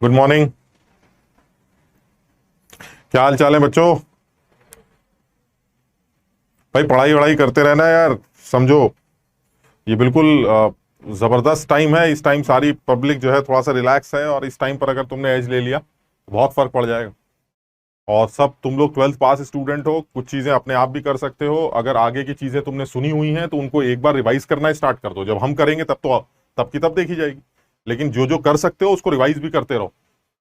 Good morning. क्या हाल चाल है बच्चों? भाई पढ़ाई वढ़ाई करते रहना यार। समझो, ये बिल्कुल जबरदस्त टाइम है। इस टाइम सारी पब्लिक जो है थोड़ा सा रिलैक्स है, और इस टाइम पर अगर तुमने एज ले लिया तो बहुत फर्क पड़ जाएगा। और सब तुम लोग 12th पास स्टूडेंट हो, कुछ चीजें अपने आप भी कर सकते हो। अगर आगे की चीजें तुमने सुनी हुई हैं तो उनको एक बार रिवाइज करना स्टार्ट कर दो। जब हम करेंगे तब तो तब की तब देखी जाएगी। लेकिन जो जो कर सकते हो उसको रिवाइज भी करते रहो।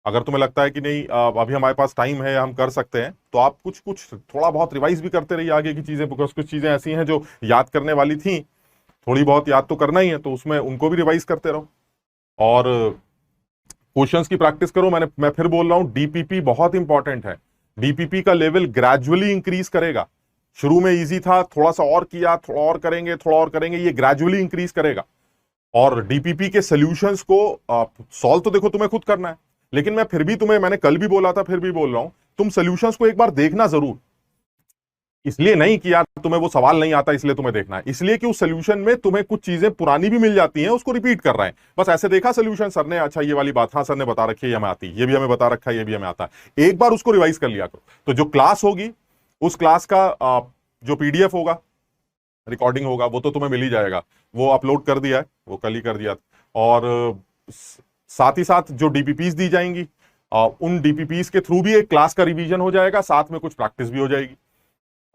अगर तुम्हें लगता है कि नहीं अभी हमारे पास टाइम है, हम कर सकते हैं, तो आप कुछ कुछ थोड़ा बहुत रिवाइज भी करते रहिए आगे की चीजें। बिकॉज कुछ चीजें ऐसी हैं जो याद करने वाली थी, थोड़ी बहुत याद तो करना ही है, तो उसमें उनको भी रिवाइज करते रहो। और क्वेश्चंस की प्रैक्टिस करो। मैं फिर बोल रहा हूं, डीपीपी बहुत इंपॉर्टेंट है। डीपीपी का लेवल ग्रेजुअली इंक्रीज करेगा। शुरू में इजी था, थोड़ा सा और किया, थोड़ा और करेंगे, थोड़ा और करेंगे, ये ग्रेजुअली इंक्रीज करेगा। और डीपीपी के सॉल्यूशंस को सॉल्व तो देखो तुम्हें खुद करना है, लेकिन मैं फिर भी तुम्हें, मैंने कल भी बोला था, फिर भी बोल रहा हूं, तुम सॉल्यूशंस को एक बार देखना जरूर। इसलिए नहीं कि यार तुम्हें वो सवाल नहीं आता इसलिए तुम्हें देखना है, इसलिए कि उस सोल्यूशन में तुम्हें कुछ चीजें पुरानी भी मिल जाती हैं, उसको रिपीट कर रहे हैं। बस ऐसे देखा सोल्यूशन सर ने, अच्छा ये वाली बात हाँ सर ने बता रखी है, ये हमें आती है, ये भी हमें बता रखा है, ये भी हमें आता है। एक बार उसको रिवाइज कर लिया करो। तो जो क्लास होगी, उस क्लास का जो पीडीएफ होगा, रिकॉर्डिंग होगा, वो तो तुम्हें मिल ही जाएगा। वो अपलोड कर दिया है, वो कल ही कर दिया था। और साथ ही साथ जो डीपीपीज दी जाएंगी, उन डीपीपीज के थ्रू भी एक क्लास का रिवीजन हो जाएगा, साथ में कुछ प्रैक्टिस भी हो जाएगी।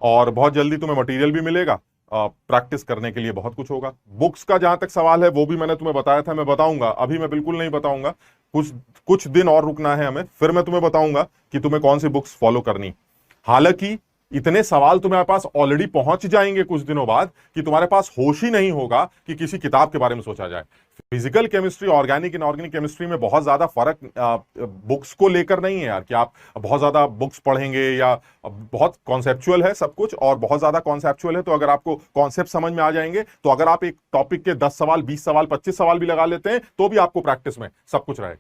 और बहुत जल्दी तुम्हें मटेरियल भी मिलेगा। प्रैक्टिस करने के लिए बहुत कुछ होगा। बुक्स का जहां तक सवाल है, वो भी मैंने तुम्हें बताया था, मैं बताऊंगा। अभी मैं बिल्कुल नहीं बताऊंगा, कुछ कुछ दिन और रुकना है हमें, फिर मैं तुम्हें बताऊंगा कि तुम्हें कौन सी बुक्स फॉलो करनी। हालांकि इतने सवाल तुम्हारे पास ऑलरेडी पहुंच जाएंगे कुछ दिनों बाद कि तुम्हारे पास होश ही नहीं होगा कि किसी किताब के बारे में सोचा जाए। Physical chemistry, organic inorganic chemistry में बहुत ज्यादा फर्क बुक्स को लेकर नहीं है यार, कि आप बहुत ज्यादा बुक्स पढ़ेंगे या बहुत कॉन्सेप्चुअल है सब कुछ, और बहुत ज्यादा कॉन्सेप्चुअल है तो अगर आपको कॉन्सेप्ट समझ में आ जाएंगे, तो अगर आप एक टॉपिक के 10 सवाल, 20 सवाल, 25 सवाल भी लगा लेते हैं, तो भी आपको प्रैक्टिस में सब कुछ रहेगा।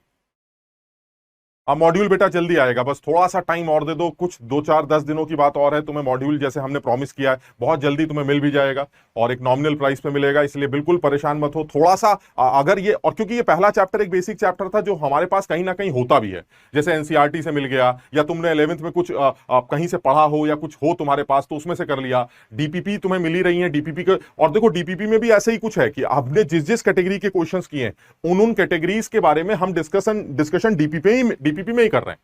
अब मॉड्यूल बेटा जल्दी आएगा, बस थोड़ा सा टाइम और दे दो। कुछ 2 4 10 दिनों की बात और है। तुम्हें मॉड्यूल जैसे हमने प्रॉमिस किया है, बहुत जल्दी तुम्हें मिल भी जाएगा, और एक नॉमिनल प्राइस पे मिलेगा। इसलिए बिल्कुल परेशान मत हो। थोड़ा सा अगर ये, और क्योंकि ये पहला चैप्टर एक बेसिक चैप्टर था जो हमारे पास कहीं ना कहीं होता भी है, जैसे एनसीईआरटी से मिल गया, या तुमने 11th में कुछ कहीं से पढ़ा हो, या कुछ हो तुम्हारे पास तो उसमें से कर लिया। डीपीपी तुम्हें मिल ही रही है, डीपीपी के। और देखो डीपीपी में भी ऐसे ही कुछ है कि आपने जिस जिस कैटेगरी के क्वेश्चन किए, उन कैटेगरीज के बारे में हम डिस्कशन डीपीपी में ही कर रहे हैं।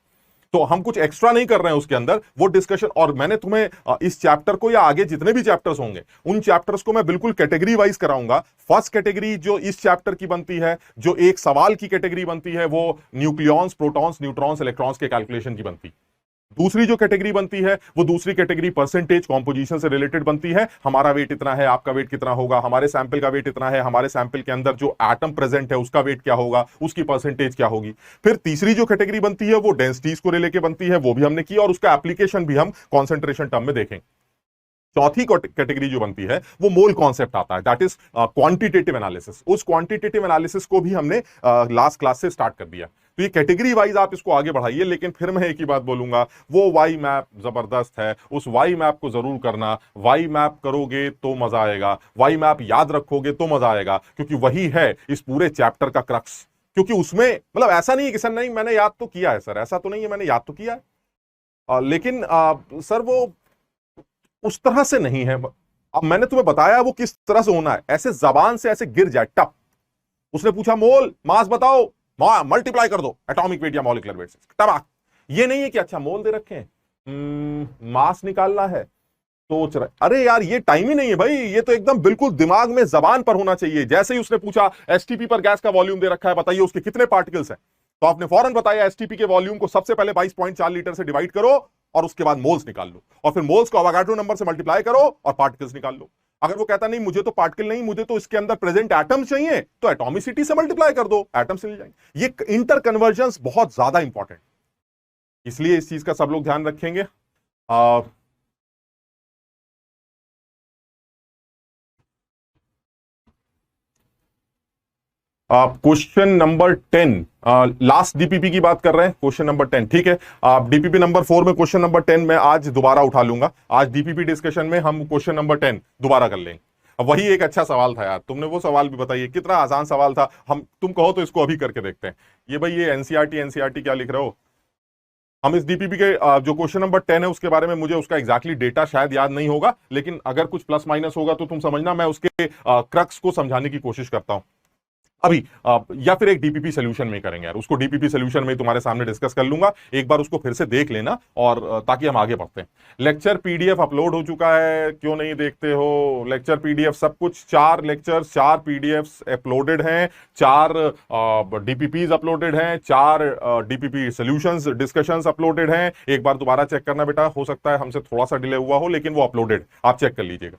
तो हम कुछ एक्स्ट्रा नहीं कर रहे हैं उसके अंदर, वो डिस्कशन। और मैंने तुम्हें इस चैप्टर को या आगे जितने भी चैप्टर्स होंगे, उन चैप्टर्स को मैं बिल्कुल कैटेगरी वाइज कराऊंगा। फर्स्ट कैटेगरी जो इस चैप्टर की बनती है, जो एक सवाल की कैटेगरी बनती है, वो न्यूक्लियॉन्स, प्रोटॉन्स, न्यूट्रॉन्स, इलेक्ट्रॉन्स के कैलकुलेशन की बनती है। दूसरी जो कैटेगरी बनती है, वो दूसरी कैटेगरी परसेंटेज कॉम्पोजिशन से रिलेटेड बनती है। हमारा वेट इतना है, आपका वेट कितना होगा, हमारे सैंपल का वेट इतना है, हमारे सैंपल के अंदर जो एटम प्रेजेंट है उसका वेट क्या होगा, उसकी परसेंटेज क्या होगी। फिर तीसरी जो कैटेगरी बनती है, वो डेंसिटीज को लेके बनती है, वो भी हमने की, और उसका एप्लीकेशन भी हम कॉन्सेंट्रेशन टर्म में देखेंगे। चौथी कैटेगरी जो बनती है, वो मोल कॉन्सेप्ट आता है, दैट इज क्वांटिटेटिव एनालिसिस। उस क्वांटिटेटिव एनालिसिस को भी हमने लास्ट क्लास से स्टार्ट कर दिया। तो ये कैटेगरी वाइज आप इसको आगे बढ़ाइए। लेकिन फिर मैं एक ही बात बोलूंगा, वो वाई मैप जबरदस्त है, उस वाई मैप को जरूर करना। वाई मैप करोगे तो मजा आएगा, वाई मैप याद रखोगे तो मजा आएगा, क्योंकि वही है इस पूरे चैप्टर का क्रक्स। क्योंकि उसमें मतलब ऐसा नहीं है कि सर नहीं मैंने याद तो किया है, सर ऐसा तो नहीं है, मैंने याद तो किया है, लेकिन सर वो उस तरह से नहीं है। अब मैंने तुम्हें बताया वो किस तरह से होना है, ऐसे जबान से ऐसे गिर जाए टप। उसने पूछा मोल मास बताओ, मल्टीप्लाई कर दो एटॉमिक वेट या मॉलिक्यूलर वेट से, टबाक। ये नहीं है कि अच्छा मोल दे रखे हैं, मास निकालना है, सोच रहे। अरे यार ये टाइम ही नहीं है भाई, ये तो एकदम बिल्कुल दिमाग में जबान पर होना चाहिए। जैसे ही उसने पूछा एसटीपी पर गैस का वॉल्यूम दे रखा है, बताइए उसके कितने पार्टिकल्स हैं, तो आपने फौरन बताया एसटीपी के वॉल्यूम को सबसे पहले 22.4 लीटर से डिवाइड करो, और उसके बाद मोल्स निकाल लो, और फिर मोल्स को अवोगाड्रो नंबर से मल्टीप्लाई करो और पार्टिकल्स निकाल लो। अगर वो कहता नहीं मुझे तो पार्टिकल नहीं, मुझे तो इसके अंदर प्रेजेंट एटम चाहिए, तो एटॉमिसिटी से मल्टीप्लाई कर दो, एटम से मिल जाएंगे। ये इंटर कन्वर्जन बहुत ज्यादा इंपॉर्टेंट, इसलिए इस चीज का सब लोग ध्यान रखेंगे। क्वेश्चन नंबर 10, लास्ट डीपीपी की बात कर रहे हैं, क्वेश्चन नंबर 10, ठीक है। डीपीपी नंबर 4 में क्वेश्चन नंबर 10 में आज दोबारा उठा लूंगा। आज डीपीपी डिस्कशन में हम क्वेश्चन नंबर 10 दोबारा कर लेंगे। अब वही एक अच्छा सवाल था यार, तुमने वो सवाल भी बताइए, कितना आसान सवाल था। हम तुम कहो तो इसको अभी करके देखते हैं। ये भाई ये एनसीईआरटी एनसीईआरटी क्या लिख रहे हो। हम इस डीपीपी के जो क्वेश्चन नंबर 10 है उसके बारे में मुझे उसका एग्जैक्टली डेटा शायद याद नहीं होगा, लेकिन अगर कुछ प्लस माइनस होगा तो तुम समझना, मैं उसके क्रक्स को समझाने की कोशिश करता हूं अभी। या फिर एक डीपीपी सोल्यूशन में करेंगे यार, उसको डीपीपी सोल्यूशन में तुम्हारे सामने डिस्कस कर लूंगा, एक बार उसको फिर से देख लेना, और ताकि हम आगे बढ़ते हैं। लेक्चर पीडीएफ अपलोड हो चुका है, क्यों नहीं देखते हो लेक्चर पीडीएफ, सब कुछ 4 लेक्चर्स 4 पीडीएफ अपलोडेड हैं, 4 डीपीपीज अपलोडेड हैं, 4 डीपीपी सोल्यूशंस डिस्कशंस अपलोडेड हैं। एक बार दोबारा चेक करना बेटा, हो सकता है हमसे थोड़ा सा डिले हुआ हो, लेकिन वो अपलोडेड, आप चेक कर लीजिएगा।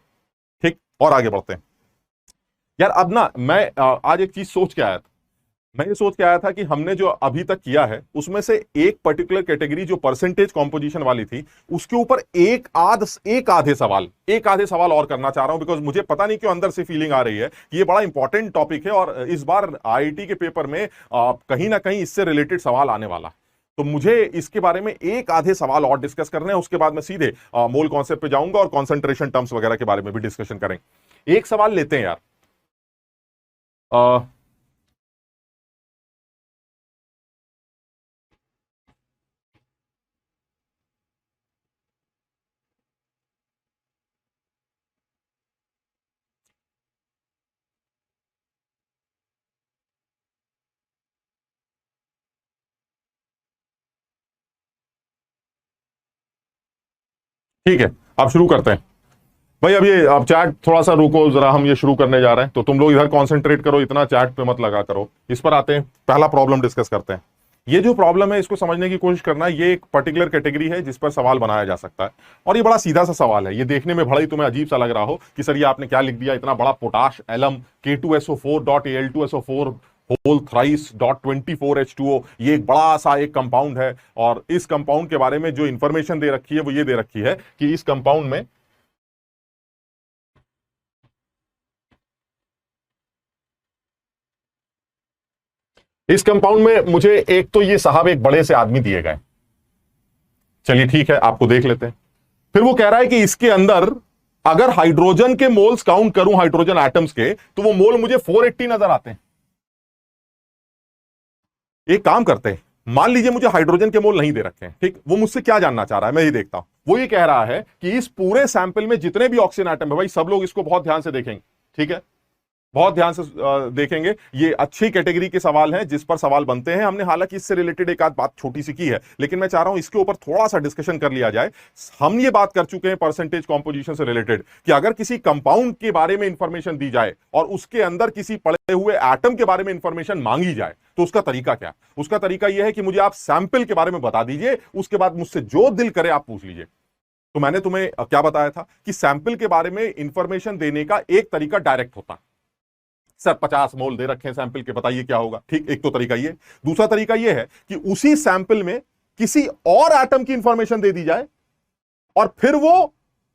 ठीक, और आगे बढ़ते हैं यार। अब ना मैं आज एक चीज सोच के आया था। मैं ये सोच के आया था कि हमने जो अभी तक किया है उसमें से एक पर्टिकुलर कैटेगरी जो परसेंटेज कंपोजिशन वाली थी, उसके ऊपर एक आधे सवाल और करना चाह रहा हूं, बिकॉज मुझे पता नहीं क्यों अंदर से फीलिंग आ रही है कि ये बड़ा इंपॉर्टेंट टॉपिक है, और इस बार आईआईटी के पेपर में कहीं ना कहीं इससे रिलेटेड सवाल आने वाला है। तो मुझे इसके बारे में एक आधे सवाल और डिस्कस करने हैं, उसके बाद मैं सीधे मोल कॉन्सेप्ट पे जाऊंगा और कॉन्सेंट्रेशन टर्म्स वगैरह के बारे में भी डिस्कशन करेंगे। एक सवाल लेते हैं यार। अ, ठीक है, अब शुरू करते हैं भाई। अब ये अब चैट थोड़ा सा रुको जरा, हम ये शुरू करने जा रहे हैं, तो तुम लोग इधर कंसंट्रेट करो, इतना चैट पे मत लगा करो। इस पर आते हैं, पहला प्रॉब्लम डिस्कस करते हैं। ये जो प्रॉब्लम है इसको समझने की कोशिश करना है। ये एक पर्टिकुलर कैटेगरी है जिस पर सवाल बनाया जा सकता है, और ये बड़ा सीधा सा सवाल है। ये देखने में भला ही तुम्हें अजीब सा लग रहा हो कि सर ये आपने क्या लिख दिया, इतना बड़ा potash alum K2SO4.Al2SO4 whole thrice .24H2O, ये एक बड़ा सा एक कंपाउंड है। और इस कंपाउंड के बारे में जो इंफॉर्मेशन दे रखी है वो ये दे रखी है कि इस कंपाउंड में मुझे एक तो ये साहब एक बड़े से आदमी दिए गए। चलिए ठीक है, आपको देख लेते हैं। फिर वो कह रहा है कि इसके अंदर अगर हाइड्रोजन के मोल्स काउंट करूं, हाइड्रोजन एटम्स के, तो वो मोल मुझे 480 नजर आते हैं। एक काम करते हैं, मान लीजिए मुझे हाइड्रोजन के मोल नहीं दे रखे हैं, ठीक। वो मुझसे क्या जानना चाह रहा है मैं ये देखता हूं। वो ये कह रहा है कि इस पूरे सैंपल में जितने भी ऑक्सीजन एटम है, भाई सब लोग इसको बहुत ध्यान से देखेंगे, ठीक है, बहुत ध्यान से देखेंगे। ये अच्छी कैटेगरी के सवाल हैं जिस पर सवाल बनते हैं। हमने हालांकि इससे रिलेटेड एक आध बात छोटी सी की है, लेकिन मैं चाह रहा हूं इसके ऊपर थोड़ा सा डिस्कशन कर लिया जाए। हम ये बात कर चुके हैं परसेंटेज कंपोजिशन से रिलेटेड कि अगर किसी कंपाउंड के बारे में इंफॉर्मेशन दी जाए और उसके अंदर किसी पड़े हुए एटम के बारे में इंफॉर्मेशन मांगी जाए, तो उसका तरीका क्या है। उसका तरीका यह है कि मुझे आप सैंपल के बारे में बता दीजिए, उसके बाद मुझसे जो दिल करे आप पूछ लीजिए। तो मैंने तुम्हें क्या बताया था कि सैंपल के बारे में इंफॉर्मेशन देने का एक तरीका डायरेक्ट होता है। सर 50 मोल दे रखे हैं सैंपल के, बताइए क्या होगा, ठीक। एक तो तरीका ये। दूसरा तरीका ये है कि उसी सैंपल में किसी और एटम की इंफॉर्मेशन दे दी जाए और फिर वो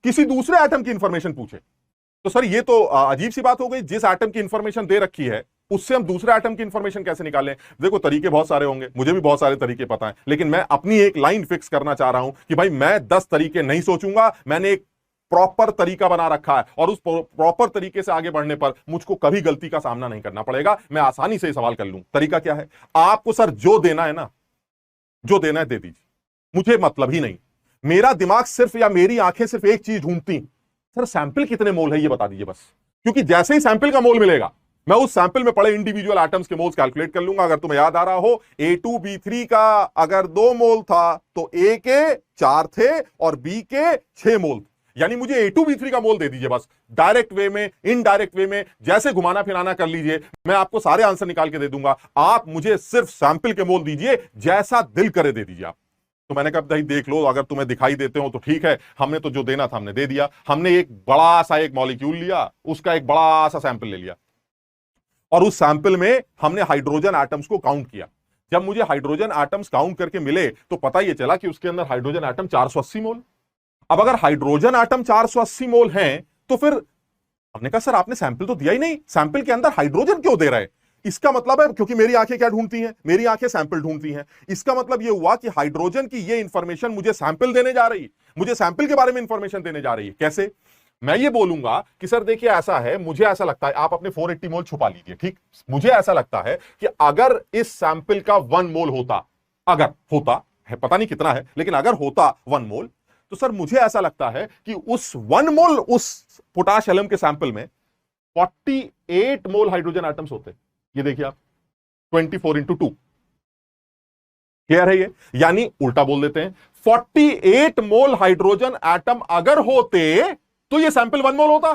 किसी दूसरे एटम की इंफॉर्मेशन पूछे। तो सर ये तो अजीब सी बात हो गई, जिस एटम की इंफॉर्मेशन दे रखी है उससे हम दूसरे एटम की इंफॉर्मेशन कैसे निकालें। देखो तरीके बहुत सारे होंगे, मुझे भी बहुत सारे तरीके पता है, लेकिन मैं अपनी एक लाइन फिक्स करना चाह रहा हूं कि भाई मैं 10 तरीके नहीं सोचूंगा, मैंने एक प्रॉपर तरीका बना रखा है, और उस प्रॉपर तरीके से आगे बढ़ने पर मुझको कभी गलती का सामना नहीं करना पड़ेगा, मैं आसानी से सवाल कर लूं। तरीका क्या है, आपको सर जो देना है ना, जो देना है दे दीजिए, मुझे मतलब ही नहीं। मेरा दिमाग सिर्फ या मेरी आंखें सिर्फ एक चीज ढूंढती, सर सैंपल कितने मोल है ये बता दीजिए बस। क्योंकि जैसे ही सैंपल का मोल मिलेगा मैं उस सैंपल में पड़े इंडिविजुअल एटम्स के मोल्स कैलकुलेट कर लूंगा। अगर तुम्हें याद आ रहा हो, A2B3 का अगर 2 मोल था तो A के 4 थे और B के 6 मोल, यानी मुझे A2B3 का मोल दे दीजिए बस। डायरेक्ट वे में, इनडायरेक्ट वे में, जैसे घुमाना फिराना कर लीजिए, मैं आपको सारे आंसर निकाल के दे दूंगा। आप मुझे सिर्फ सैंपल के मोल दीजिए, जैसा दिल करे दे दीजिए आप। तो मैंने कहा भाई देख लो, अगर तुम्हें दिखाई देते हो तो ठीक है, हमने तो जो देना था हमने दे दिया। हमने एक बड़ा सा एक मॉलिक्यूल लिया, उसका एक बड़ा सा सैंपल ले लिया, और उस सैंपल में हमने हाइड्रोजन एटम्स को काउंट किया। जब मुझे हाइड्रोजन एटम्स काउंट करके मिले तो पता ये चला कि उसके अंदर हाइड्रोजन एटम 480 मोल। अब अगर हाइड्रोजन एटम 480 मोल हैं, तो फिर हमने कहा सर आपने सैंपल तो दिया ही नहीं, सैंपल के अंदर हाइड्रोजन क्यों दे रहे हैं। इसका मतलब है, क्योंकि मेरी आंखें क्या ढूंढती हैं, मेरी आंखें सैंपल ढूंढती हैं। इसका मतलब यह हुआ कि हाइड्रोजन की यह इंफॉर्मेशन मुझे सैंपल देने जा रही है, मुझे सैंपल के बारे में इंफॉर्मेशन देने जा रही है। कैसे? मैं ये बोलूंगा कि सर देखिए ऐसा है, मुझे ऐसा लगता है, आप अपने 480 मोल छुपा लीजिए, ठीक, मुझे ऐसा लगता है कि अगर इस सैंपल का 1 मोल होता, अगर होता है, पता नहीं कितना है, लेकिन अगर होता 1 मोल, तो सर मुझे ऐसा लगता है कि उस 1 मोल उस पोटाश एलम के सैंपल में 48 मोल हाइड्रोजन एटम्स होते। ये देखिए आप, 24 × 2, क्लियर है ये? यानी उल्टा बोल देते हैं, 48 मोल हाइड्रोजन एटम अगर होते तो ये सैंपल 1 मोल होता।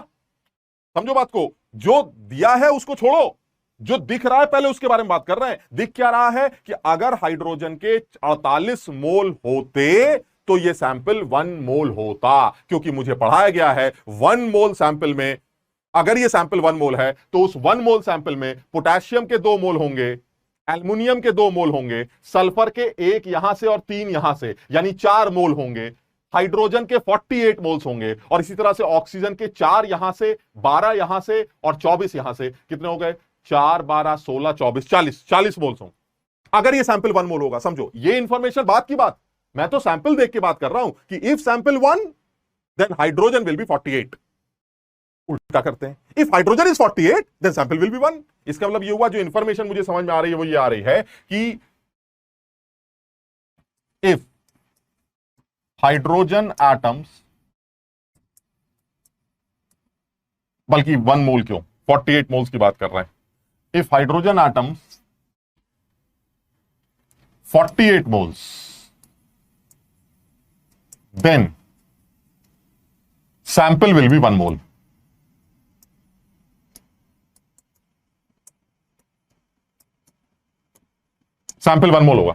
समझो बात को, जो दिया है उसको छोड़ो, जो दिख रहा है पहले उसके बारे में बात कर रहे हैं। दिख क्या रहा है कि अगर हाइड्रोजन के 48 मोल होते तो ये सैंपल 1 मोल होता, क्योंकि मुझे पढ़ाया गया है 1 मोल सैंपल में, अगर ये सैंपल 1 मोल है तो उस 1 मोल सैंपल में पोटेशियम के 2 मोल होंगे, एल्युमिनियम के 2 मोल होंगे, सल्फर के 1 यहां से और 3 यहां से, यानी 4 मोल होंगे, हाइड्रोजन के 48 मोल्स होंगे, और इसी तरह से ऑक्सीजन के 4 यहां से, 12 यहां से और 24 यहां से। कितने हो गए? 4 12 16 24 40 मोल्स होंगे अगर ये सैंपल 1 मोल होगा। समझो ये इंफॉर्मेशन बात की बात, मैं तो सैंपल देख के बात कर रहा हूं कि if sample 1 then hydrogen will be 48। उल्टा करते हैं, if hydrogen is 48 then sample will be 1। इसका मतलब ये हुआ, जो इंफॉर्मेशन मुझे समझ में आ रही है वो ये आ रही है कि इफ हाइड्रोजन एटम्स, बल्कि 1 मोल क्यों, 48 मोल्स की बात कर रहे हैं, if hydrogen atoms 48 moles then sample will be 1 mole. Sample 1 mole होगा,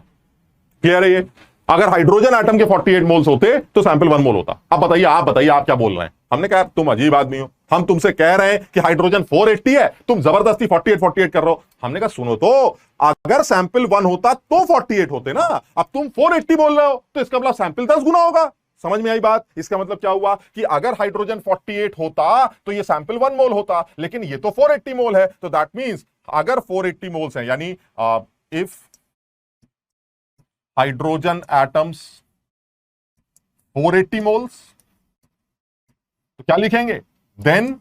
क्लियर है ये? अगर हाइड्रोजन एटम के 48 मोल्स होते तो सैंपल 1 मोल होता। अब बताइए, आप बताइए, आप क्या बोल रहे हैं? हमने कहा तुम अजीब आदमी हो, हम तुमसे कह रहे हैं कि हाइड्रोजन 480 है, तुम जबरदस्ती 48 कर रहे हो। हमने कहा सुनो तो, अगर सैंपल 1 होता तो 48 होते ना, अब तुम 480 बोल रहे हो तो इसका मतलब सैंपल 10 गुना होगा। समझ में आई बात? इसका मतलब क्या हुआ कि अगर हाइड्रोजन 48 होता तो ये सैंपल 1 मोल होता, लेकिन ये तो 480 मोल है, तो दैट मींस अगर 480 मोल्स हैं, यानी इफ हाइड्रोजन एटम्स 480 मोल्स, तो क्या लिखेंगे? Then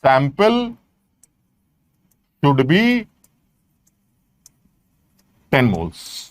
sample should be 10 moles.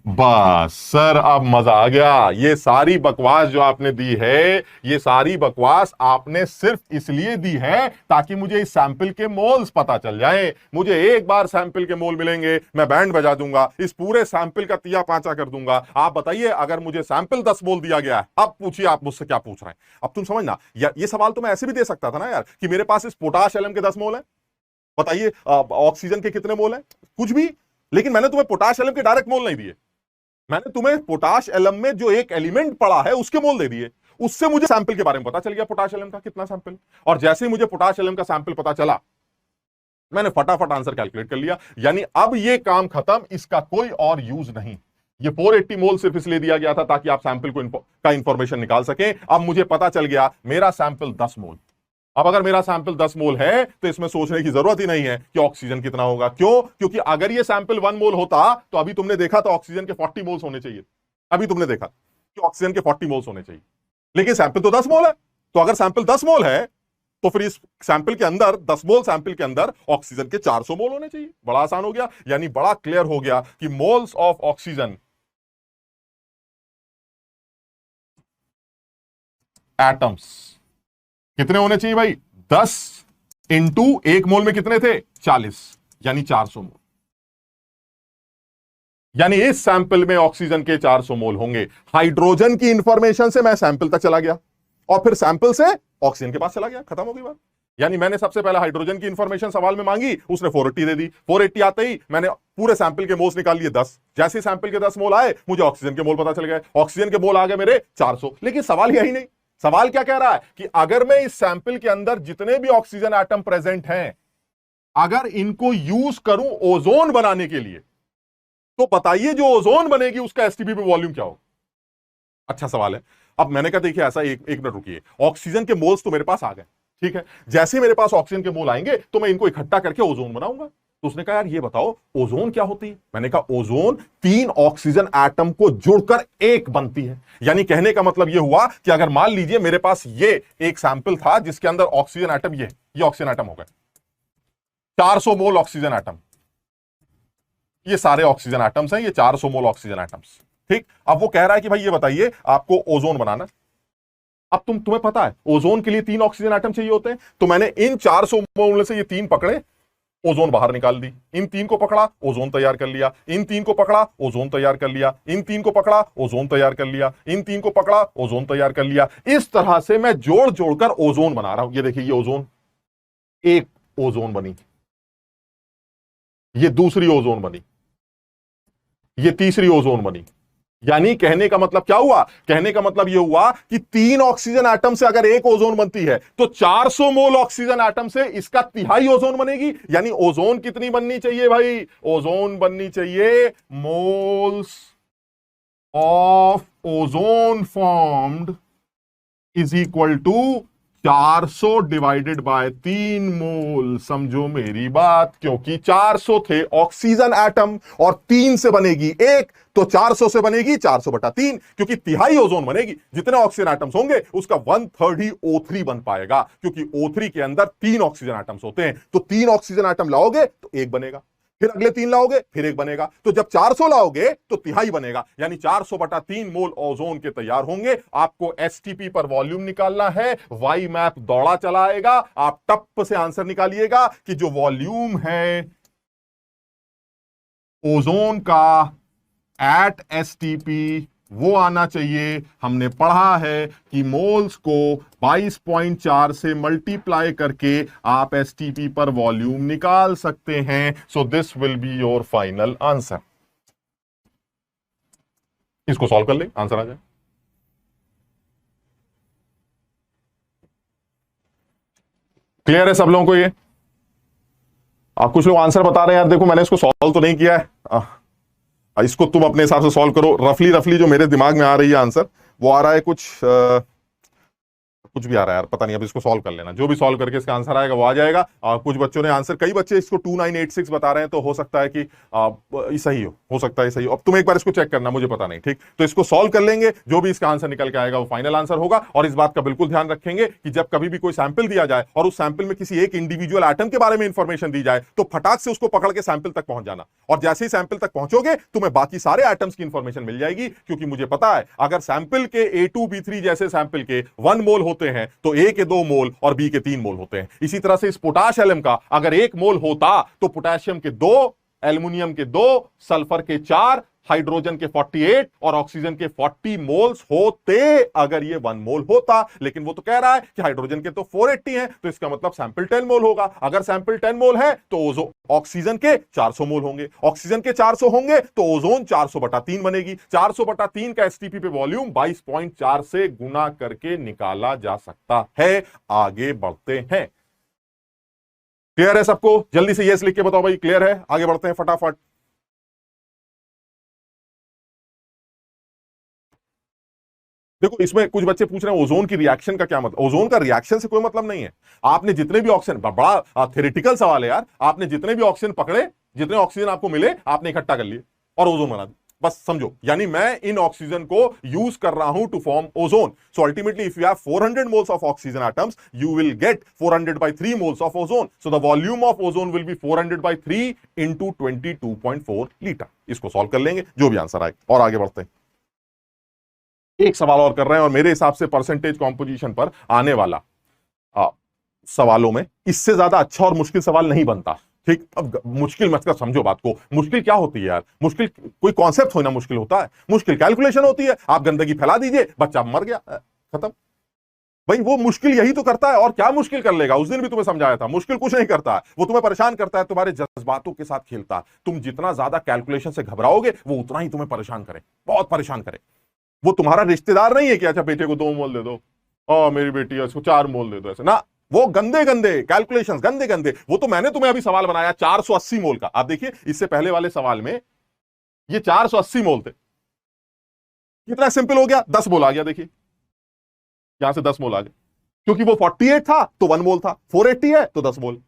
बस सर, अब मजा आ गया। ये सारी बकवास जो आपने दी है, ये सारी बकवास आपने सिर्फ इसलिए दी है ताकि मुझे इस सैंपल के मोल्स पता चल जाए। मुझे एक बार सैंपल के मोल मिलेंगे, मैं बैंड बजा दूंगा, इस पूरे सैंपल का तिया पांचा कर दूंगा। आप बताइए, अगर मुझे सैंपल 10 मोल दिया गया है, अब पूछिए आप मुझसे क्या पूछ रहे हैं। अब तुम समझना, ये सवाल तो मैं ऐसे भी दे सकता था ना यार, कि मेरे पास इस पोटाश एलम के 10 मोल है, बताइए ऑक्सीजन के कितने मोल है, कुछ भी। लेकिन मैंने तुम्हें पोटाश एलम के डायरेक्ट मोल नहीं दिए, मैंने तुम्हें पोटाश एलम में जो एक एलिमेंट पड़ा है उसके मोल दे दिए। उससे मुझे सैंपल के बारे में पता चल गया, पोटाश एलम का कितना सैंपल। और जैसे ही मुझे पोटाश एलम का सैंपल पता चला, मैंने फटाफट आंसर कैलकुलेट कर लिया। यानी अब ये काम खत्म, इसका कोई और यूज नहीं। ये 480 मोल सिर्फ इसलिए दिया गया था ताकि आप सैंपल का इंफॉर्मेशन निकाल सकें। अब मुझे पता चल गया मेरा सैंपल 10 मोल। अब अगर मेरा सैंपल 10 मोल है तो इसमें सोचने की जरूरत ही नहीं है कि ऑक्सीजन कितना होगा। क्यों? क्योंकि अगर ये सैंपल 1 मोल होता तो अभी तुमने देखा तो ऑक्सीजन के 40 मोल्स होने चाहिए। अभी तुमने देखा कि ऑक्सीजन के 40 मोल्स होने चाहिए, लेकिन सैंपल तो 10 मोल है। तो अगर सैंपल 10 मोल है तो फिर इस सैंपल के अंदर, 10 मोल सैंपल के अंदर ऑक्सीजन के 400 मोल होने चाहिए। बड़ा आसान हो गया, यानी बड़ा क्लियर हो गया कि मोल्स ऑफ ऑक्सीजन एटम्स कितने होने चाहिए भाई? 10 इंटू 1 मोल में कितने थे? 40, यानी 400 मोल। यानी इस सैंपल में ऑक्सीजन के 400 मोल होंगे। हाइड्रोजन की इंफॉर्मेशन से मैं सैंपल तक चला गया और फिर सैंपल से ऑक्सीजन के पास चला गया, खत्म हो गई बात। यानी मैंने सबसे पहले हाइड्रोजन की इंफॉर्मेशन सवाल में मांगी, उसने 480 दे दी। 480 आते ही मैंने पूरे सैंपल के मोल्स निकाल लिए 10। जैसे सैंपल के 10 मोल आए, मुझे ऑक्सीजन के मोल पता चल गए। ऑक्सीजन के मोल आ गए मेरे 400। लेकिन सवाल यही नहीं, सवाल क्या कह रहा है कि अगर मैं इस सैंपल के अंदर जितने भी ऑक्सीजन एटम प्रेजेंट हैं, अगर इनको यूज करूं ओजोन बनाने के लिए, तो बताइए जो ओजोन बनेगी उसका एसटीपी पे वॉल्यूम क्या होगा? अच्छा सवाल है। अब मैंने कहा देखिए ऐसा, एक मिनट रुकिए, ऑक्सीजन के मोल्स तो मेरे पास आ गए, ठीक है। जैसे मेरे पास ऑक्सीजन के मोल आएंगे तो मैं इनको इकट्ठा करके ओजोन बनाऊंगा। तो उसने कहा यार ये बताओ ओजोन क्या होती है। मैंने कहा ओजोन 3 ऑक्सीजन एटम को जुड़कर एक बनती है। यानी कहने का मतलब ये हुआ कि अगर मान लीजिए मेरे पास ये एक सैंपल था जिसके अंदर ऑक्सीजन एटम, ये ऑक्सीजन एटम हो गए 400 मोल ऑक्सीजन एटम, ये सारे ऑक्सीजन एटम्स हैं, ये 400 मोल ऑक्सीजन एटम्स। ठीक, अब वो कह रहा है कि भाई ये बताइए आपको ओजोन बनाना। अब तुम्हें पता है ओजोन के लिए 3 ऑक्सीजन एटम चाहिए होते हैं, तो मैंने इन 400 मोल में से ये 3 पकड़े, ओजोन बाहर निकाल दी। इन 3 को पकड़ा, ओजोन तैयार कर लिया। इन 3 को पकड़ा, ओजोन तैयार कर लिया। इन 3 को पकड़ा, ओजोन तैयार कर लिया। इन 3 को पकड़ा, ओजोन तैयार कर लिया। इस तरह से मैं जोड़ जोड़कर ओजोन बना रहा हूं। ये देखिए, ये ओजोन, एक ओजोन बनी, ये दूसरी ओजोन बनी, ये तीसरी ओजोन बनी। यानी कहने का मतलब क्या हुआ? कहने का मतलब यह हुआ कि 3 ऑक्सीजन एटम से अगर एक ओजोन बनती है तो 400 मोल ऑक्सीजन एटम से इसका तिहाई ओजोन बनेगी। यानी ओजोन कितनी बननी चाहिए भाई? ओजोन बननी चाहिए moles of ozone formed is equal to 400 divided by 3 mole. समझो मेरी बात, क्योंकि 400 थे ऑक्सीजन एटम और 3 से बनेगी एक, तो 400 से बनेगी 400/3, क्योंकि तिहाई ओजोन बनेगी। जितने ऑक्सीजन एटम्स होंगे उसका 1/3 ही O3 बन पाएगा, क्योंकि O3 के अंदर 3 ऑक्सीजन एटम्स होते हैं। तो 3 ऑक्सीजन एटम लाओगे तो एक बनेगा, फिर अगले 3 लाओगे फिर एक बनेगा, तो जब 400 लाओगे तो तिहाई बनेगा। यानी 400/3 मोल ओजोन के तैयार होंगे। आपको एसटीपी पर वॉल्यूम निकालना है, वाई मैप दौड़ा चलाएगा, आप टप से आंसर निकालिएगा कि जो वॉल्यूम है ओजोन का एट एसटीपी वो आना चाहिए। हमने पढ़ा है कि मोल्स को 22.4 से मल्टीप्लाई करके आप एसटीपी पर वॉल्यूम निकाल सकते हैं। So this will be your final answer. इसको सॉल्व कर ले, आंसर आ जाए। क्लियर है सब लोगों को? ये आप कुछ लोग आंसर बता रहे हैं यार, देखो मैंने इसको सॉल्व तो नहीं किया है, इसको तुम अपने हिसाब से सॉल्व करो। रफली जो मेरे दिमाग में आ रही है आंसर वो आ रहा है, कुछ भी आ रहा है यार, पता नहीं। अब इसको सॉल्व कर लेना, जो भी सॉल्व करके इसका आंसर आएगा वो आ जाएगा। कुछ बच्चों ने आंसर, कई बच्चे इसको 2986 बता रहे हैं, तो हो सकता है कि सही हो सकता है सही हो। अब तुम एक बार इसको चेक करना, मुझे पता नहीं। ठीक, तो इसको सॉल्व कर लेंगे, जो भी इसका आंसर निकल के आएगा वो फाइनल आंसर होगा। और इस बात का बिल्कुल ध्यान रखेंगे कि जब कभी भी कोई सैंपल दिया जाए और उस सैंपल में किसी एक इंडिविजुअल एटम के बारे में इंफॉर्मेशन दी जाए तो फटाक से उसको पकड़ के सैंपल तक पहुंच जाना, और जैसे ही सैंपल तक पहुंचोगे तुम्हें बाकी सारे एटम्स की इंफॉर्मेशन मिल जाएगी। क्योंकि मुझे पता है अगर सैंपल के A2B3 जैसे सैंपल के 1 मोल होते हैं तो A के 2 मोल और B के 3 मोल होते हैं। इसी तरह से इस पोटाश एलम का अगर 1 मोल होता तो पोटेशियम के 2, एल्युमिनियम के 2, सल्फर के 4, हाइड्रोजन के 48 और ऑक्सीजन के 40 मोल्स होते अगर ये 1 मोल होता। लेकिन वो तो कह रहा है कि हाइड्रोजन के तो 480 हैं, तो इसका मतलब सैंपल 10 मोल होगा। अगर सैंपल 10 मोल है तो ऑक्सीजन के 400 मोल होंगे, ऑक्सीजन के 400 होंगे तो ओजोन 400/3 बनेगी। 400/3 का एसटीपी पे वॉल्यूम 22.4 से गुना करके निकाला जा सकता है। आगे बढ़ते हैं। क्लियर है सबको? जल्दी से यस लिख के बताओ भाई, क्लियर है? आगे बढ़ते हैं फटाफट। देखो इसमें कुछ बच्चे पूछ रहे हैं ओजोन की रिएक्शन का क्या मतलब। ओजोन का रिएक्शन से कोई मतलब नहीं है। आपने जितने भी ऑक्सीजन, बड़ा थ्योरेटिकल सवाल है यार, आपने जितने भी ऑक्सीजन पकड़े, जितने ऑक्सीजन आपको मिले आपने इकट्ठा कर लिए और ओजोन बना दी, बस समझो। यानी मैं इन ऑक्सीजन को यूज कर रहा हूं to form ozone. So ultimately if you have 400 moles of oxygen atoms you will get 400/3 moles of ozone. So the volume of ozone will be 400/3 into 22.4 litre. इसको सॉल्व कर लेंगे, जो भी आंसर आए। और आगे बढ़ते हैं, एक सवाल और कर रहे हैं, और मेरे हिसाब से परसेंटेज कॉम्पोजिशन पर आने वाला सवालों में इससे ज्यादा अच्छा और मुश्किल सवाल नहीं बनता। ठीक, अब मुश्किल मत कर, समझो बात को। मुश्किल क्या होती है यार? मुश्किल कोई कॉन्सेप्ट होना मुश्किल होता है? मुश्किल कैलकुलेशन होती है। आप गंदगी फैला दीजिए, बच्चा मर गया, खत्म। भाई वो मुश्किल यही तो करता है, और क्या मुश्किल कर लेगा? उस दिन भी तुम्हें समझाया था, मुश्किल कुछ नहीं करता है, वो तुम्हें परेशान करता है, तुम्हारे जज्बातों के साथ खेलता है। तुम जितना ज्यादा कैलकुलेशन से घबराओगे वो उतना ही तुम्हें परेशान करे, बहुत परेशान करे। वो तुम्हारा रिश्तेदार नहीं है कि अच्छा बेटे को 2 मोल दे दो, और मेरी बेटी है उसको 4 मोल दे दो, ऐसे ना। वो गंदे गंदे कैलकुलेशंस, गंदे गंदे। वो तो मैंने तुम्हें अभी सवाल बनाया 480 मोल का। आप देखिए इससे पहले वाले सवाल में ये 480 मोल थे। कितना सिंपल हो गया, 10 मोल आ गया। देखिए यहां से 10 मोल आ गए, क्योंकि वो 48 था तो 1 मोल था, 480 है तो 10 मोल।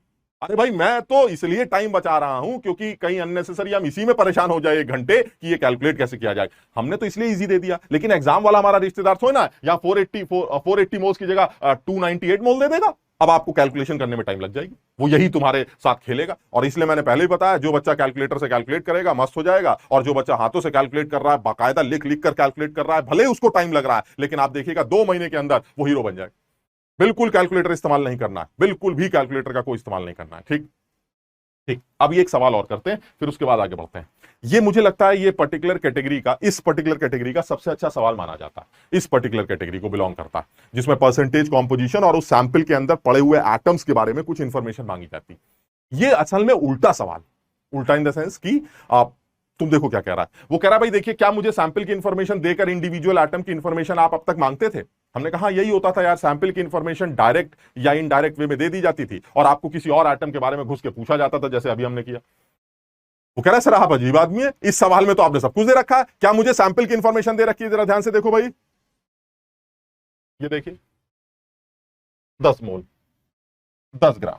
अरे भाई मैं तो इसलिए टाइम बचा रहा हूं क्योंकि कहीं अननेसेसरी हम इसी में परेशान हो जाए 1 घंटे कि ये कैलकुलेट कैसे किया जाए। हमने तो इसलिए इजी दे दिया, लेकिन एग्जाम वाला हमारा रिश्तेदार थोड़ा ना या 480 मोल्स की जगह 298 मोल दे देगा। अब आपको कैलकुलेशन करने में टाइम लग जाएगी, वो यही तुम्हारे साथ खेलेगा। और इसलिए मैंने पहले ही बताया, जो बच्चा कैलकुलेटर से कैलकुलेट करेगा मस्त हो जाएगा, और जो बच्चा हाथों से कैलकुलेट कर रहा है, बाकायदा लिख लिख कर कैलकुलेट कर रहा है, भले उसको टाइम लग रहा है, लेकिन आप देखिएगा 2 महीने के अंदर वो हीरो बन जाएगा। बिल्कुल कैलकुलेटर इस्तेमाल नहीं करना है, बिल्कुल भी कैलकुलेटर का कोई इस्तेमाल नहीं करना है। ठीक ठीक, अब ये एक सवाल और करते हैं, फिर उसके बाद आगे बढ़ते हैं। ये मुझे लगता है ये पर्टिकुलर कैटेगरी का, इस पर्टिकुलर कैटेगरी का सबसे अच्छा सवाल माना जाता है। इस पर्टिकुलर कैटेगरी को बिलोंग करता है, जिसमें परसेंटेज कॉम्पोजिशन और उस सैंपल के अंदर पड़े हुए एटम्स के बारे में कुछ इंफॉर्मेशन मांगी जाती है। ये असल में उल्टा सवाल, उल्टा इन द सेंस कि आप, तुम देखो क्या कह रहा है। वो कह रहा है भाई देखिए, क्या मुझे सैंपल की इंफॉर्मेशन देकर इंडिविजुअल एटम की इंफॉर्मेशन आप अब तक मांगते थे? हमने कहा यही होता था यार, सैंपल की इंफॉर्मेशन डायरेक्ट या इनडायरेक्ट वे में दे दी जाती थी और आपको किसी और एटम के बारे में घुस के पूछा जाता था, जैसे अभी हमने किया। वो कह रहा है सर आप अजीब आदमी है, इस सवाल में तो आपने सब कुछ दे रखा है, क्या मुझे सैंपल की इंफॉर्मेशन दे रखी है? जरा ध्यान से देखो भाई, ये देखिए 10 मोल 10 ग्राम।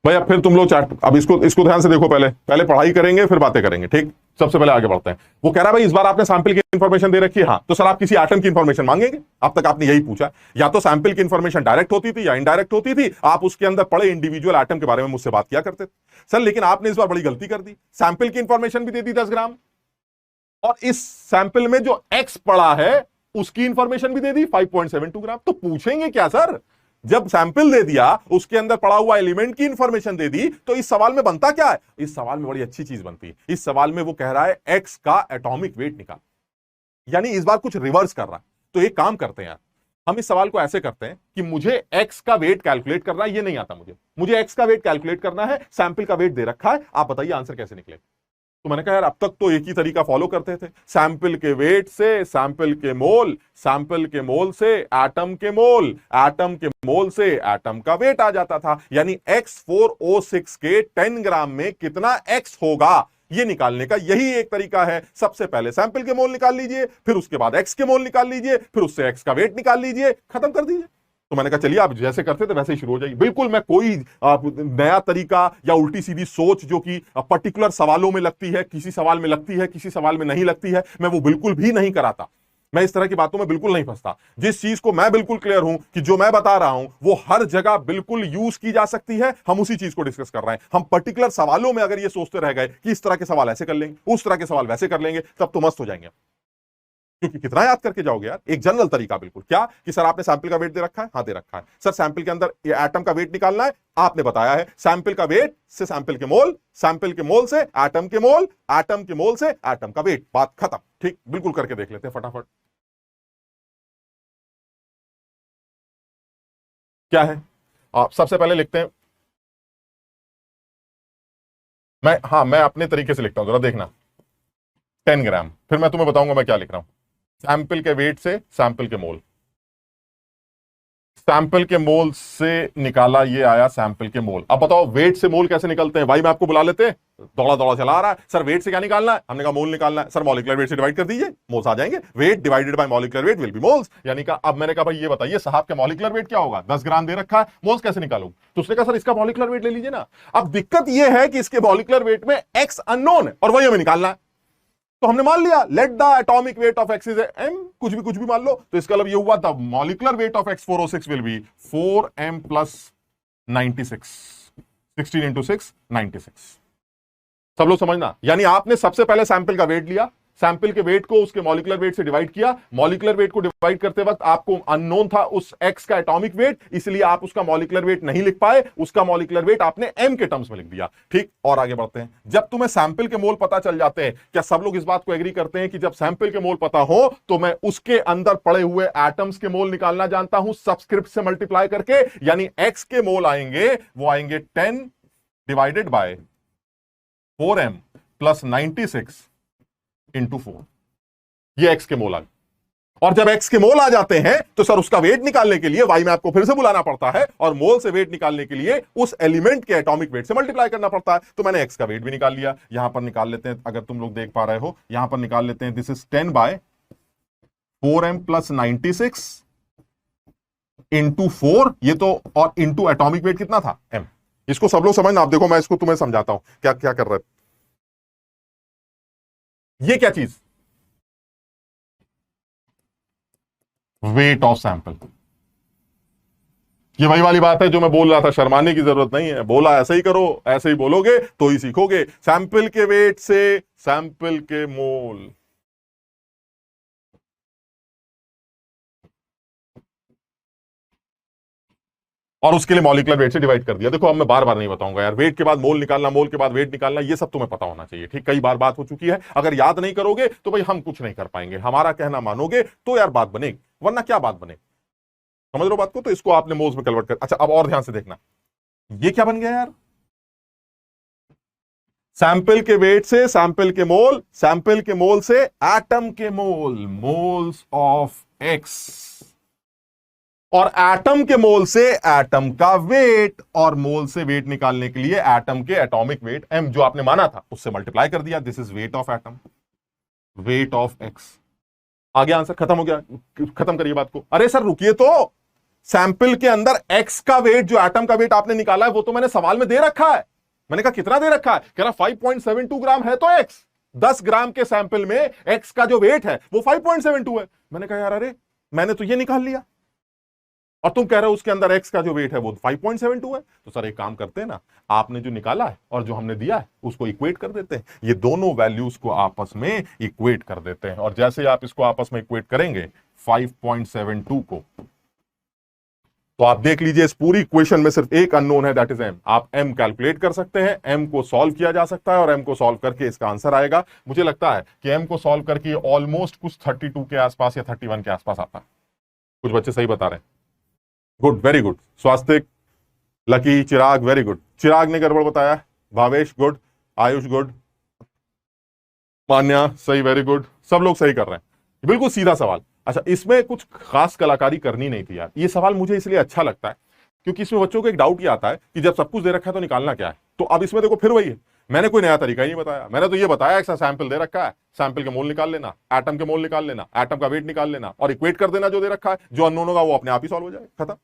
भाई अब फिर तुम लोग चार्ट, अब इसको इसको ध्यान से देखो, पहले पहले पढ़ाई करेंगे फिर बातें करेंगे। ठीक, सबसे पहले आगे बढ़ते हैं। वो कह रहा है भाई इस बार आपने सैंपल की इंफॉर्मेशन दे रखी है। हाँ, तो सर आप किसी एटम की इंफॉर्मेशन मांगेंगे? अब तक आपने यही पूछा, या तो सैंपल की इंफॉर्मेशन डायरेक्ट होती थी या इनडायरेक्ट होती थी, आप उसके अंदर पड़े इंडिविजुअल एटम के बारे में मुझसे बात किया करते थे। सर लेकिन आपने इस बार बड़ी गलती कर दी, सैंपल की इंफॉर्मेशन भी दे दी 10 ग्राम, और इस सैंपल में जो एक्स पड़ा है उसकी इंफॉर्मेशन भी दे दी 5.72 ग्राम। तो पूछेंगे क्या सर, जब सैंपल दे दिया उसके अंदर पड़ा हुआ एलिमेंट की इंफॉर्मेशन दे दी, तो इस सवाल में बनता क्या है? इस सवाल में बड़ी अच्छी चीज बनती है। इस सवाल में वो कह रहा है एक्स का एटॉमिक वेट निकाल, यानी इस बार कुछ रिवर्स कर रहा है। तो एक काम करते हैं यार, हम इस सवाल को ऐसे करते हैं कि मुझे एक्स का वेट कैलकुलेट करना है, ये नहीं आता मुझे एक्स का वेट कैलकुलेट करना है, सैंपल का वेट दे रखा है, आप बताइए आंसर कैसे निकले। तो मैंने कहा यार अब तक तो एक ही तरीका फॉलो करते थे, सैंपल के वेट से सैंपल के मोल, सैंपल के मोल से एटम के मोल, एटम के मोल से एटम का वेट आ जाता था। यानी X4O6 के 10 ग्राम में कितना X होगा ये निकालने का यही एक तरीका है। सबसे पहले सैंपल के मोल निकाल लीजिए, फिर उसके बाद X के मोल निकाल लीजिए, फिर उससे X का वेट निकाल लीजिए, खत्म कर दीजिए। तो मैंने कहा चलिए आप जैसे करते थे वैसे ही शुरू हो जाइए। बिल्कुल मैं कोई नया तरीका या उल्टी सीधी सोच जो कि पर्टिकुलर सवालों में लगती है, किसी सवाल में लगती है, किसी सवाल में नहीं लगती है, मैं वो बिल्कुल भी नहीं कराता। मैं इस तरह की बातों में बिल्कुल नहीं फंसता। जिस चीज को मैं बिल्कुल क्लियर हूं कि जो मैं बता रहा हूं वो हर जगह बिल्कुल यूज की जा सकती है, हम उसी चीज को डिस्कस कर रहे हैं। हम पर्टिकुलर सवालों में अगर ये सोचते रह गए कि इस तरह के सवाल ऐसे कर लेंगे, उस तरह के सवाल वैसे कर लेंगे, तब तो मस्त हो जाएंगे। क्योंकि कितना याद करके जाओगे यार, एक जनरल तरीका बिल्कुल, क्या कि सर आपने सैंपल का वेट दे रखा है? हाँ दे रखा है। सर सैंपल के अंदर ये एटम का वेट निकालना है, आपने बताया है सैंपल का वेट से सैंपल के मोल, सैंपल के मोल से एटम के मोल, एटम के मोल से एटम का वेट, बात खत्म। ठीक, बिल्कुल करके देख लेते हैं फटाफट। क्या है, आप सबसे पहले लिखते हैं, मैं अपने तरीके से लिखता हूं, जरा देखना। 10 ग्राम, फिर मैं तुम्हें बताऊंगा मैं क्या लिख रहा हूं। सैंपल के वेट से सैंपल के मोल, सैंपल के मोल से निकाला, ये आया सैंपल के मोल। अब बताओ वेट से मोल कैसे निकलते हैं? भाई मैं आपको बुला लेते, दौड़ा दौड़ा चला रहा है, सर वेट से क्या निकालना है? हमने कहा मोल निकालना है। सर मॉलिक्यूलर वेट से डिवाइड कर दीजिए, मोल्स आ जाएंगे। Weight divided by molecular weight will be moles. यानी कि अब मैंने कहा भाई ये बताइए साहब के मॉलिक्यूलर वेट क्या होगा? 10 ग्राम दे रखा है, मोल्स कैसे निकालूं? तो उसने कहा सर इसका मॉलिक्यूलर वेट ले लीजिए ना। अब दिक्कत यह है कि इसके मॉलिक्यूलर वेट में एक्स अननोन है और वही हमें निकालना है। तो हमने मान लिया let the atomic weight of X is M, कुछ भी मान लो। तो इसका मतलब ये हुआ the molecular weight of X4O6 will be 4m plus 96, 16 into 6 96। सब लोग समझना, यानी आपने सबसे पहले सैंपल का वेट लिया, सैंपल के वेट को उसके मॉलिक्यूलर वेट से डिवाइड किया, मॉलिक्यूलर वेट को डिवाइड करते वक्त आपको अननोन था उस एक्स का एटॉमिक वेट, इसलिए आप उसका मॉलिक्यूलर वेट नहीं लिख पाए, उसका मॉलिक्यूलर वेट आपने एम के टर्म्स में लिख दिया। ठीक, और आगे बढ़ते हैं। जब तुम्हें सैंपल के मोल पता चल जाते हैं, क्या सब लोग इस बात को एग्री करते हैं कि जब सैंपल के मोल पता हो तो मैं उसके अंदर पड़े हुए एटम्स के मोल निकालना जानता हूं सबस्क्रिप्ट से मल्टीप्लाई करके? यानी एक्स के मोल आएंगे, वो आएंगे 10 divided by 4m plus 96 into 4, ये एक्स के मोल आ गए। और जब एक्स के मोल आ जाते हैं तो सर उसका वेट निकालने के लिए वाई में आपको फिर से बुलाना पड़ता है, और मोल से वेट निकालने के लिए उस एलिमेंट के एटॉमिक वेट से मल्टीप्लाई करना पड़ता है। तो मैंने एक्स का वेट भी निकाल लिया, यहां पर निकाल लेते हैं, अगर तुम लोग देख पा रहे हो यहां पर निकाल लेते हैं, this is 10 bye 4m+96 into 4, ये तो, और इंटू एटॉमिक वेट कितना था m। इसको सब लोग समझना। आप देखो मैं इसको तुम्हें समझाता हूं क्या क्या कर रहे हैं। ये क्या चीज, वेट ऑफ सैंपल। ये वही वाली बात है जो मैं बोल रहा था, शर्माने की जरूरत नहीं है, बोला ऐसे ही करो, ऐसे ही बोलोगे तो ही सीखोगे। सैंपल के वेट से सैंपल के मोल, और उसके लिए मॉलिक्यूलर वेट से डिवाइड कर दिया। देखो अब मैं बार बार नहीं बताऊंगा यार, वेट के बाद मोल निकालना, मोल के बाद वेट निकालना, ये सब तुम्हें पता होना चाहिए। ठीक, कई बार बात हो चुकी है। अगर याद नहीं करोगे तो भाई हम कुछ नहीं कर पाएंगे। हमारा कहना मानोगे तो यार बात बनेगी, वरना क्या बात बनेगी। समझ लो बात को। तो इसको आपने मोल्स में कन्वर्ट कर। अच्छा अब और ध्यान से देखना, ये क्या बन गया यार, सैंपल के वेट से सैंपल के मोल, सैंपल के मोल से एटम के मोल, मोल्स ऑफ एक्स, और एटम के मोल से एटम का वेट, और मोल से वेट निकालने के लिए एटम के एटॉमिक वेट m जो आपने माना था उससे मल्टीप्लाई कर दिया। This is weight of atom, wait of x. आगे आंसर खत्म हो गया। खत्म करिए बात को। अरे सर रुकिए तो, सैंपल के अंदर एक्स का वेट, जो एटम का वेट आपने निकाला है वो तो मैंने सवाल में दे रखा है। मैंने कहा कितना दे रखा है, कह रहा 5.72 ग्राम है तो एक्स, 10 ग्राम के सैंपल में एक्स का जो वेट है वो 5.72 है। मैंने कहा यार अरे मैंने तो ये निकाल लिया, और तुम कह रहे हो उसके अंदर एक्स का जो वेट है वो 5.72 है। तो सर एक काम करते हैं ना, आपने जो निकाला है और जो हमने दिया है उसको इक्वेट कर देते हैं। ये दोनों वैल्यूज को आपस में इक्वेट कर देते हैं, और जैसे ही आप इसको आपस में इक्वेट करेंगे 5.72 को, तो आप देख लीजिए इस पूरी इक्वेशन में सिर्फ एक अननोन है, दैट इज m। आप m कैलकुलेट कर सकते हैं, m को सॉल्व किया जा सकता है, और m को सॉल्व करके इसका आंसर आएगा। मुझे लगता है कि m को सॉल्व करके ऑलमोस्ट कुछ 32 के आसपास या 31 के आसपास आता है। कुछ बच्चे सही बता रहे हैं। Good, very good. Swastik, Lucky, Chirag, very good. Chirag ने गड़बड़ बताया, भावेश गुड, आयुष गुड, मान्या सही, वेरी गुड। सब लोग सही कर रहे हैं, बिल्कुल सीधा सवाल। अच्छा इसमें कुछ खास कलाकारी करनी नहीं थी यार। ये सवाल मुझे इसलिए अच्छा लगता है क्योंकि इसमें बच्चों को एक डाउट ये आता है कि जब सब कुछ दे रखा है तो निकालना क्या है। तो अब इसमें देखो फिर वही है, मैंने कोई नया तरीका ही नहीं बताया। मैंने तो ये बताया एक सैंपल दे रखा है, सैंपल के मोल निकाल लेना, एटम के मोल निकाल लेना, एटम का वेट निकाल लेना, और इक्वेट कर देना जो दे रखा है। जो अननोन होगा वो अपने आप ही सॉल्व हो जाएगा, खत्म।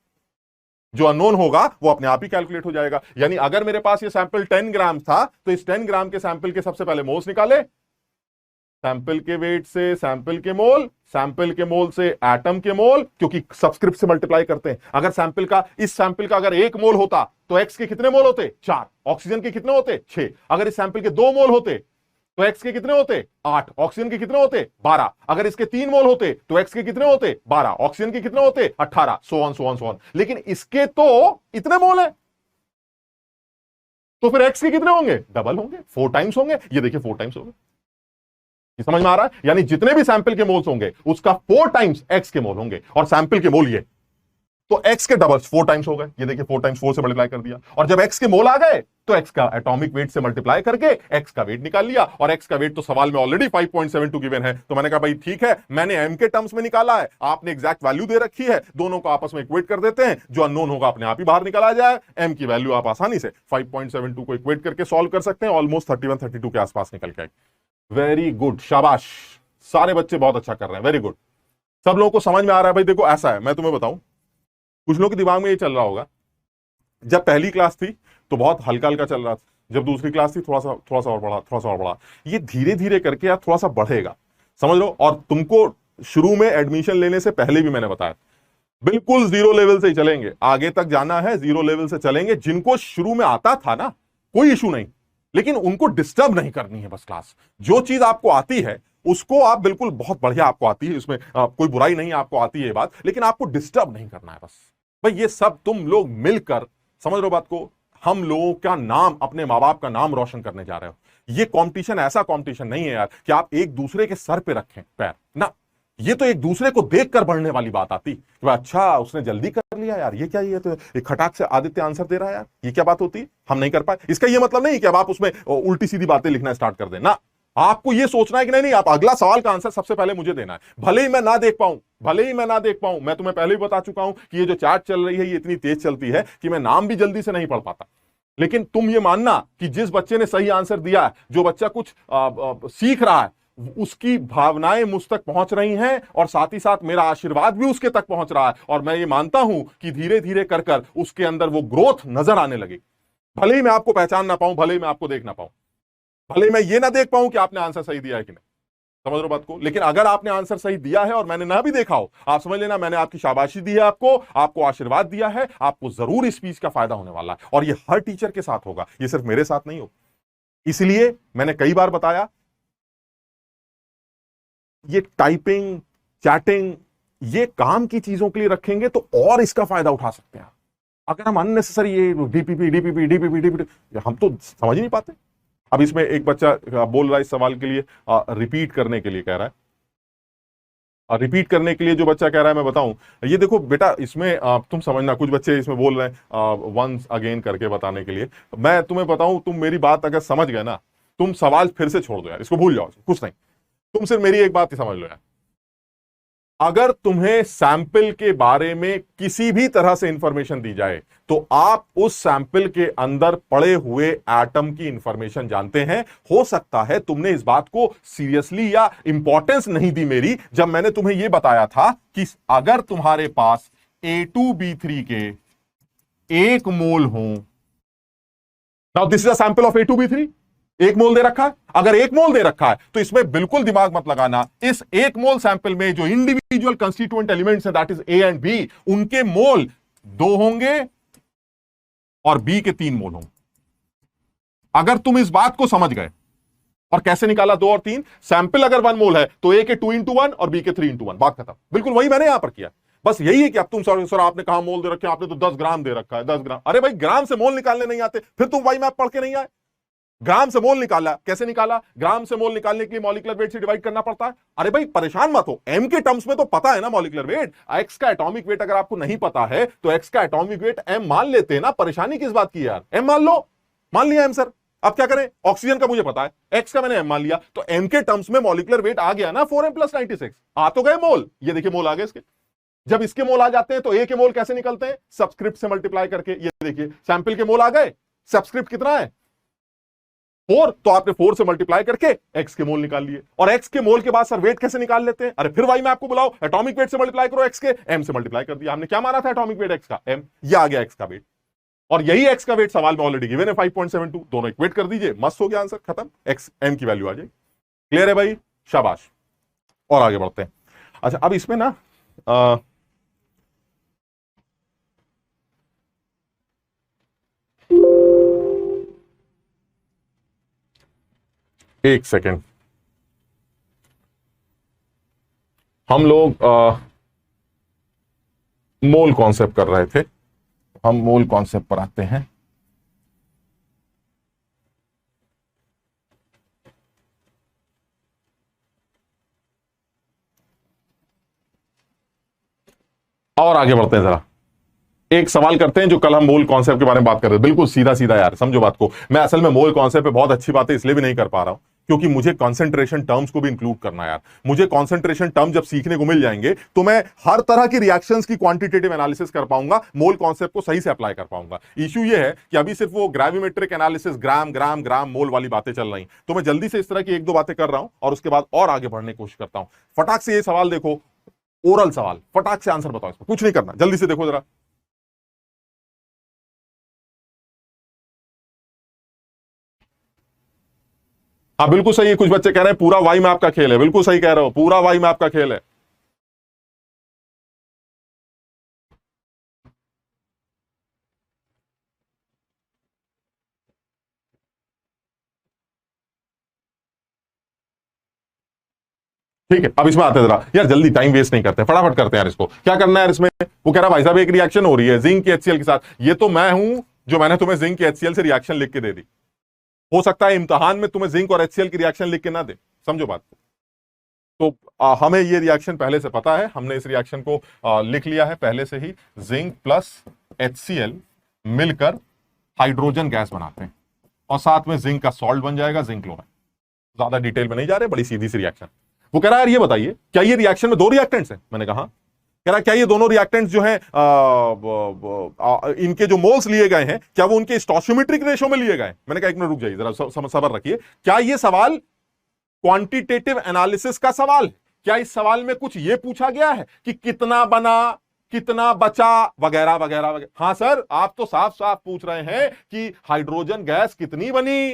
जो अननोन होगा वो अपने आप ही कैलकुलेट हो जाएगा। यानी अगर मेरे पास ये सैंपल 10 ग्राम था तो इस 10 ग्राम के सैंपल के सबसे पहले मोल्स निकाले, सैंपल के वेट से सैंपल के मोल, सैंपल के मोल से एटम के मोल, क्योंकि सबस्क्रिप्ट से मल्टीप्लाई करते हैं। अगर सैंपल का, इस सैंपल का अगर 1 मोल होता तो एक्स के कितने मोल होते, 4। ऑक्सीजन के कितने होते, 6। अगर इस सैंपल के 2 मोल होते तो एक्स के कितने होते, 8। ऑक्सीजन के कितने होते, 12। अगर इसके 3 मोल होते तो एक्स के कितने होते, 12। ऑक्सीजन के कितने होते, 18। So on so on so on. लेकिन इसके तो इतने मोल है, तो फिर एक्स के कितने होंगे, डबल होंगे, 4 टाइम्स होंगे। ये देखिए 4 टाइम्स होंगे। ये समझ में आ रहा है? यानी जितने भी सैंपल के मोल्स होंगे उसका 4 टाइम्स एक्स के मोल होंगे, और सैंपल के मोल ये, तो एक्स के डबल 4 टाइम्स हो गए। ये देखिए 4 टाइम्स 4 से मल्टीप्लाई कर दिया, और जब एक्स के मोल आ गए तो एक्स का एटॉमिक वेट से मल्टीप्लाई करके एक्स का वेट निकाल लिया। और एक्स का वेट तो सवाल में ऑलरेडी 5.72 गिवन है, तो मैंने कहा भाई ठीक है, मैंने एम के टर्म्स में निकाला है, आपने एग्जैक्ट वैल्यू दे रखी है, दोनों को आपस में इक्वेट कर देते हैं। जो अननोन होगा अपने आप ही बाहर निकल आ जाए। एम की वैल्यू आप आसानी से 5.72 को इक्वेट करके सॉल्व कर सकते हैं, ऑलमोस्ट 31-32 के आसपास निकल के। वेरी गुड, शाबाश, सारे बच्चे बहुत अच्छा कर रहे हैं, वेरी गुड। सब लोगों को समझ में आ रहा है? भाई देखो ऐसा है, मैं तुम्हें बताऊं, कुछ लोगों के दिमाग में ये चल रहा होगा, जब पहली क्लास थी तो बहुत हल्का हल्का चल रहा था, जब दूसरी क्लास थी थोड़ा सा और बढ़ा, थोड़ा सा और बढ़ा। ये धीरे धीरे करके यार थोड़ा सा बढ़ेगा, समझ लो। और तुमको शुरू में एडमिशन लेने से पहले भी मैंने बताया, बिल्कुल 0 लेवल से ही चलेंगे, आगे तक जाना है 0 लेवल से चलेंगे। जिनको शुरू में आता था ना, कोई इशू नहीं, लेकिन उनको डिस्टर्ब नहीं करनी है बस क्लास। जो चीज आपको आती है उसको आप बिल्कुल बहुत बढ़िया आपको आती है, इसमें कोई बुराई नहीं, आपको आती है ये बात, लेकिन आपको डिस्टर्ब नहीं करना है बस। भाई ये सब तुम लोग मिलकर, समझ लो बात को, हम लोगों का नाम, अपने माँ बाप का नाम रोशन करने जा रहे हो। ये कंपटीशन ऐसा कंपटीशन नहीं है यार कि आप एक दूसरे के सर पे रखें पैर ना, ये तो एक दूसरे को देखकर बढ़ने वाली बात आती कि अच्छा उसने जल्दी कर लिया यार, ये क्या, ये तो एक खटाक से आदित्य आंसर दे रहा है यार, ये क्या बात होती, हम नहीं कर पाए। इसका ये मतलब नहीं कि अब आप उसमें उल्टी सीधी बातें लिखना स्टार्ट कर दें ना, आपको ये सोचना है कि नहीं आप अगला सवाल का आंसर सबसे पहले मुझे देना है, भले ही मैं ना देख पाऊं, भले ही मैं ना देख पाऊं। मैं तुम्हें पहले भी बता चुका हूं कि ये जो चैट चल रही है ये इतनी तेज चलती है कि मैं नाम भी जल्दी से नहीं पढ़ पाता। लेकिन तुम ये मानना कि जिस बच्चे ने सही आंसर दिया है, जो बच्चा कुछ सीख रहा है, उसकी भावनाएं मुझ तक पहुंच रही हैं और साथ ही साथ मेरा आशीर्वाद भी उसके तक पहुंच रहा है, और मैं ये मानता हूं कि धीरे धीरे कर कर उसके अंदर वो ग्रोथ नजर आने लगी। भले ही मैं आपको पहचान ना पाऊं, भले ही मैं आपको देख ना पाऊं, भले ही मैं ये ना देख पाऊं कि आपने आंसर सही दिया है कि नहीं, समझ रहे हो बात को, लेकिन अगर आपने आंसर सही दिया है और मैंने ना भी देखा हो, आप समझ लेना मैंने आपकी शाबाशी दी है, आपको आशीर्वाद दिया है, आपको जरूर इस चीज का फायदा होने वाला है। और ये हर टीचर के साथ होगा, ये सिर्फ मेरे साथ नहीं होगा। इसलिए मैंने कई बार बताया, ये टाइपिंग, चैटिंग, ये काम की चीजों के लिए रखेंगे तो और इसका फायदा उठा सकते हैं। अगर हम अननेसेसरी ये डीपीपी डीपीपी डीपीपी डीपीपी, हम तो समझ ही नहीं पाते। अब इसमें एक बच्चा बोल रहा है इस सवाल के लिए, रिपीट करने के लिए कह रहा है, और रिपीट करने के लिए जो बच्चा कह रहा है मैं बताऊं, ये देखो बेटा, इसमें तुम समझना, कुछ बच्चे इसमें बोल रहे हैं वंस अगेन करके बताने के लिए। मैं तुम्हें बताऊं, तुम मेरी बात अगर समझ गए ना, तुम सवाल फिर से छोड़ दो यार, इसको भूल जाओ, कुछ नहीं, तुम सिर्फ मेरी एक बात ही समझ लो यार। अगर तुम्हें सैंपल के बारे में किसी भी तरह से इंफॉर्मेशन दी जाए तो आप उस सैंपल के अंदर पड़े हुए एटम की इंफॉर्मेशन जानते हैं। हो सकता है तुमने इस बात को सीरियसली या इंपॉर्टेंस नहीं दी मेरी, जब मैंने तुम्हें यह बताया था कि अगर तुम्हारे पास A2B3 के 1 मोल हो, now this is a sample of A2B3, 1 मोल दे रखा है। अगर 1 मोल दे रखा है तो इसमें बिल्कुल दिमाग मत लगाना, इस 1 मोल सैंपल में जो इंडिविजुअल कंस्टिट्यूएंट एलिमेंट्स है, that is A and B, उनके मोल 2 होंगे और बी के 3 मोल होंगे। अगर तुम इस बात को समझ गए, और कैसे निकाला 2 और 3, सैंपल अगर 1 मोल है तो ए के 2x1 और बी के 3x1, बात खत्म। बिल्कुल वही मैंने यहां पर किया। बस यही है कि अब तुम सर आपने कहा मोल दे रखे, आपने तो 10 ग्राम दे रखा है, 10 ग्राम। अरे भाई, ग्राम से मोल निकालने नहीं आते, फिर तुम वाई मैप पढ़ के नहीं आए। ग्राम से मोल निकाला, कैसे निकाला? ग्राम से मोल निकालने के लिए मॉलिक्यूलर वेट से डिवाइड करना पड़ता है। अरे भाई परेशान मत हो, एम के टर्म्स में तो पता है ना मॉलिक्यूलर वेट, एक्स का एटॉमिक वेट अगर आपको नहीं पता है तो एक्स का एटॉमिक वेट एम मान लेते हैं ना। परेशानी किस बात की यार, एम मान लो, मान लिया एम सर, अब क्या करें? ऑक्सीजन का मुझे पता है, एक्स का मैंने एम मान लिया, तो एम के टर्म्स में मॉलिक्यूलर वेट आ गया ना 4m+96। आ तो गए मोल, ये देखिए मोल आ गए इसके। जब इसके मोल आ जाते हैं तो ए के मोल कैसे निकलते हैं? सबस्क्रिप्ट से मल्टीप्लाई करके। ये देखिए सैंपल के मोल आ गए, सबस्क्रिप्ट कितना है? 4, तो आपने 4 से मल्टीप्लाई करके एक्स के मोल निकाल लिए। और एक्स के मोल के बाद सर वेट कैसे निकाल लेते हैं? अरे फिर भाई मैं आपको बुलाओ, एटॉमिक वेट से मल्टीप्लाई करो एक्स के, एम से मल्टीप्लाई कर दिया। हमने क्या माना था एटॉमिक वेट एक्स का? एम। ये आ गया एक्स का वेट, और यही एक्स का वेट सवाल में ऑलरेडी गिवन है 5.72। दोनों इक्वेट कर दीजिए, मस्त हो गया आंसर, खत्म, एक्स एम की वैल्यू आ जाएगी। क्लियर है भाई? शाबाश। और आगे बढ़ते हैं। अच्छा, अब इसमें ना एक सेकेंड, हम लोग मोल कॉन्सेप्ट कर रहे थे, हम मोल कॉन्सेप्ट पर आते हैं। और आगे बढ़ते हैं, जरा एक सवाल करते हैं जो कल हम मोल कॉन्सेप्ट के बारे में बात कर रहे थे, बिल्कुल सीधा सीधा यार, समझो बात को। मैं असल में मोल कॉन्सेप्ट पे बहुत अच्छी बातें इसलिए भी नहीं कर पा रहा हूं क्योंकि मुझे कंसंट्रेशन टर्म्स को भी इंक्लूड करना है यार। मुझे कंसंट्रेशन टर्म जब सीखने को मिल जाएंगे तो मैं हर तरह की रिएक्शंस की क्वांटिटेटिव एनालिसिस कर पाऊंगा, मोल कॉन्सेप्ट को सही से अप्लाई कर पाऊंगा। इश्यू ये है कि अभी सिर्फ वो ग्रेविमेट्रिक एनालिसिस, ग्राम ग्राम ग्राम मोल वाली बातें चल रही, तो मैं जल्दी से इस तरह की 1-2 बातें कर रहा हूं और उसके बाद और आगे बढ़ने की कोशिश करता हूं। फटाक से ये सवाल देखो, ओरल सवाल, फटाक से आंसर बताओ, इसमें कुछ नहीं करना, जल्दी से देखो जरा। हाँ बिल्कुल सही है, कुछ बच्चे कह रहे हैं पूरा वाई मैप का खेल है, बिल्कुल सही कह रहे हो, पूरा वाई मैप का खेल है। ठीक है, अब इसमें आते हैं, जरा यार जल्दी, टाइम वेस्ट नहीं करते, फटाफट करते हैं यार। इसको क्या करना है यार इसमें? वो कह रहा भाई साहब एक रिएक्शन हो रही है जिंक के HCl के साथ। ये तो मैं हूं जो मैंने तुम्हें जिंक के HCl से रिएक्शन लिख के दे दी। हो सकता है इम्तहान में तुम्हें जिंक और HCl की रिएक्शन लिख के ना दे, समझो बात को। तो हमें ये रिएक्शन पहले से पता है, हमने इस रिएक्शन को लिख लिया है पहले से ही। जिंक प्लस HCl मिलकर हाइड्रोजन गैस बनाते हैं और साथ में जिंक का सॉल्ट बन जाएगा, जिंक क्लोराइड। ज्यादा डिटेल में नहीं जा रहे, बड़ी सीधी सी रिएक्शन। वो कह रहा है यार ये बताइए क्या ये रिएक्शन में 2 रिएक्टेंट्स हैं? मैंने कहा। कह रहा क्या ये दोनों रिएक्टेंट्स जो हैं इनके जो मोल्स लिए गए हैं क्या वो उनके स्टोइचियोमेट्रिक रेशो में लिए गए? मैंने कहा एक मिनट रुक जाइए जरा, सबर रखिए। क्या ये सवाल क्वांटिटेटिव एनालिसिस का सवाल है। क्या इस सवाल में कुछ यह पूछा गया है कि कितना बना, कितना बचा, वगैरह वगैरह वगैरह? हां सर, आप तो साफ साफ पूछ रहे हैं कि हाइड्रोजन गैस कितनी बनी,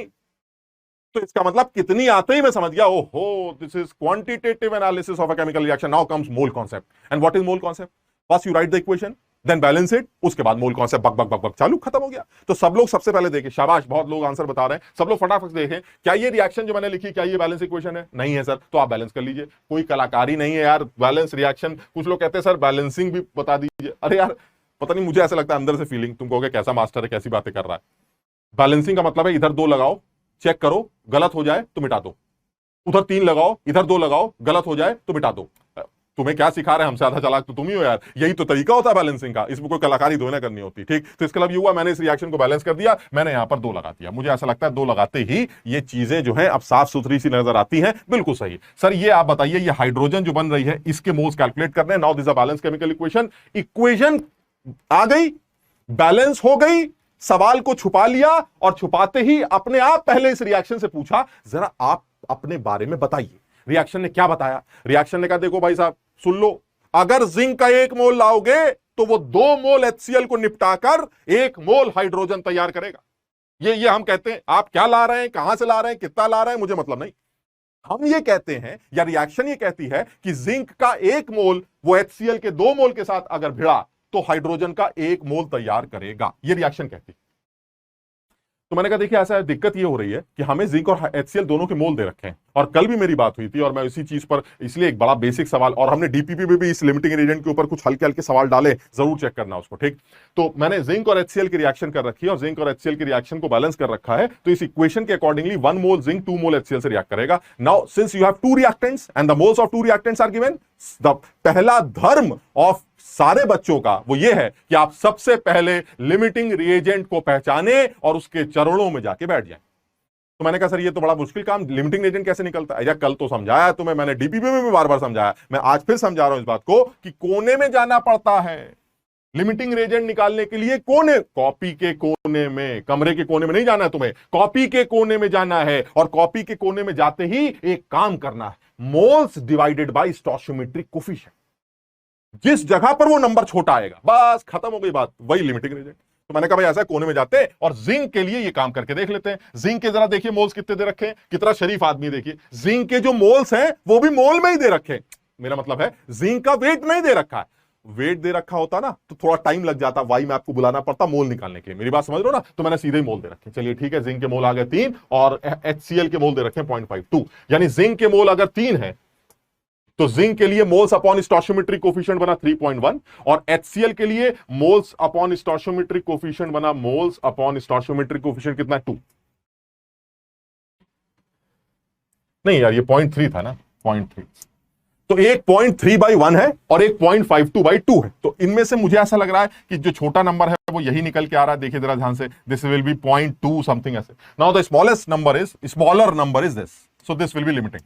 तो इसका मतलब कितनी आते ही मैं समझ गया, ओहो, this is quantitative analysis of a chemical reaction. Now comes mole concept. And what is mole concept? First you write the equation, then balance it, उसके बाद मोल कॉन्सेप्ट बक बक बक बक चालू, खत्म हो गया। तो सब लोग सबसे पहले देखें, शाबाश, बहुत लोग आंसर बता रहे हैं, सब लोग फटाफट देखें, क्या ये रिएक्शन जो मैंने लिखी, क्या ये बैलेंस इक्वेशन है? नहीं है सर, तो आप बैलेंस कर लीजिए। कोई कलाकारी नहीं है यार, बैलेंस रिएक्शन। कुछ लोग कहते हैं सर बैलेंसिंग भी बता दीजिए। अरे यार, पता नहीं, मुझे ऐसा लगता है अंदर से फीलिंग, तुम कहोगे कैसा मास्टर है, कैसी बातें कर रहा है। बैलेंसिंग का मतलब है इधर 2 लगाओ, चेक करो, गलत हो जाए तो मिटा दो, उधर 3 लगाओ, इधर 2 लगाओ, गलत हो जाए तो मिटा दो। तुम्हें क्या सिखा रहे हैं? हमसे ज्यादा चालाक तो तुम ही हो यार। यही तो तरीका होता है बैलेंसिंग का, इसमें कोई कलाकारी दो ना करनी होती। ठीक, तो इसका मतलब ये हुआ, मैंने इस रिएक्शन को बैलेंस कर दिया, मैंने यहां पर 2 लगा दिया। मुझे ऐसा लगता है 2 लगाते ही ये चीजें जो है अब साफ सुथरी सी नजर आती हैं। बिल्कुल सही सर। ये आप बताइए, ये हाइड्रोजन जो बन रही है, इसके मोल्स कैलकुलेट करने। Now this a balance chemical equation. Equation आ गई, बैलेंस हो गई, सवाल को छुपा लिया, और छुपाते ही अपने आप पहले इस रिएक्शन से पूछा, जरा आप अपने बारे में बताइए। रिएक्शन ने क्या बताया? रिएक्शन ने कहा, देखो भाई साहब, सुन लो, अगर जिंक का 1 मोल लाओगे तो वो 2 मोल HCl को निपटाकर 1 मोल हाइड्रोजन तैयार करेगा। ये हम कहते हैं, आप क्या ला रहे हैं, कहां से ला रहे हैं, कितना ला रहे हैं, मुझे मतलब नहीं। हम ये कहते हैं, या रिएक्शन ये कहती है कि जिंक का 1 मोल वो HCl के 2 मोल के साथ अगर भिड़ा तो हाइड्रोजन का 1 मोल तैयार करेगा। ये रिएक्शन कहती है। तो मैंने कहा, देखिए ऐसा है, दिक्कत ये हो रही है कि हमें जिंक और HCl दोनों के मोल दे रखे हैं, और कल भी मेरी बात हुई थी, और मैं इसी चीज पर, इसलिए एक बड़ा बेसिक सवाल, और हमने डीपीपी में भी इस लिमिटिंग रिएजेंट के ऊपर कुछ हल्के हल्के सवाल डाले, जरूर चेक करना उसको। ठीक, तो मैंने जिंक और HCl की रिएक्शन कर रखी है, और जिंक और HCl की रिएक्शन को बैलेंस कर रखा है, तो इस इक्वेशन के accordingly 1 mole zinc 2 mole HCl से रिएक्ट करेगा। Now since you have 2 reactants and the moles of 2 reactants are given, the पहला धर्म ऑफ सारे बच्चों का वो ये है कि आप सबसे पहले लिमिटिंग रिएजेंट को पहचाने और उसके चरणों में जाके बैठ जाएं। तो मैंने कहा, सर ये तो बड़ा मुश्किल काम, लिमिटिंग रिएजेंट कैसे निकलता है? या कल तो समझाया तुम्हें मैंने, डीपीपी में भी बार बार समझाया, मैं आज फिर समझा रहा हूं इस बात को कि कोने में जाना पड़ता है लिमिटिंग रिएजेंट निकालने के लिए। कोने, कॉपी के कोने में, कमरे के कोने में नहीं जाना है तुम्हें, कॉपी के कोने में जाना है, और कॉपी के कोने में जाते ही एक काम करना है, मोल्स डिवाइडेड बाय स्टोइचियोमेट्रिक कोफिशिएंट। जिस जगह पर वो नंबर छोटा आएगा, बस खत्म हो गई बात, वही लिमिटिंग रिएजेंट। तो मैंने कहा, भाई ऐसा कोने में जाते हैं और जिंक के लिए ये काम करके देख लेते हैं। जिंक के जरा देखिए मोल्स कितने दे रखे हैं, कितना शरीफ आदमी, देखिए जिंक के जो मोल्स हैं वो भी मोल में ही दे रखे हैं। मेरा मतलब है जिंक का वेट नहीं दे रखा है, वेट दे रखा होता ना तो थोड़ा टाइम लग जाता, वाई में आपको बुलाना पड़ता मोल निकालने के लिए। मेरी बात समझ रहे हो ना? तो मैंने सीधे ही मोल दे रखे। चलिए ठीक है, जिंक के मोल आ गए 3, और HCl के मोल दे रखे 0.52, यानी जिंक के मोल अगर 3 है तो जिंक के लिए मोल्स अपॉन स्टोइचियोमेट्रिक कोफिशिएंट बना 3.1, और HCl के लिए मोल्स अपॉन स्टोइचियोमेट्रिक कोफिशिएंट बना, मोल्स अपॉन स्टोइचियोमेट्रिक कोफिशिएंट कितना है? 2। नहीं यार, ये 0.3 था ना, 0.3, तो एक 0.3/1 है और एक 0.52/2 है। तो इनमें से मुझे ऐसा लग रहा है कि जो छोटा नंबर है वो यही निकल के आ रहा है। देखिए जरा ध्यान से, दिस विल बी 0.2 समथिंग ऐसे। Now the smaller number is this, so this will B limiting.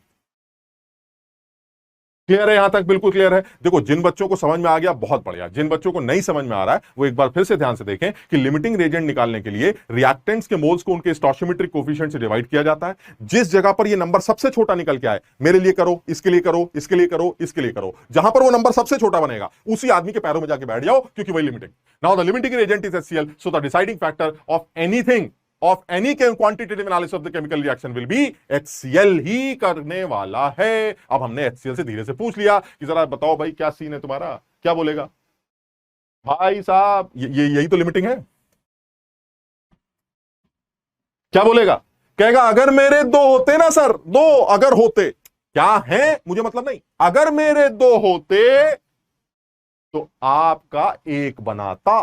Clear है? यहां तक बिल्कुल क्लियर है। देखो, जिन बच्चों को समझ में आ गया बहुत बढ़िया, जिन बच्चों को नहीं समझ में आ रहा है वो एक बार फिर से ध्यान से देखें कि लिमिटिंग रिएजेंट निकालने के लिए रिएक्टेंट्स के मोल्स को उनके स्टोइचियोमेट्रिक कोफिशिएंट से डिवाइड किया जाता है। जिस जगह पर ये नंबर सबसे छोटा निकल के आए, मेरे लिए करो, इसके लिए करो, इसके लिए करो, इसके लिए करो, जहां पर वो नंबर सबसे छोटा बनेगा उसी आदमी के पैरों में जाके बैठ जाओ, क्योंकि वही limiting. Now the limiting reagent is HCl, so the deciding factor of anything, of any quantitative analysis of the chemical reaction will be HCl ही करने वाला है। अब हमने HCl से धीरे से पूछ लिया कि जरा बताओ भाई क्या सीन है तुम्हारा, क्या बोलेगा भाई साहब? यही तो लिमिटिंग है। क्या बोलेगा? कहेगा अगर मेरे 2 होते ना सर, 2 अगर होते, क्या है मुझे मतलब नहीं, अगर मेरे 2 होते तो आपका 1 बनाता।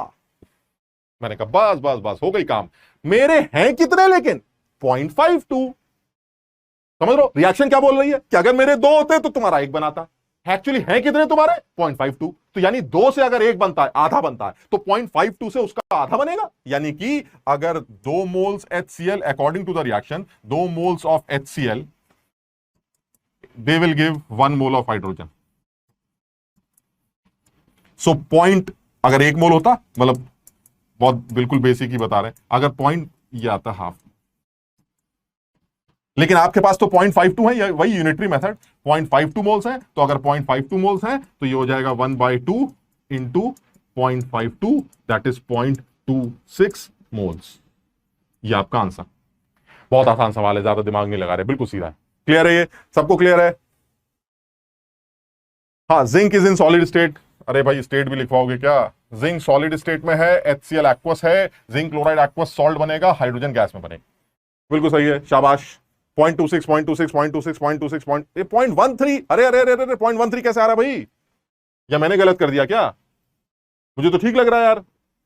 मैंने कहा बस बस बस हो गई काम। मेरे हैं कितने लेकिन? 0.52। समझ लो रिएक्शन क्या बोल रही है कि अगर मेरे 2 होते तो तुम्हारा 1 बनाता। एक्चुअली हैं कितने तुम्हारे? 0.52। तो यानी 2 से अगर 1 बनता है, आधा बनता है, तो 0.52 से उसका आधा बनेगा। यानी कि अगर 2 moles HCl according to the reaction, 2 moles of HCl they will give 1 mole of hydrogen. So point, अगर 1 मोल होता, मतलब बहुत बिल्कुल बेसिक ही बता रहे हैं, अगर पॉइंट ये आता हाफ, लेकिन आपके पास तो 0.52 है, वही यूनिटरी मेथड, 0.52 मोल्स है, तो अगर 0.52 मोल्स है तो ये हो जाएगा 1/2 इंटू 0.52, दैट इज 0.26 मोल्स। ये आपका आंसर। बहुत आसान सवाल है, ज्यादा दिमाग नहीं लगा रहे, बिल्कुल सीधा है। क्लियर है? ये सबको क्लियर है? हाँ, zinc is in solid state. अरे भाई स्टेट भी लिखवाओगे क्या? जिंक सॉलिड स्टेट में है, HCl एक्वस है, जिंक क्लोराइड एक्वस सॉल्ट बनेगा, हाइड्रोजन गैस में बनेगा। बिल्कुल सही है, शाबाश। 0.26 0.26 0.26 0.26 0.13। अरे अरे अरे अरे 0.13 कैसे आ रहा है भाई? या मैंने गलत कर दिया क्या? मुझे तो ठीक लग रहा है यार।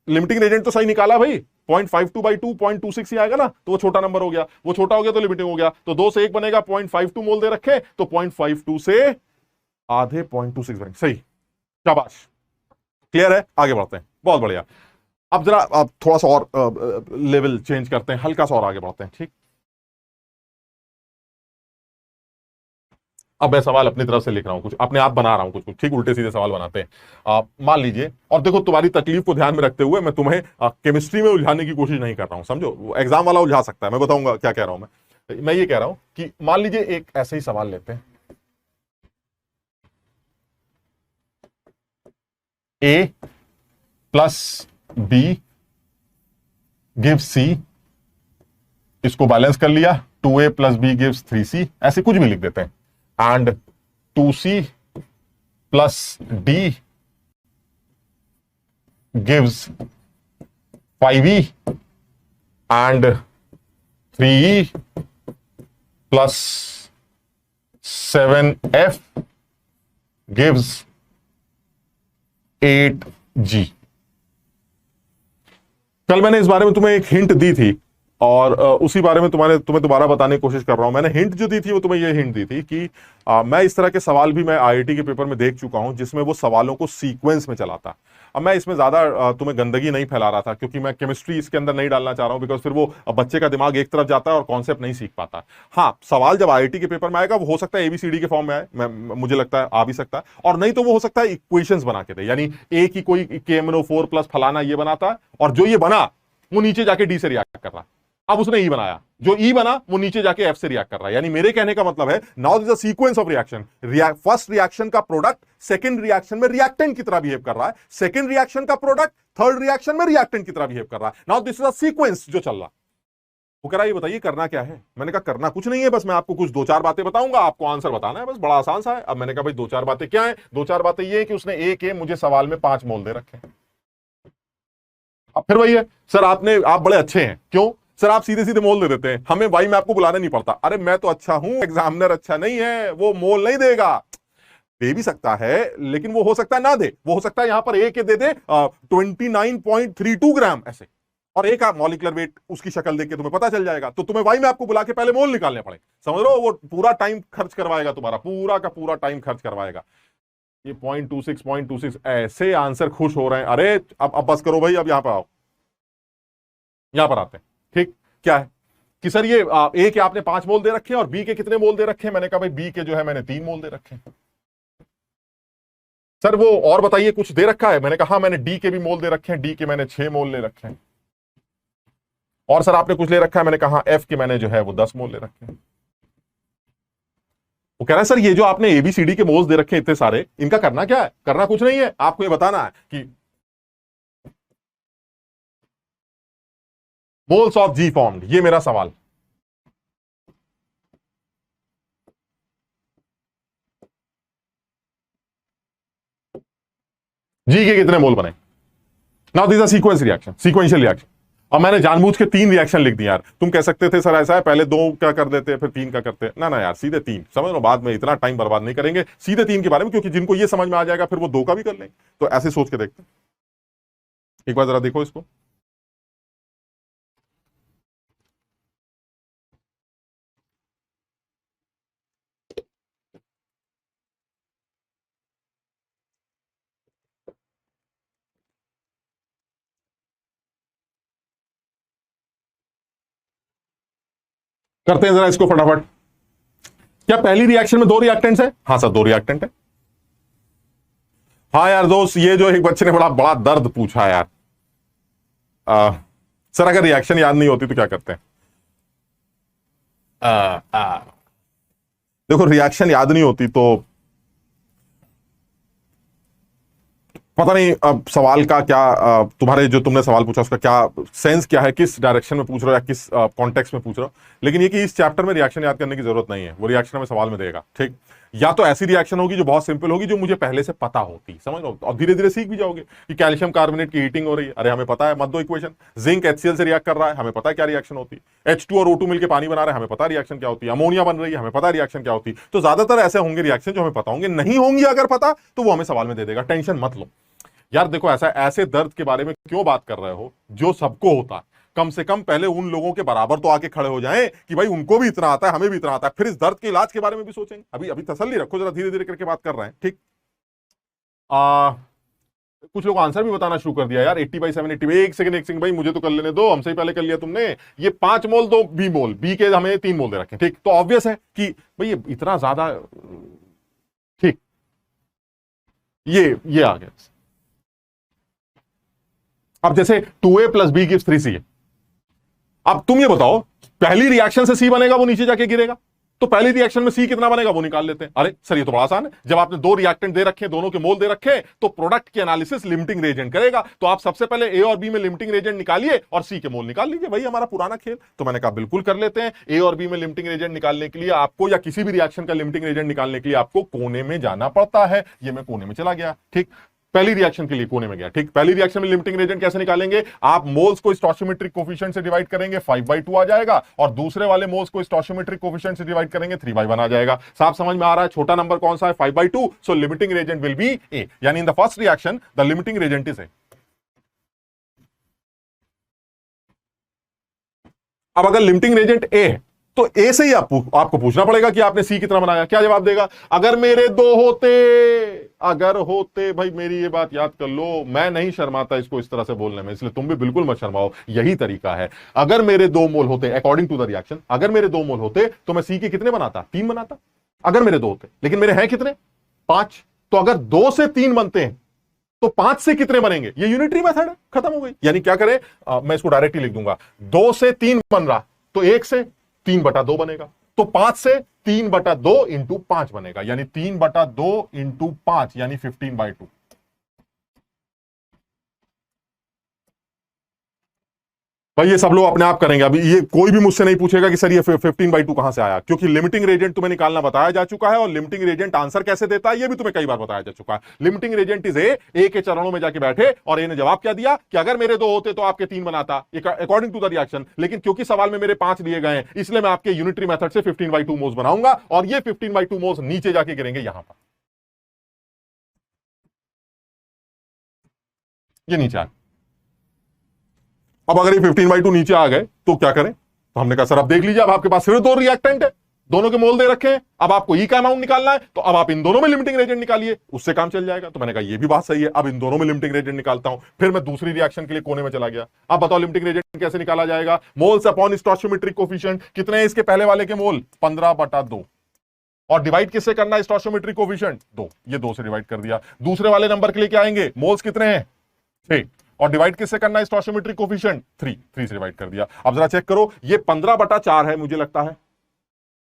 लिमिटिंग रेजेंट तो सही निकाला भाई। 0.52/2 0.26 ही आएगा ना, तो वो छोटा नंबर हो गया, वो छोटा हो गया तो लिमिटिंग हो गया, तो 2 से 1 बनेगा, 0.52 मोल दे रखे तो 0.52 से आधे 0.26 बनेंगे। सही, शाबाश। क्लियर है? आगे बढ़ते हैं, बहुत बढ़िया। अब जरा आप थोड़ा सा और लेवल चेंज करते हैं, हल्का सा और आगे बढ़ते हैं, ठीक। अब मैं सवाल अपनी तरफ से लिख रहा हूं, कुछ अपने आप बना रहा हूं, कुछ कुछ ठीक उल्टे सीधे सवाल बनाते हैं। मान लीजिए, और देखो तुम्हारी तकलीफ को ध्यान में रखते हुए मैं तुम्हें केमिस्ट्री में उलझाने की कोशिश नहीं कर रहा हूं, समझो। एग्जाम वाला उलझा सकता है, मैं बताऊंगा क्या कह रहा हूं। मैं ये कह रहा हूं कि मान लीजिए एक ऐसे ही सवाल लेते हैं, A plus B gives C, इसको बैलेंस कर लिया, 2A plus B gives 3C, ऐसे कुछ भी लिख देते हैं, and 2C plus D gives 5E and 3E plus 7F gives 8G। कल मैंने इस बारे में तुम्हें एक हिंट दी थी, और उसी बारे में तुम्हें दोबारा बताने की कोशिश कर रहा हूं। मैंने हिंट जो दी थी वो तुम्हें ये हिंट दी थी कि मैं इस तरह के सवाल भी मैं IIT के पेपर में देख चुका हूं, जिसमें वो सवालों को सीक्वेंस में चलाता। अब मैं इसमें ज्यादा तुम्हें गंदगी नहीं फैला रहा था, क्योंकि मैं केमिस्ट्री इसके अंदर नहीं डालना चाह रहा हूं, बिकॉज फिर वो बच्चे का दिमाग एक तरफ जाता है और कॉन्सेप्ट नहीं सीख पाता। हाँ, सवाल जब IIT के पेपर में आएगा, वो हो सकता है ABCD के फॉर्म में आए, मुझे लगता है आ भी सकता है, और नहीं तो वो हो सकता है इक्वेशंस बना के दे, यानी A की कोई KMnO4 प्लस फलाना ये बनाता है, और जो ये बना वो नीचे जाके D से रिएक्ट कर रहा है। अब उसने E बनाया, जो E बना वो नीचे जाके F से रिएक्ट कर रहा है। यानी मेरे कहने का मतलब है, now this a sequence of reaction. First reaction का प्रोडक्ट सेकंड रिएक्शन में रिएक्टेंट की तरह बिहेव कर रहा है, सेकंड रिएक्शन का प्रोडक्ट थर्ड रिएक्शन में रिएक्टेंट की तरह बिहेव कर रहा है। Now this is a sequence जो चल रहा। वो कह रहा है, ये बताइए करना क्या है? मैंने कहा करना कुछ नहीं है, बस मैं आपको कुछ 2-4 बातें बताऊंगा, आपको आंसर बताना है, बस बड़ा आसान सा है। अब मैंने कहा भाई 2-4 बातें क्या है? 2-4 बातें ये है कि उसने A के मुझे सवाल में 5 मोल दे रखे। अब फिर वही है, सर आप बड़े अच्छे हैं, क्यों सर? आप सीधे सीधे मोल दे देते हैं, हमें भाई में आपको बुलाना नहीं पड़ता। अरे मैं तो अच्छा हूं, एग्जामिनर अच्छा नहीं है, वो मोल नहीं देगा। दे भी सकता है, लेकिन वो हो सकता है ना दे, वो हो सकता है यहां पर A के दे दे 29.32 ग्राम ऐसे, और एक आप मॉलिक्यूलर वेट उसकी शक्ल देख के तुम्हें पता चल जाएगा, तो तुम्हें वाई में आपको बुला के पहले मोल निकालने पड़े। समझ लो, वो पूरा टाइम खर्च करवाएगा, तुम्हारा पूरा का पूरा टाइम खर्च करवाएगा। ये 0.26 ऐसे आंसर खुश हो रहे हैं। अरे अब बस करो भाई, अब यहां पर आओ, यहां पर आते हैं, ठीक। क्या है कि सर ये A के आपने 5 मोल दे रखे हैं, और B के कितने मोल दे रखे हैं? मैंने कहा भाई B के जो है मैंने 3 मोल दे रखे हैं। सर वो और बताइए, कुछ दे रखा है? मैंने कहा हाँ, मैंने D के भी मोल दे रखे हैं, D के मैंने 6 मोल ले रखे हैं। और सर आपने कुछ ले रखा है? मैंने कहा F के मैंने जो है वो 10 मोल ले रखे हैं। वो कह रहा है सर ये जो आपने ABCD के मोल्स दे रखे हैं इतने सारे, इनका करना क्या है? करना कुछ नहीं है, आपको ये बताना है कि मोल्स ऑफ G फॉर्म्ड, ये मेरा सवाल। G के कितने मोल बने? Now this a sequence reaction, sequential reaction. और मैंने जानबूझ के 3 रिएक्शन लिख दिए यार। तुम कह सकते थे सर ऐसा है, पहले 2 का कर देते फिर 3 का करते। ना ना यार, सीधे 3, समझ लो, बाद में इतना टाइम बर्बाद नहीं करेंगे, सीधे 3 के बारे में, क्योंकि जिनको ये समझ में आ जाएगा फिर वो 2 का भी कर लेंगे। तो ऐसे सोच के देखते हैं, एक बार जरा देखो इसको। करते हैं जरा इसको फटाफट। क्या पहली रिएक्शन में 2 रिएक्टेंट्स है? हाँ सर 2 रिएक्टेंट है। हाँ यार दोस्त, ये जो एक बच्चे ने बड़ा बड़ा दर्द पूछा यार। सर अगर रिएक्शन याद नहीं होती तो क्या करते हैं? आ, आ, देखो रिएक्शन याद नहीं होती तो पता नहीं अब सवाल का क्या तुम्हारे जो तुमने सवाल पूछा उसका क्या सेंस क्या है, किस डायरेक्शन में पूछ रहे हो या किस कॉन्टेक्स्ट में पूछ रहे हो। लेकिन ये कि इस चैप्टर में रिएक्शन याद करने की जरूरत नहीं है, वो रिएक्शन हमें सवाल में देगा। ठीक, या तो ऐसी रिएक्शन होगी जो बहुत सिंपल होगी, जो मुझे पहले से पता होती, समझ लो, और धीरे धीरे सीख भी जाओगे कि कैल्शियम कार्बोनेट की हीटिंग हो रही है, अरे हमें पता है, मत दो इक्वेशन। जिंक HCl से रिएक्ट कर रहा है, हमें पता है क्या रिएक्शन होती है। H2 और O2 मिलकर पानी बना रहे हैं, हमें पता है रिएक्शन क्या होती है। अमोनिया बन रही है, हमें पता है रिएक्शन क्या होती है। तो ज्यादातर ऐसे होंगे रिएक्शन जो हमें पता होंगे, नहीं होंगी अगर पता तो वो हमें सवाल में दे देगा, टेंशन मत लो यार। देखो ऐसा ऐसे दर्द के बारे में क्यों बात कर रहे हो जो सबको होता है, कम से कम पहले उन लोगों के बराबर तो आके खड़े हो जाएं कि भाई उनको भी इतना आता है, हमें भी इतना आता है, फिर इस दर्द के इलाज के बारे में भी सोचेंगे। अभी अभी तसल्ली रखो जरा, धीरे धीरे करके बात कर रहे हैं। ठीक, कुछ लोग आंसर भी बताना शुरू कर दिया यार। 80/7 80, एक सेकंड भाई, मुझे तो कर लेने दो, हमसे ही पहले कर लिया तुमने। ये 5 मोल दो बी मोल, बी के हमें 3 मोल दे रखे। ठीक, तो ऑब्वियस है कि भाई ये इतना ज्यादा। ठीक, ये आ गया। अब जैसे 2A + B = 3C है। अब तुम ये बताओ, पहली रिएक्शन से सी बनेगा वो नीचे जाके गिरेगा, तो पहली रिएक्शन में सी कितना बनेगा वो निकाल लेते हैं। अरे सर ये तो बड़ा आसान है, जब आपने 2 रिएक्टेंट दे रखे, दोनों के मोल दे रखे, तो प्रोडक्ट की एनालिसिस लिमिटिंग रेजेंट करेगा। तो आप सबसे पहले ए और बी में लिमिटिंग रेजेंट निकालिए और सी के मोल निकाल लीजिए, वही हमारा पुराना खेल। तो मैंने कहा बिल्कुल कर लेते हैं। ए और बी में लिमिटिंग रेजेंट निकालने के लिए आपको, या किसी भी रिएक्शन का लिमिटिंग रेजेंट निकालने के लिए आपको कोने में जाना पड़ता है। ये मैं कोने में चला गया। ठीक, पहली रिएक्शन के लिए कोने में गया। ठीक, पहली रिएक्शन में लिमिटिंग रेजेंट कैसे निकालेंगे, आप मोल्स को स्टोइचियोमेट्रिक कोफिशिएंट से डिवाइड करेंगे, 5/2 आ जाएगा, और दूसरे वाले मोल्स को स्टोइचियोमेट्रिक कोफिशिएंट से डिवाइड करेंगे, 3/1 आ जाएगा। साफ समझ में आ रहा है, छोटा नंबर कौन सा है, 5/2, so limiting reagent will be A, यानी in the first reaction the limiting reagent is A. अब अगर लिमिटिंग रेजेंट ए है तो ए से ही आपको पूछना पड़ेगा कि आपने सी कितना बनाया। क्या जवाब देगा, अगर मेरे 2 होते, अगर होते। भाई मेरी ये बात याद कर लो, मैं नहीं शर्माता इसको इस तरह से बोलने में, इसलिए तुम भी बिल्कुल मत शर्माओ, यही तरीका है। अगर मेरे 2 मोल होते, अकॉर्डिंग टू द रिएक्शन, अगर मेरे 2 मोल होते तो मैं सी के कितने बनाता, 3 बनाता, अगर मेरे 2 होते। लेकिन मेरे हैं कितने, 5। तो अगर 2 से 3 बनते हैं तो 5 से कितने बनेंगे, ये यूनिटरी मेथड है, खत्म हो गई। यानी क्या करें, मैं इसको डायरेक्टली लिख दूंगा, 2 से 3 बन रहा तो 1 से 3/2 बनेगा, तो 5 से 3/2 इंटू 5 बनेगा, यानी 3/2 इंटू 5 यानी 15/2। भाई ये सब लोग अपने आप करेंगे, अभी ये कोई भी मुझसे नहीं पूछेगा कि सर ये 15/2 कहां से आया, क्योंकि लिमिटिंग रेजेंट तुम्हें निकालना बताया जा चुका है, और लिमिटिंग रेजेंट आंसर कैसे देता है ये भी तुम्हें कई बार बताया जा चुका है। लिमिटिंग रेजेंट इज ए के चरणों में जाके बैठे और ए ने जवाब क्या दिया कि अगर मेरे 2 होते तो आपके 3 बनाता, अकॉर्डिंग टू द रिएक्शन। लेकिन क्योंकि सवाल में मेरे 5 दिए गए हैं, इसलिए मैं आपके यूनिटरी मेथड से 15/2 मोल्स बनाऊंगा, और ये 15/2 मोल्स नीचे जाके गिरेंगे यहां पर, ये नीचे आ। अब अगर ये 15/2 नीचे आ गए तो क्या करें, तो हमने कहा सर अब देख लीजिए, अब आपके पास सिर्फ 2 रिएक्टेंट है, दोनों के मोल दे रखे हैं, अब आपको ई का अमाउंट निकालना है, तो अब आप इन दोनों में लिमिटिंग रेजेंट निकालिए, उससे काम चल जाएगा। तो मैंने कहा ये भी बात सही है, अब इन दोनों में लिमिटिंग रेजेंट निकालता हूं। फिर मैं दूसरी रिएक्शन के लिए कोने में चला गया। अब बताओ लिमिटिंग रेजेंट कैसे निकाला जाएगा, मोल्स अपॉन स्टोइचियोमेट्रिक कोफिशिएंट, कितने हैं इसके पहले वाले के मोल, 15/2, और डिवाइड किससे करना है, स्टोइचियोमेट्रिक कोफिशिएंट 2, ये 2 से डिवाइड कर दिया। दूसरे वाले नंबर के लिए क्या आएंगे, मोल्स कितने हैं 6, और डिवाइड किससे करना है, स्टोइचियोमेट्रिक कोफिशिएंट 3 से डिवाइड कर दिया। अब जरा चेक करो, ये 15/4 है, मुझे लगता है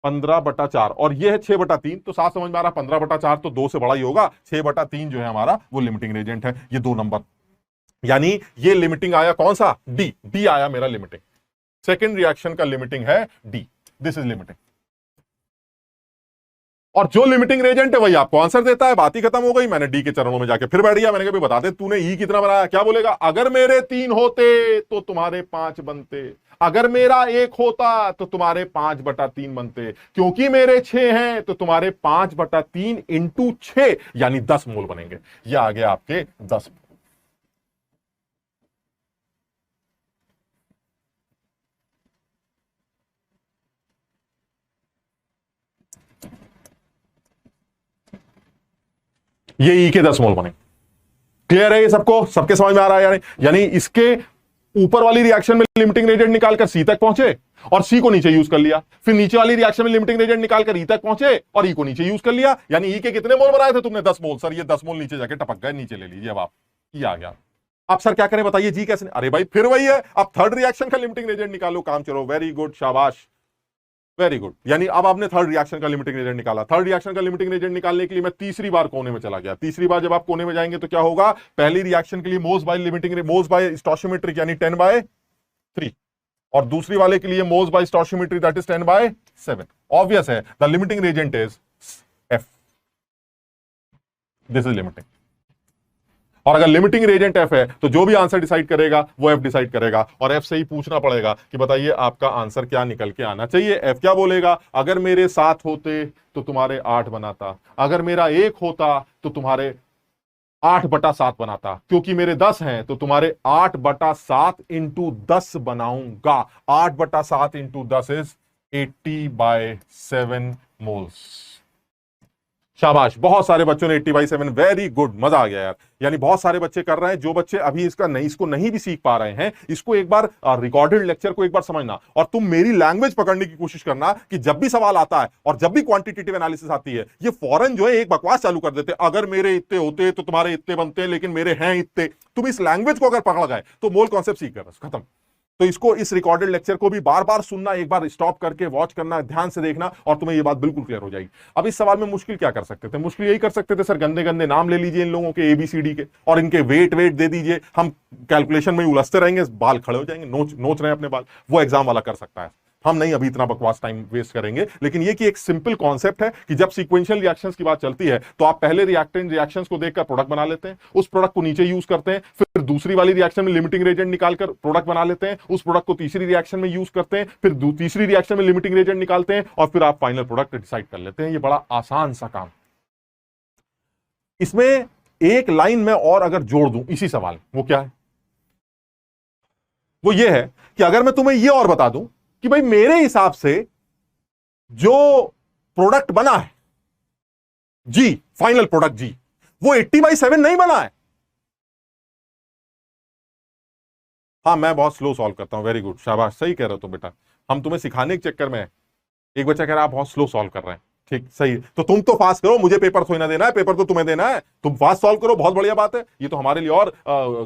15/4, और ये है 6/3, तो साफ समझ में आ रहा, 15/4 तो 2 से बड़ा ही होगा, 6/3 जो है हमारा वो लिमिटिंग रेजेंट है, ये 2 नंबर। यानी ये लिमिटिंग आया कौन सा, डी आया मेरा लिमिटिंग। सेकेंड रिएक्शन का लिमिटिंग है डी, दिस इज लिमिटिंग। और जो लिमिटिंग रेजेंट है वही आपको आंसर देता है, बात ही खत्म हो गई। मैंने डी के चरणों में जाके फिर बैठ गया, मैंने कहा बता दे तूने ई कितना बनाया। क्या बोलेगा, अगर मेरे 3 होते तो तुम्हारे 5 बनते, अगर मेरा 1 होता तो तुम्हारे 5/3 बनते, क्योंकि मेरे 6 हैं तो तुम्हारे 5/3 इंटू 6 यानी 10 मोल बनेंगे। ये आ गया आपके 10 मोल। ये ई के 10 मोल बने। क्लियर है ये सबको, सबके समझ में आ रहा है यानी इसके ऊपर वाली रिएक्शन में लिमिटिंग रेजेंट निकालकर सी तक पहुंचे और सी को नीचे यूज कर लिया, फिर नीचे वाली रिएक्शन में लिमिटिंग रेजेंट निकालकर ई तक पहुंचे और ई को नीचे यूज कर लिया। यानी ई के कितने मोल बनाए थे तुमने, 10 मोल। सर ये 10 मोल नीचे जाके टपक गए, नीचे ले लीजिए। अब आप ये आ गया। अब सर क्या करें बताइए, जी कैसे, अरे भाई फिर वही है, अब थर्ड रिएक्शन का लिमिटिंग रेजेंट निकालो, काम चलो, वेरी गुड, शाबाश। वेरी गुड, यानी अब आपने थर्ड रिएक्शन का लिमिटिंग एजेंट निकाला। थर्ड रिएक्शन का लिमिटिंग एजेंट निकालने के लिए मैं तीसरी बार कोने में चला गया। तीसरी बार जब आप कोने में जाएंगे तो क्या होगा, पहली रिएक्शन के लिए moles by limiting, moles by stoichiometric यानी 10/3, और दूसरी वाले के लिए moles by stoichiometry that is 10/7। Obvious है, the limiting reagent is F, this is limiting. और अगर लिमिटिंग रिएजेंट एफ है तो जो भी आंसर डिसाइड करेगा वो एफ डिसाइड करेगा, और एफ से ही पूछना पड़ेगा कि बताइए आपका आंसर क्या निकल के आना चाहिए। एफ क्या बोलेगा, अगर मेरे 7 होते तो तुम्हारे 8 बनाता, अगर मेरा 1 होता तो तुम्हारे 8/7 बनाता, क्योंकि मेरे 10 हैं तो तुम्हारे 8/7 इंटू 10 बनाऊंगा। 8/7 इंटू 10 इज 80/7 मोल्स। शाबाश, बहुत सारे बच्चों ने 80/7, वेरी गुड, मजा आ गया यार। यानी बहुत सारे बच्चे कर रहे हैं। जो बच्चे अभी इसको नहीं भी सीख पा रहे हैं, इसको एक बार रिकॉर्डेड लेक्चर को एक बार समझना, और तुम मेरी लैंग्वेज पकड़ने की कोशिश करना कि जब भी सवाल आता है और जब भी क्वांटिटेटिव एनालिसिस आती है, ये फौरन जो है एक बकवास चालू कर देते, अगर मेरे इतने होते तो तुम्हारे इतने बनते, लेकिन मेरे हैं इतने। तुम इस लैंग्वेज को अगर पकड़ गए तो मोल कॉन्सेप्ट सीख गए, बस खत्म। तो इसको, इस रिकॉर्डेड लेक्चर को भी बार बार सुनना, एक बार स्टॉप करके वॉच करना, ध्यान से देखना, और तुम्हें ये बात बिल्कुल क्लियर हो जाएगी। अब इस सवाल में मुश्किल क्या कर सकते थे, मुश्किल यही कर सकते थे सर, गंदे गंदे नाम ले लीजिए इन लोगों के ABCD के, और इनके वेट दे दीजिए, हम कैलकुलेशन में उलझते रहेंगे, बाल खड़े हो जाएंगे, नोच रहे हैं अपने बाल। वो एग्जाम वाला कर सकता है, हम नहीं अभी इतना बकवास टाइम वेस्ट करेंगे। लेकिन ये कि एक सिंपल कॉन्सेप्ट है कि जब सीक्वेंशियल रिएक्शंस की बात चलती है तो आप पहले रिएक्टेंट रिएक्शंस को देखकर प्रोडक्ट बना लेते हैं, उस प्रोडक्ट को नीचे यूज करते हैं, फिर दूसरी वाली रिएक्शन में लिमिटिंग रिएजेंट निकालकर प्रोडक्ट बना लेते हैं, उस प्रोडक्ट को तीसरी रिएक्शन में यूज करते हैं, फिर तीसरी रिएक्शन में लिमिटिंग रिएजेंट निकालते हैं, और फिर आप फाइनल प्रोडक्ट डिसाइड कर लेते हैं। ये बड़ा आसान सा काम। इसमें एक लाइन में और अगर जोड़ दूं इसी सवाल, वो क्या है, वो ये है कि अगर मैं तुम्हें ये और बता दूं कि भाई मेरे हिसाब से जो प्रोडक्ट बना है जी, फाइनल प्रोडक्ट जी, वो 80/7 नहीं बना है। हाँ, मैं बहुत स्लो सॉल्व करता हूं, वेरी गुड, शाबाश, सही कह रहे हो तुम बेटा। हम तुम्हें सिखाने के चक्कर में, एक बच्चा कह रहा है आप बहुत स्लो सॉल्व कर रहे हैं, ठीक, सही, तो तुम तो फास्ट करो, मुझे पेपर थोड़ी ना देना है, पेपर तो तुम्हें देना है, तुम फास्ट सॉल्व करो, बहुत बढ़िया बात है। ये तो हमारे लिए और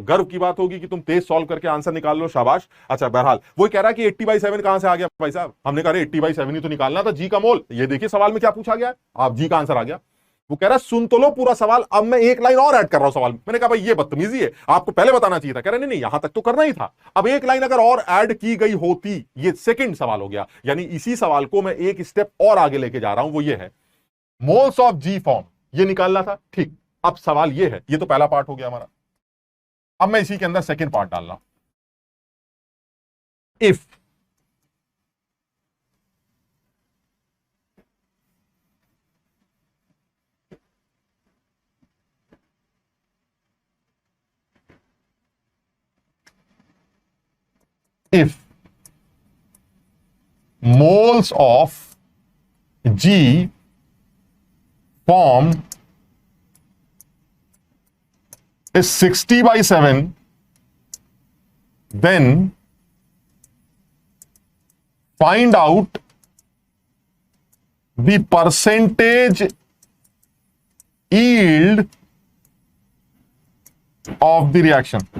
गर्व की बात होगी कि तुम तेज सॉल्व करके आंसर निकाल लो, शाबाश। अच्छा, बहरहाल वो कह रहा है कि 80/7 कहां से आ गया भाई साहब, हमने कहा 80/7 ही तो निकालना था, जी का मोल। ये देखिए सवाल में क्या पूछा गया, आप जी का आंसर आ गया। वो कह रहा है सुन तो लो पूरा सवाल, अब मैं एक लाइन और ऐड कर रहा हूं सवाल में। मैंने कहा भाई ये बदतमीजी है, आपको पहले बताना चाहिए था। कह रहे नहीं नहीं, यहां तक तो करना ही था, अब एक लाइन अगर और ऐड की गई होती। ये सेकंड सवाल हो गया, यानी इसी सवाल को मैं एक स्टेप और आगे लेके जा रहा हूं, वो ये है मोल्स ऑफ जी फॉर्म, ये निकालना था, ठीक। अब सवाल ये है, ये तो पहला पार्ट हो गया हमारा, अब मैं इसी के अंदर सेकंड पार्ट डाल रहा हूं। If if moles of G form is 60/7, then find out the percentage yield of the reaction।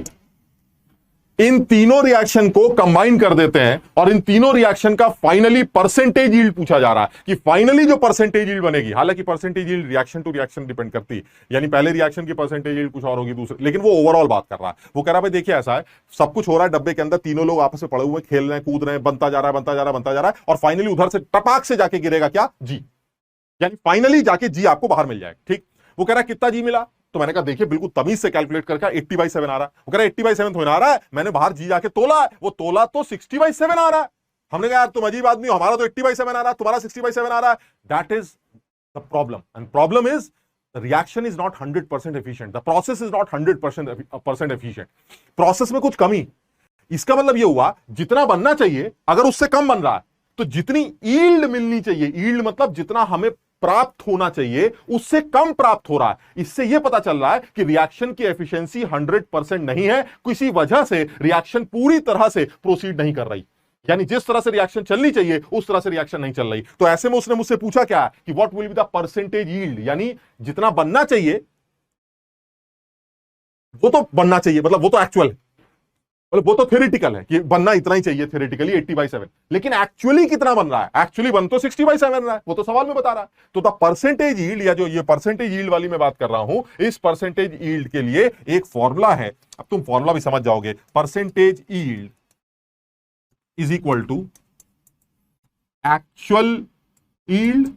इन तीनों रिएक्शन को कंबाइन कर देते हैं और इन तीनों रिएक्शन का फाइनली परसेंटेज यील्ड पूछा जा रहा है कि फाइनली जो परसेंटेज यील्ड बनेगी। हालांकि percentage yield reaction to reaction depend करती है, यानी पहले रिएक्शन की परसेंटेज यील्ड कुछ और होगी, दूसरे, लेकिन वो ओवरऑल बात कर रहा है। वो कह रहा है भाई देखिए ऐसा है, सब कुछ हो रहा है डब्बे के अंदर, तीनों लोग आपस में पड़े हुए खेल रहे हैं, कूद रहे हैं, बनता जा रहा है, बनता जा रहा है, बनता जा रहा है, और फाइनली उधर से टपाक से जाके गिरेगा क्या, जी, यानी फाइनली जाके जी आपको बाहर मिल जाएगा, ठीक। वो कह रहा है कितना जी मिला, तो मैंने कहा देखिए बिल्कुल तमीज से कैलकुलेट करके 80/7 आ रहा है। वो कह रहा है 80/7 थोड़ा आ रहा है, मैंने बाहर जी जाके तोला है, वो तोला तो 60/7 आ रहा है। हमने कहा यार तुम अजीब आदमी हो, हमारा तो 80/7 आ रहा है, तुम्हारा 60/7 आ रहा है। That is the problem, and problem is reaction is not 100% efficient, the process is not 100% efficient, process में कुछ कमी। इसका मतलब यह हुआ जितना बनना चाहिए अगर उससे कम बन रहा है, तो जितनी यील्ड मिलनी चाहिए, यील्ड मतलब जितना हमें प्राप्त होना चाहिए उससे कम प्राप्त हो रहा है। इससे यह पता चल रहा है कि रिएक्शन की एफिशिएंसी 100% नहीं है, किसी वजह से रिएक्शन पूरी तरह से प्रोसीड नहीं कर रही, यानी जिस तरह से रिएक्शन चलनी चाहिए उस तरह से रिएक्शन नहीं चल रही। तो ऐसे में उसने मुझसे पूछा क्या कि what will be the percentage yield, यानी जितना बनना चाहिए वो तो बनना चाहिए, मतलब वो तो एक्चुअल है, मतलब वो तो थ्योरेटिकल है कि बनना इतना ही चाहिए थ्योरेटिकली 80/7, लेकिन एक्चुअली कितना बन रहा है? एक्चुअली बन तो 60/7 रहा है, वो तो सवाल में बता रहा है। तो द परसेंटेज यील्ड, या जो ये परसेंटेज यील्ड वाली मैं बात कर रहा हूं, इस परसेंटेज यील्ड के लिए एक फॉर्मूला है। अब तुम फॉर्मूला भी समझ जाओगे। Percentage yield is equal to actual yield,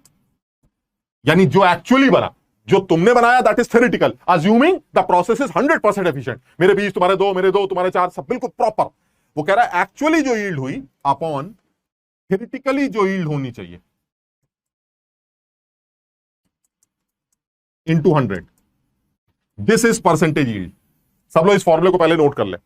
यानी जो एक्चुअली बना, जो तुमने बनाया that is theoretical, assuming the process is 100% efficient. मेरे 20 तुम्हारे 2, मेरे 2 तुम्हारे 4, सब बिल्कुल प्रॉपर। वो कह रहा है एक्चुअली जो यील्ड हुई अपॉन थ्योरेटिकली जो यील्ड होनी चाहिए into 100, this is percentage yield. सब लोग इस फॉर्मूले को पहले नोट कर ले।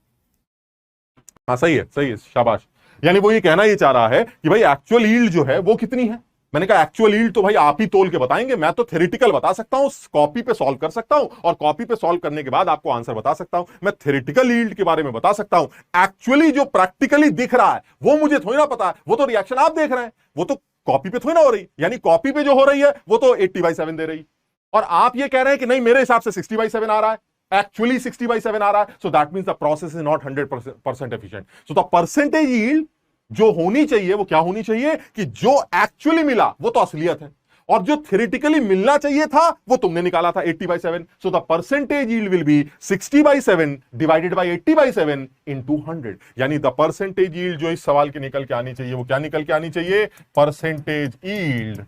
हाँ सही है, सही है, शाबाश। यानी वो ये कहना ये चाह रहा है कि भाई एक्चुअल यील्ड जो है वो कितनी है। मैंने कहा एक्चुअल यील्ड तो भाई आप ही तोल के बताएंगे, मैं तो थ्योरेटिकल बता सकता हूं, कॉपी पे सॉल्व कर सकता हूं, और कॉपी पे सॉल्व करने के बाद आपको आंसर बता सकता हूं। मैं थ्योरेटिकल यील्ड के बारे में बता सकता हूं, एक्चुअली जो प्रैक्टिकली दिख रहा है वो मुझे थोड़ी ना पता है। वो तो रिएक्शन आप देख रहे हैं, वो तो कॉपी पे थोड़ी ना हो रही। यानी कॉपी पे जो हो रही है वो तो 80/7 दे रही, और आप ये कह रहे हैं कि नहीं मेरे हिसाब से 60/7 आ रहा है, एक्चुअली 60/7 आ रहा है। So that means the process is not 100% efficient. So the percentage yield जो होनी चाहिए वो क्या होनी चाहिए कि जो एक्चुअली मिला वो तो असलियत है, और जो थ्योरेटिकली मिलना चाहिए था वो तुमने निकाला था 80/7। So the percentage yield will B 60/7 divided by 80/7 into 100। यानी द परसेंटेज यील्ड जो इस सवाल की निकल के आनी चाहिए वो क्या निकल के आनी चाहिए? Percentage yield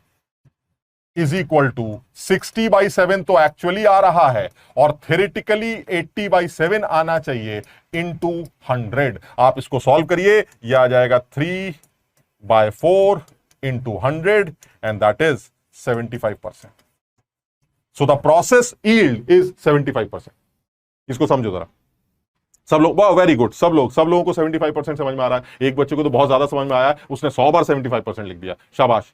is equal to 60/7 तो एक्चुअली आ रहा है, और थ्योरेटिकली 80/7 आना चाहिए इनटू 100। आप इसको सॉल्व करिए, यह आ जाएगा 3/4 into 100 and that is 75%। So the process yield is 75%। इसको समझो जरा सब लोग। वाह वेरी गुड, सब लोगों को 75% समझ में आ रहा है। एक बच्चे को तो बहुत ज्यादा समझ में आया है, उसने 100 बार 75% लिख दिया, शाबाश।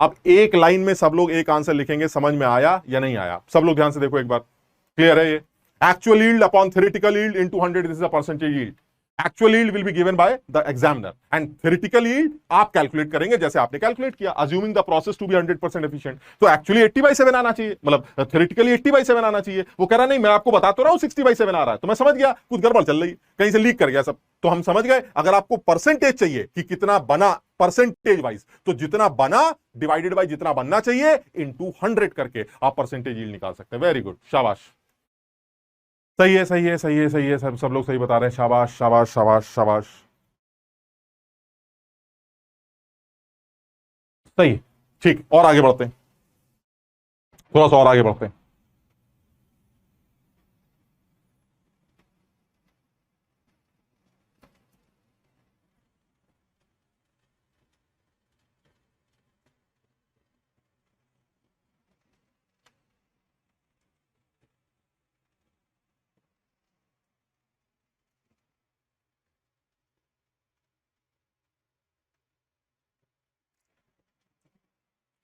अब एक लाइन में सब लोग एक आंसर लिखेंगे, समझ में आया या नहीं आया? सब लोग ध्यान से देखो एक बार, क्लियर है ये? Actual yield upon theoretical yield into 100, this is the percentage yield. Actual yield will be given by the examiner, and theoretical yield आप कैलकुलेट करेंगे जैसे आपने कैलकुलेट किया, assuming the process to be 100% efficient. तो actually 80/7 आना चाहिए, मतलब theoretically 80/7 आना चाहिए। वो कह रहा नहीं मैं आपको बता तो रहा हूं 60/7 आ रहा है। तो मैं समझ गया कुछ गड़बड़ चल रही, कहीं से लीक कर गया सब। तो हम समझ गए, अगर आपको परसेंटेज चाहिए कि कितना बना परसेंटेज वाइज, तो जितना बना डिवाइडेड बाय जितना बनना चाहिए इनटू 100 करके आप परसेंटेज यील्ड निकाल सकते हैं। वेरी गुड, शाबाश, सही है, सही है, सही है, सही है। सब लोग सही बता रहे हैं, शाबाश शाबाश शाबाश शाबाश, सही, ठीक। और आगे बढ़ते हैं, थोड़ा सा और आगे बढ़ते हैं।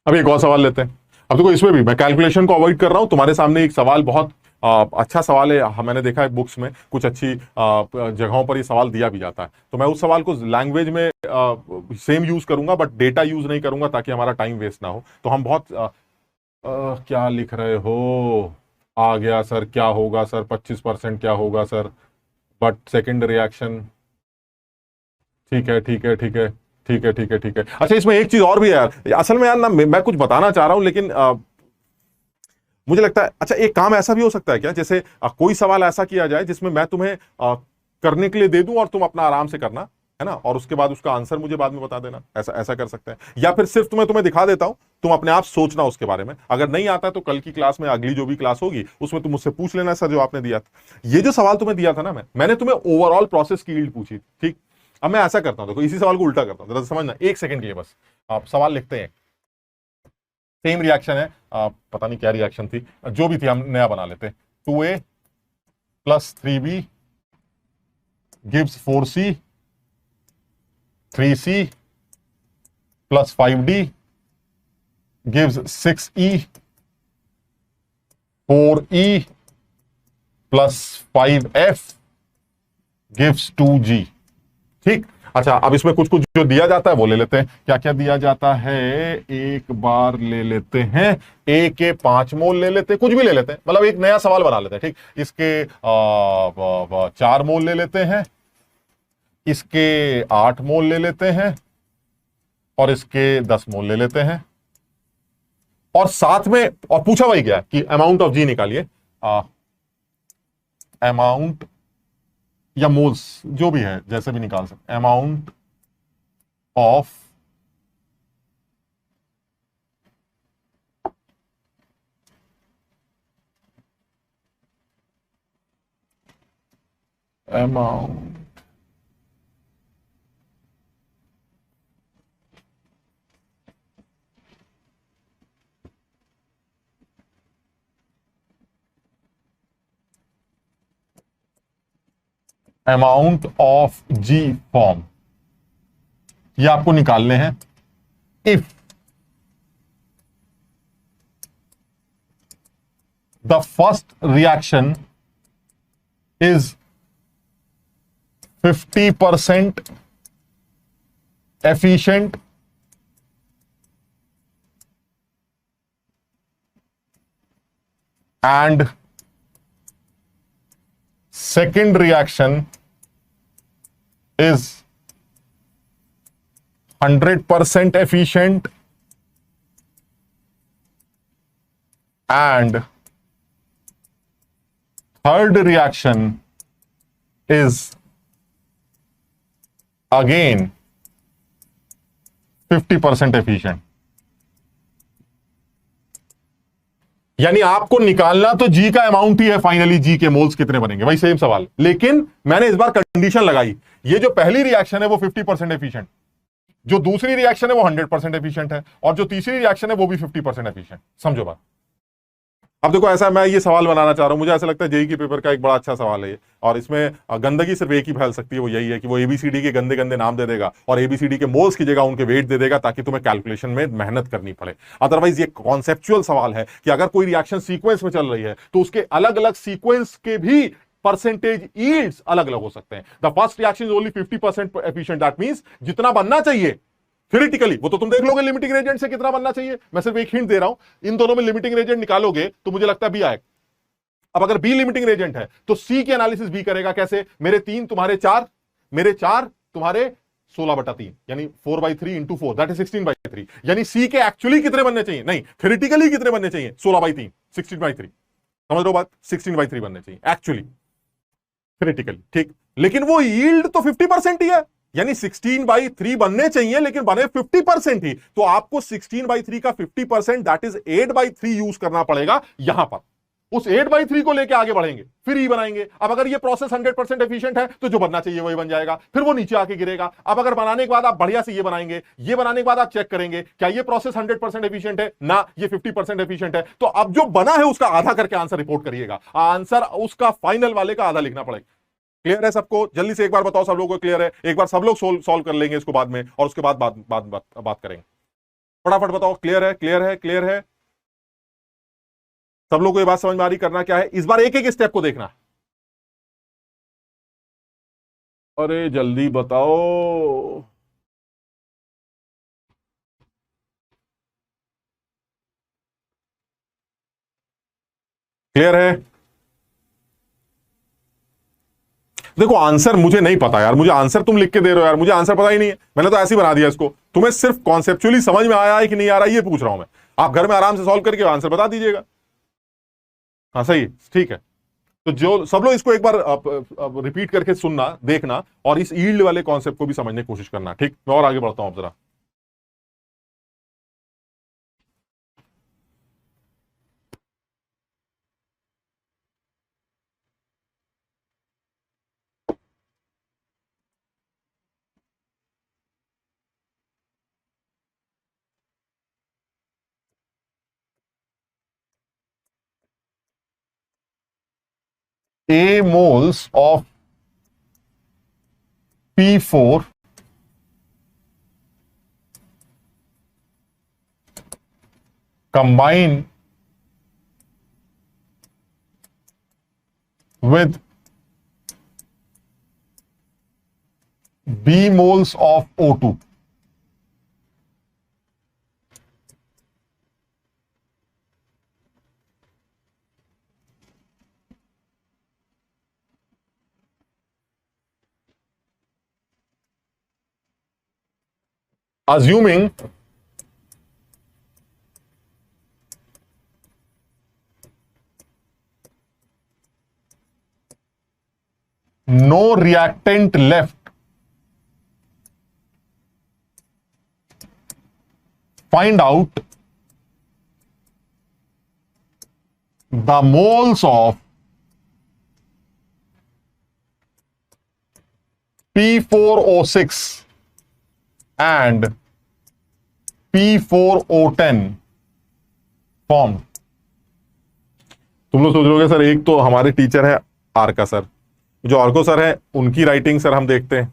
अब एक और सवाल लेते हैं। अब देखो इसमें भी मैं कैलकुलेशन को अवॉइड कर रहा हूं, तुम्हारे सामने एक सवाल बहुत अच्छा सवाल है। मैंने देखा है बुक्स में कुछ अच्छी जगहों पर ये सवाल दिया भी जाता है, तो मैं उस सवाल को लैंग्वेज में सेम यूज करूंगा बट डेटा यूज नहीं करूंगा ताकि हमारा टाइम वेस्ट ना हो। तो हम बहुत क्या लिख रहे हो? आ गया सर, क्या होगा सर? 25% क्या होगा सर? बट सेकेंड रिएक्शन, ठीक है ठीक है ठीक है ठीक है ठीक है ठीक है। अच्छा इसमें एक चीज और भी है यार, असल में यार ना मैं कुछ बताना चाह रहा हूं लेकिन मुझे लगता है, अच्छा एक काम ऐसा भी हो सकता है क्या, जैसे कोई सवाल ऐसा किया जाए जिसमें मैं तुम्हें करने के लिए दे दूं और तुम अपना आराम से करना, है ना, और उसके बाद उसका आंसर मुझे बाद में बता देना। ऐसा ऐसा कर सकते हैं, या फिर सिर्फ तुम्हें दिखा देता हूं, तुम अपने आप सोचना उसके बारे में। अगर नहीं आता तो कल की क्लास में, अगली जो भी क्लास होगी उसमें तुम मुझसे पूछ लेना सर जो आपने दिया था। ये जो सवाल तुम्हें दिया था ना, मैंने तुम्हें ओवरऑल प्रोसेस की यील्ड पूछी, ठीक। अब मैं ऐसा करता हूं, देखो इसी सवाल को उल्टा करता हूं, जरा समझना एक सेकंड के लिए बस। आप सवाल लिखते हैं, सेम रिएक्शन है, पता नहीं क्या रिएक्शन थी, जो भी थी हम नया बना लेते हैं। 2a + 3b gives 4c, 3c + 5d gives 6e, 4e + 5f gives 2g, ठीक। अच्छा अब इसमें कुछ कुछ जो दिया जाता है वो ले लेते हैं। क्या क्या दिया जाता है, एक बार ले लेते हैं, ए के 5 मोल ले लेते हैं, कुछ भी ले लेते हैं, मतलब एक नया सवाल बना लेते हैं, ठीक। इसके 4 मोल ले लेते हैं, इसके 8 मोल ले लेते हैं और इसके 10 मोल ले लेते हैं, और साथ में और पूछा वही गया कि अमाउंट ऑफ जी निकालिए, अमाउंट या मोल्स जो भी है जैसे भी निकाल सकते, amount of amount amount of G form, ये आपको निकालने हैं। If the first reaction is 50% efficient and second reaction is 100% efficient and third reaction is again 50% efficient। यानी आपको निकालना तो जी का अमाउंट ही है, फाइनली जी के मोल्स कितने बनेंगे, वही सेम सवाल, लेकिन मैंने इस बार कंडीशन लगाई, ये जो पहली रिएक्शन है वो 50% एफिशिएंट, जो दूसरी रिएक्शन है वो 100% एफिशिएंट है, और जो तीसरी रिएक्शन है वो भी 50% एफिशिएंट। समझो बात। अब देखो ऐसा, मैं ये सवाल बनाना चाह रहा हूं, मुझे ऐसा लगता है जेई के पेपर का एक बड़ा अच्छा सवाल है ये, और इसमें गंदगी सिर्फ एक ही फैल सकती है, वो यही है कि वो एबीसीडी के गंदे गंदे नाम दे देगा और एबीसीडी के मोल्स की जगह उनके वेट दे देगा ताकि तुम्हें कैलकुलेशन में मेहनत करनी पड़े। अदरवाइज ये कॉन्सेप्चुअल सवाल है कि अगर कोई रिएक्शन सीक्वेंस में चल रही है तो उसके अलग अलग सीक्वेंस के भी परसेंटेज यील्ड्स अलग अलग हो सकते हैं। The first reaction is only 50% efficient, that means जितना बनना चाहिए थ्योरेटिकली वो तो तुम देख लोगे लिमिटिंग रेजेंट से कितना बनना चाहिए, मैं सिर्फ एक हिंट दे रहा हूं, इन दोनों में लिमिटिंग रेजेंट निकालोगे तो मुझे लगता है बी आएगा। अब अगर बी लिमिटिंग रेजेंट है तो सी की एनालिसिस बी करेगा कैसे, मेरे 3 तुम्हारे 4, मेरे 4 तुम्हारे 16/3, यानी 4/3 इंटू 4 दैट इज 16/3, यानी सी के एक्चुअली कितने बनने चाहिए, नहीं थ्योरेटिकली कितने बनने चाहिए, 16/3, 16/3, समझ रहे हो बात, 16/3 बनने चाहिए एक्चुअली थ्योरेटिकली, ठीक, लेकिन वो यील्ड तो 50% ही है, यानी 16/3 बनने चाहिए लेकिन बने 50% ही, तो आपको 16/3 का 50% दैट इज 8/3 यूज करना पड़ेगा यहां पर, उस 8/3 को लेके आगे बढ़ेंगे, फिर ई बनाएंगे। अब अगर ये प्रोसेस 100% एफिशिएंट है तो जो बनना चाहिए वही बन जाएगा, फिर वो नीचे आके गिरेगा। अब अगर बनाने के बाद आप बढ़िया से ये बनाएंगे, ये बनाने के बाद आप चेक करेंगे क्या ये प्रोसेस 100% एफिशिएंट है, ना ये 50% एफिशिएंट है, तो अब जो बना है उसका आधा करके आंसर रिपोर्ट करिएगा, आंसर उसका फाइनल वाले का आधा लिखना पड़ेगा। क्लियर है सबको? जल्दी से एक बार बताओ सब लोगों को क्लियर है? एक बार सब लोग सॉल्व कर लेंगे इसको बाद में, और उसके बाद बात करेंगे। फटाफट बताओ, क्लियर है, क्लियर है, क्लियर है? सब लोग को ये बात समझ में आ रही? करना क्या है इस बार, एक एक स्टेप को देखना। अरे जल्दी बताओ। क्लियर है? देखो आंसर मुझे नहीं पता यार, मुझे आंसर तुम लिख के दे रहे हो यार, मुझे आंसर पता ही नहीं है, मैंने तो ऐसे ही बना दिया इसको। तुम्हें सिर्फ कॉन्सेप्चुअली समझ में आया है कि नहीं आ रहा है ये पूछ रहा हूं मैं, आप घर में आराम से सॉल्व करके आंसर बता दीजिएगा। हाँ सही, ठीक है। तो जो सब लोग इसको एक बार रिपीट करके सुनना, देखना, और इस यील्ड वाले कॉन्सेप्ट को भी समझने की कोशिश करना, ठीक? मैं और आगे बढ़ता हूं जरा। A moles of P4 combine with B moles of O2. assuming no reactant left, find out the moles of P4O6 and P4O10 form. तुम लोग सोच रहे सर एक तो हमारे टीचर है आर्का सर, जो आर्को सर है उनकी राइटिंग सर हम देखते हैं,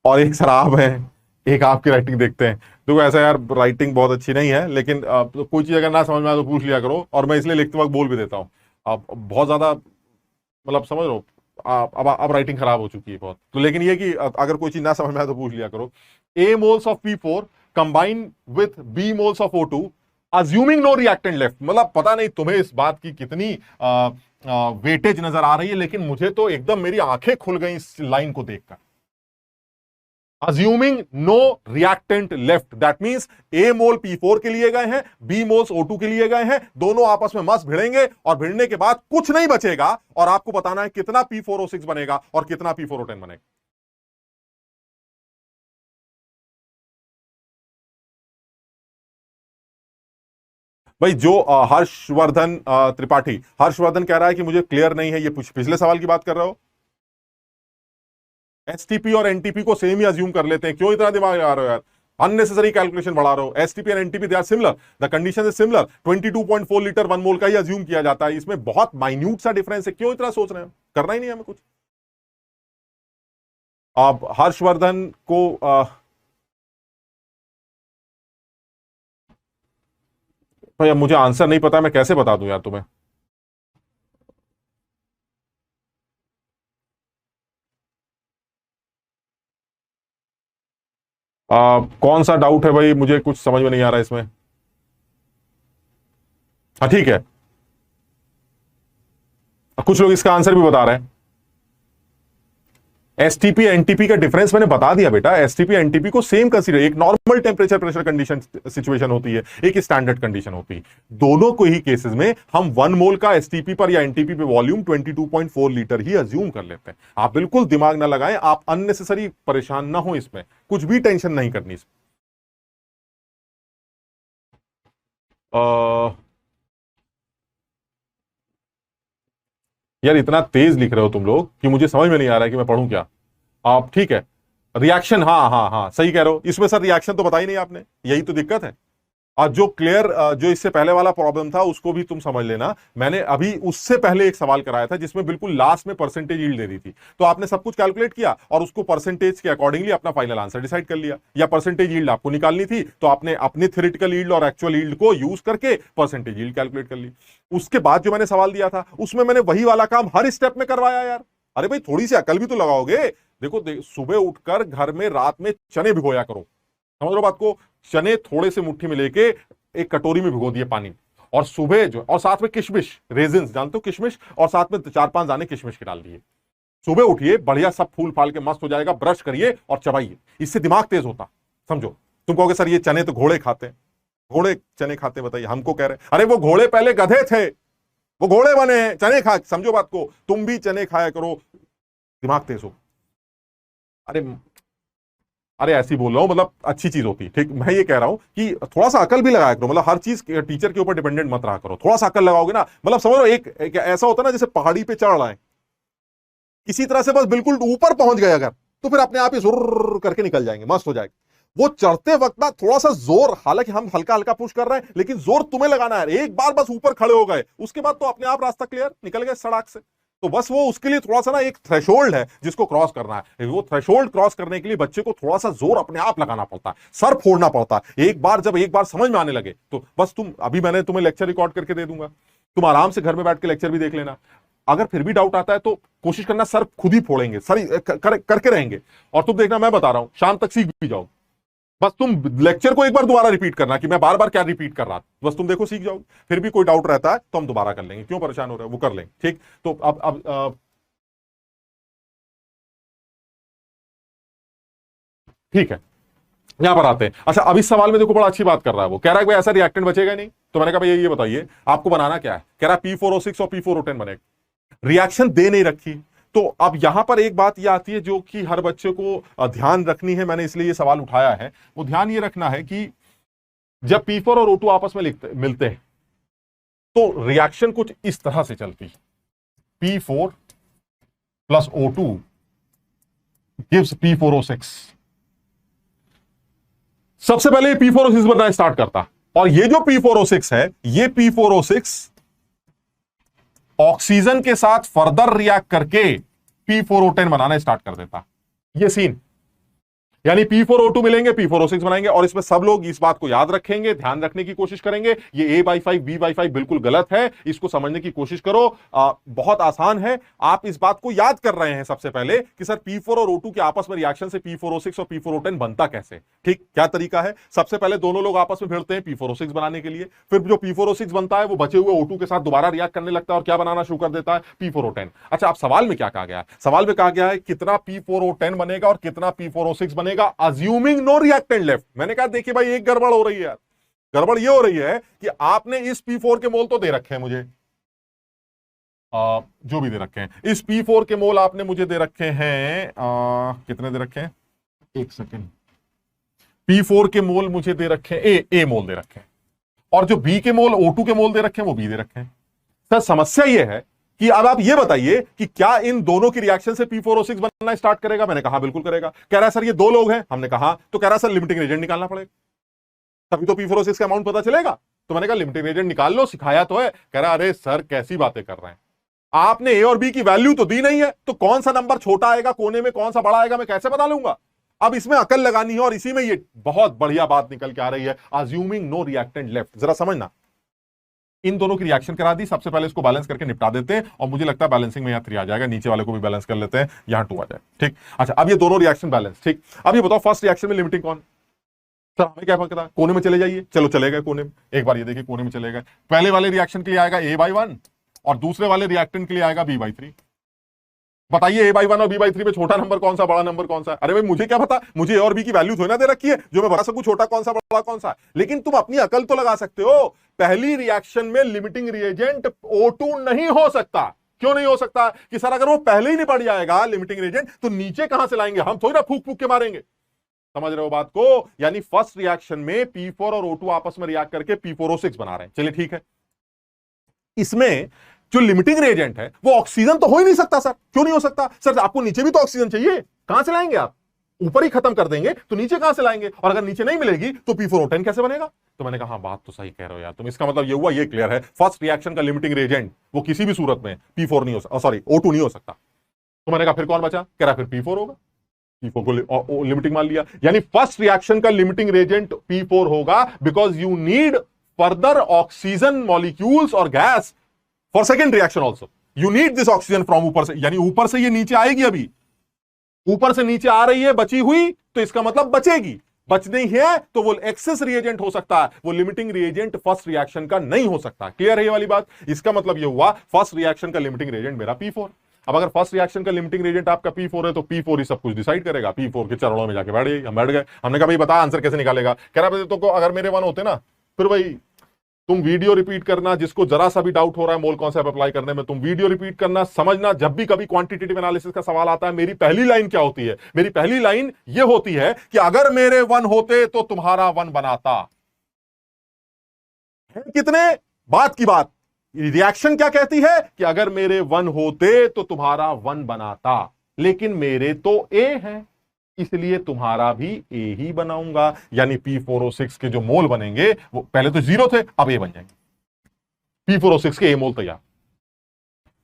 और एक सर आप हैं, एक आपकी राइटिंग देखते हैं। देखो ऐसा यार राइटिंग बहुत अच्छी नहीं है, लेकिन तो कोई चीज अगर ना समझ में आए तो पूछ लिया करो, और मैं इसलिए लिखते वक्त बोल भी देता हूँ। आप बहुत ज्यादा मतलब समझ लो अब राइटिंग खराब हो चुकी है बहुत, तो लेकिन ये कि अगर कोई चीज ना समझ में आए तो पूछ लिया करो। A moles of P4 combine with B moles of O2 assuming no reactant left। मतलब पता नहीं तुम्हें इस बात की कितनी वेटेज नजर आ रही है, लेकिन मुझे तो एकदम मेरी आंखें खुल गई इस लाइन को देखकर। assuming no reactant left, that means A mole P4 के लिए गए हैं, B मोल्स O2 के लिए गए हैं, दोनों आपस में मस्त भिड़ेंगे और भिड़ने के बाद कुछ नहीं बचेगा, और आपको बताना है कितना P4O6 बनेगा और कितना P4O10 बनेगा। भाई जो हर्षवर्धन त्रिपाठी, हर्षवर्धन कह रहा है कि मुझे क्लियर नहीं है, ये पिछले सवाल की बात कर रहे हो। एसटीपी और एनटीपी को सेम ही अज्यूम कर लेते हैं, क्यों इतना दिमाग लगा रहे हो यार, अननेसेसरी कैलकुलेशन बढ़ा रहे हो। STP and NTP they are similar, the condition is similar, 22.4 litre 1 mole का ही अज्यूम किया जाता है, इसमें बहुत माइन्यूट सा डिफरेंस है, क्यों इतना सोच रहे हैं, करना ही नहीं हमें कुछ। अब हर्षवर्धन को भाई अब मुझे आंसर नहीं पता, मैं कैसे बता दूं यार तुम्हें। कौन सा डाउट है भाई, मुझे कुछ समझ में नहीं आ रहा इसमें। हाँ ठीक है, कुछ लोग इसका आंसर भी बता रहे हैं। एसटीपी एनटीपी का डिफरेंस मैंने बता दिया बेटा, एसटीपी एनटीपी को सेम कंसीडर, एक normal temperature pressure condition situation होती है, एक स्टैंडर्ड कंडीशन होती है। दोनों को ही केसेस में हम 1 मोल का एसटीपी पर या एनटीपी पे वॉल्यूम 22.4 लीटर ही अज्यूम कर लेते हैं। आप बिल्कुल दिमाग ना लगाएं, आप अननेसेसरी परेशान ना हो, इसमें कुछ भी टेंशन नहीं करनी इसमें। यार इतना तेज लिख रहे हो तुम लोग कि मुझे समझ में नहीं आ रहा है कि मैं पढ़ूं क्या। आप ठीक है, रिएक्शन, हाँ हाँ हाँ सही कह रहे हो, इसमें सर रिएक्शन तो बताई नहीं आपने, यही तो दिक्कत है। और जो क्लियर जो इससे पहले वाला प्रॉब्लम था उसको भी तुम समझ लेना, मैंने अभी उससे पहले एक सवाल कराया था जिसमें बिल्कुल लास्ट में परसेंटेज यील्ड दे दी थी, तो आपने सब कुछ कैलकुलेट किया और उसको परसेंटेज के अकॉर्डिंगली अपना फाइनल आंसर डिसाइड कर लिया, या परसेंटेज यील्ड आपको निकालनी थी तो आपने अपनी थ्योरेटिकल यील्ड और एक्चुअल यील्ड को यूज करके परसेंटेज यील्ड कैलकुलेट कर ली। उसके बाद जो मैंने सवाल दिया था उसमें मैंने वही वाला काम हर स्टेप में करवाया यार। अरे भाई थोड़ी सी अकल भी तो लगाओगे। देखो सुबह उठकर घर में रात में चने भिगोया करो, समझ लो बात को, चने थोड़े से मुट्ठी में लेके एक कटोरी में भिगो दिए पानी, और सुबह जो, और साथ में किशमिश, रेजिन्स जानते हो किशमिश, और साथ में 4-5 दाने किशमिश के डाल दिए। सुबह उठिए, बढ़िया सब फूल फाल के मस्त हो जाएगा, ब्रश करिए और चबाइए, इससे दिमाग तेज होता। समझो, तुम कहोगे सर ये चने तो घोड़े खाते हैं, घोड़े चने खाते बताइए, हमको कह रहे हैं अरे वो घोड़े पहले गधे थे, वो घोड़े बने हैं, चने खा, समझो बात को, तुम भी चने खाया करो, दिमाग तेज हो। अरे अरे ऐसी बोल रहा हूं, मतलब अच्छी चीज होती है, ठीक, मैं ये कह रहा हूं कि थोड़ा सा अकल भी लगाया करो, मतलब हर चीज टीचर के ऊपर डिपेंडेंट मत रहा करो, थोड़ा सा अकल लगाओगे ना, मतलब समझ लो एक ऐसा होता है ना जैसे पहाड़ी पे चढ़ रहा है, इसी तरह से बस बिल्कुल ऊपर पहुंच गए अगर, तो फिर अपने आप ही जोर करके निकल जाएंगे, मस्त हो जाएगा। वो चढ़ते वक्त ना थोड़ा सा जोर, हालांकि हम हल्का हल्का पुश कर रहे हैं, लेकिन जोर तुम्हें लगाना है, एक बार बस ऊपर खड़े हो गए उसके बाद तो अपने आप रास्ता क्लियर, निकल गए सड़क से। तो बस वो उसके लिए थोड़ा सा ना एक थ्रेशोल्ड है जिसको क्रॉस करना है, वो थ्रेशोल्ड क्रॉस करने के लिए बच्चे को थोड़ा सा जोर अपने आप लगाना पड़ता है, सर फोड़ना पड़ता है। एक बार जब एक बार समझ में आने लगे तो बस तुम, अभी मैंने तुम्हें लेक्चर रिकॉर्ड करके दे दूंगा, तुम आराम से घर में बैठ के लेक्चर भी देख लेना। अगर फिर भी डाउट आता है तो कोशिश करना सर खुद ही फोड़ेंगे, सर करके रहेंगे, और तुम देखना मैं बता रहा हूं शाम तक सीख भी जाओ। बस तुम लेक्चर को एक बार दोबारा रिपीट करना कि मैं बार बार क्या रिपीट कर रहा था, बस तुम देखो सीख जाओ। फिर भी कोई डाउट रहता है तो हम दोबारा कर लेंगे, क्यों परेशान हो रहे हो, वो कर लेंगे, ठीक। तो अब ठीक है, यहां पर आते हैं। अच्छा, अब इस सवाल में देखो बड़ा अच्छी बात कर रहा है, वो कह रहा है कि भाई ऐसा रिएक्टेंट बचेगा नहीं। तो मैंने कहा भाई ये बताइए आपको बनाना क्या है। कह रहा है P4O6 और P4O10 बनेगा, रिएक्शन दे नहीं रखी। तो अब यहां पर एक बात ये आती है जो कि हर बच्चे को ध्यान रखनी है, मैंने इसलिए ये सवाल उठाया है। वो ध्यान ये रखना है कि जब P4 और O2 आपस में मिलते हैं तो रिएक्शन कुछ इस तरह से चलती है, P4 plus O2 gives P4O6। सबसे पहले P4O6 बनना स्टार्ट करता, और ये जो P4O6 है, ये P4O6 ऑक्सीजन के साथ फर्दर रिएक्ट करके P4O10 बनाना स्टार्ट कर देता। ये सीन, यानी P4O2 मिलेंगे, P4O6 बनाएंगे। और इसमें सब लोग इस बात को याद रखेंगे, ध्यान रखने की कोशिश करेंगे। ये A/5 B/5 बिल्कुल गलत है, इसको समझने की कोशिश करो। बहुत आसान है, आप इस बात को याद कर रहे हैं सबसे पहले कि सर P4 और O2 के आपस में रिएक्शन से P4O6 और P4O10 बनता कैसे। ठीक, क्या तरीका है? सबसे पहले दोनों लोग आपस में भिड़ते हैं P4O6 बनाने के लिए, फिर जो P4O6 बनता है वो बचे हुए O2 के साथ दोबारा रिएक्ट करने लगता है और क्या बनाना शुरू कर देता है, P4O10। अच्छा, अब सवाल में क्या कहा गया है? सवाल में कहा गया है कितना P4O10 बनेगा और कितना P4O6 बनेगा, अज्यूमिंग नो रिएक्टेंट लेफ्ट। मैंने कहा देखिए भाई एक गड़बड़ हो रही है यार। गड़बड़ ये हो रही है कि आपने इस P4 के मोल तो दे रखे हैं मुझे, जो भी दे रखे हैं, इस P4 के मोल आपने मुझे दे रखे हैं, कितने दे रखे हैं, एक सेकेंड, P4 के मोल मुझे दे रखे हैं, ए मोल दे रखे हैं, और जो B के मोल, O2 के मोल दे रखे हैं वो B दे रखे हैं। सर समस्या ये है कि अब आप ये बताइए कि क्या इन दोनों की रिएक्शन से P4O6 बनना स्टार्ट करेगा। मैंने कहा बिल्कुल करेगा। कह रहा है सर ये दो लोग हैं, हमने कहा, तो कह रहा है सर लिमिटिंग एजेंट निकालना पड़ेगा तभी तो P4O6 का अमाउंट पता चलेगा। तो मैंने कहा लिमिटिंग एजेंट निकाल लो, सिखाया तो है। कह रहा अरे सर कैसी बातें कर रहे हैं, आपने ए और बी की वैल्यू तो दी नहीं है, तो कौन सा नंबर छोटा आएगा कोने में, कौन सा बड़ा आएगा, मैं कैसे बता लूंगा। अब इसमें अकल लगानी है, और इसी में ये बहुत बढ़िया बात निकल के आ रही है, अज्यूमिंग नो रिएक्टेंट लेफ्ट। जरा समझना, इन दोनों की रिएक्शन करा दी, सबसे पहले इसको बैलेंस करके निपटा देते हैं, और मुझे लगता है बैलेंसिंग में यहाँ 3 आ जाएगा, नीचे वाले को भी बैलेंस कर लेते हैं, यहाँ 2 आ जाए। ठीक, अच्छा अब ये दोनों रिएक्शन बैलेंस। ठीक, अब ये बताओ फर्स्ट रिएक्शन में लिमिटिंग कौन, सर हमें क्या पता, कोने में चले जाइए। चलो चले गए कोने में, एक बार ये देखिए कोने में चले गए। पहले वाले रिएक्शन के लिए आएगा A/1 और दूसरे वाले रिएक्टेंट के लिए आएगा B/3। बताइए A/1 और B/3 में छोटा नंबर कौन सा, बड़ा नंबर कौन सा? अरे भाई मुझे क्या पता, मुझे ए और बी की वैल्यू थोड़ी ना दे रखी है जो मैं बता सकूं छोटा कौन सा बड़ा कौन सा। लेकिन तुम अपनी अकल तो लगा सकते हो, पहली रिएक्शन में लिमिटिंग रिएजेंट O2 नहीं हो सकता। क्यों नहीं हो सकता? कि सर अगर वो पहले ही निपट जाएगा लिमिटिंग रिएजेंट, तो नीचे कहां से लाएंगे, हम थोड़ी ना फूक फूक के मारेंगे। समझ रहे हो बात को? यानी फर्स्ट रिएक्शन में P4 और O2 आपस में रिएक्ट करके P4O6 बना रहे हैं। चलिए ठीक है, इसमें जो लिमिटिंग रिएजेंट है वो ऑक्सीजन तो हो ही नहीं सकता। सर क्यों नहीं हो सकता? सर आपको नीचे भी तो ऑक्सीजन चाहिए, कहां से लाएंगे आप? ऊपर ही खत्म कर देंगे तो नीचे कहां से लाएंगे? और अगर नीचे नहीं मिलेगी तो P4O10 कैसे बनेगा? तो मैंने कहा बात तो सही कह रहे हो यार तुम। इसका मतलब ये हुआ, ये क्लियर है, फर्स्ट रिएक्शन का लिमिटिंग रिएजेंट वो किसी भी सूरत में P4 नहीं हो सकता, सॉरी O2 नहीं हो सकता। तो मैंने कहा फिर कौन बचा? कह रहा फिर P4 होगा। P4 को लिमिटिंग मान लिया, यानी फर्स्ट रिएक्शन का लिमिटिंग रिएजेंट P4 होगा, because you need further oxygen molecules और gas for second reaction also. You need this oxygen from ऊपर से, यानी ऊपर से ये नीचे आएगी, अभी ऊपर से नीचे आ रही है बची हुई, तो इसका मतलब बचेगी। बच नहीं है तो वो एक्सेस रिएजेंट हो सकता है, वो लिमिटिंग रिएजेंट फर्स्ट रिएक्शन का नहीं हो सकता। क्लियर है ये वाली बात? इसका मतलब ये हुआ फर्स्ट रिएक्शन का लिमिटिंग रिएजेंट मेरा P4। अब अगर फर्स्ट रिएक्शन का लिमिटिंग रिएजेंट आपका P4 है तो P4 ही सब कुछ डिसाइड करेगा। P4 के चरणों में जाके बैठ गए, हम बैठ गए। हमने कहा भाई बता आंसर कैसे निकालेगा? कह रहा तो अगर मेरे 1 होते ना, फिर भाई तुम वीडियो रिपीट करना, जिसको जरा सा भी डाउट हो रहा है मोल कॉन्सेप्ट अप्लाई करने में, तुम वीडियो रिपीट करना, समझना। जब भी कभी क्वांटिटेटिव एनालिसिस का सवाल आता है, मेरी पहली लाइन क्या होती है? मेरी पहली लाइन ये होती है कि अगर मेरे 1 होते तो तुम्हारा 1 बनाता। कितने बात की बात, रिएक्शन क्या कहती है कि अगर मेरे 1 होते तो तुम्हारा 1 बनाता, लेकिन मेरे तो A है इसलिए तुम्हारा भी A ही बनाऊंगा। यानी P4O6 के जो मोल बनेंगे वो पहले तो 0 थे, अब A बन जाएंगे। P4O6 के A मोल तैयार,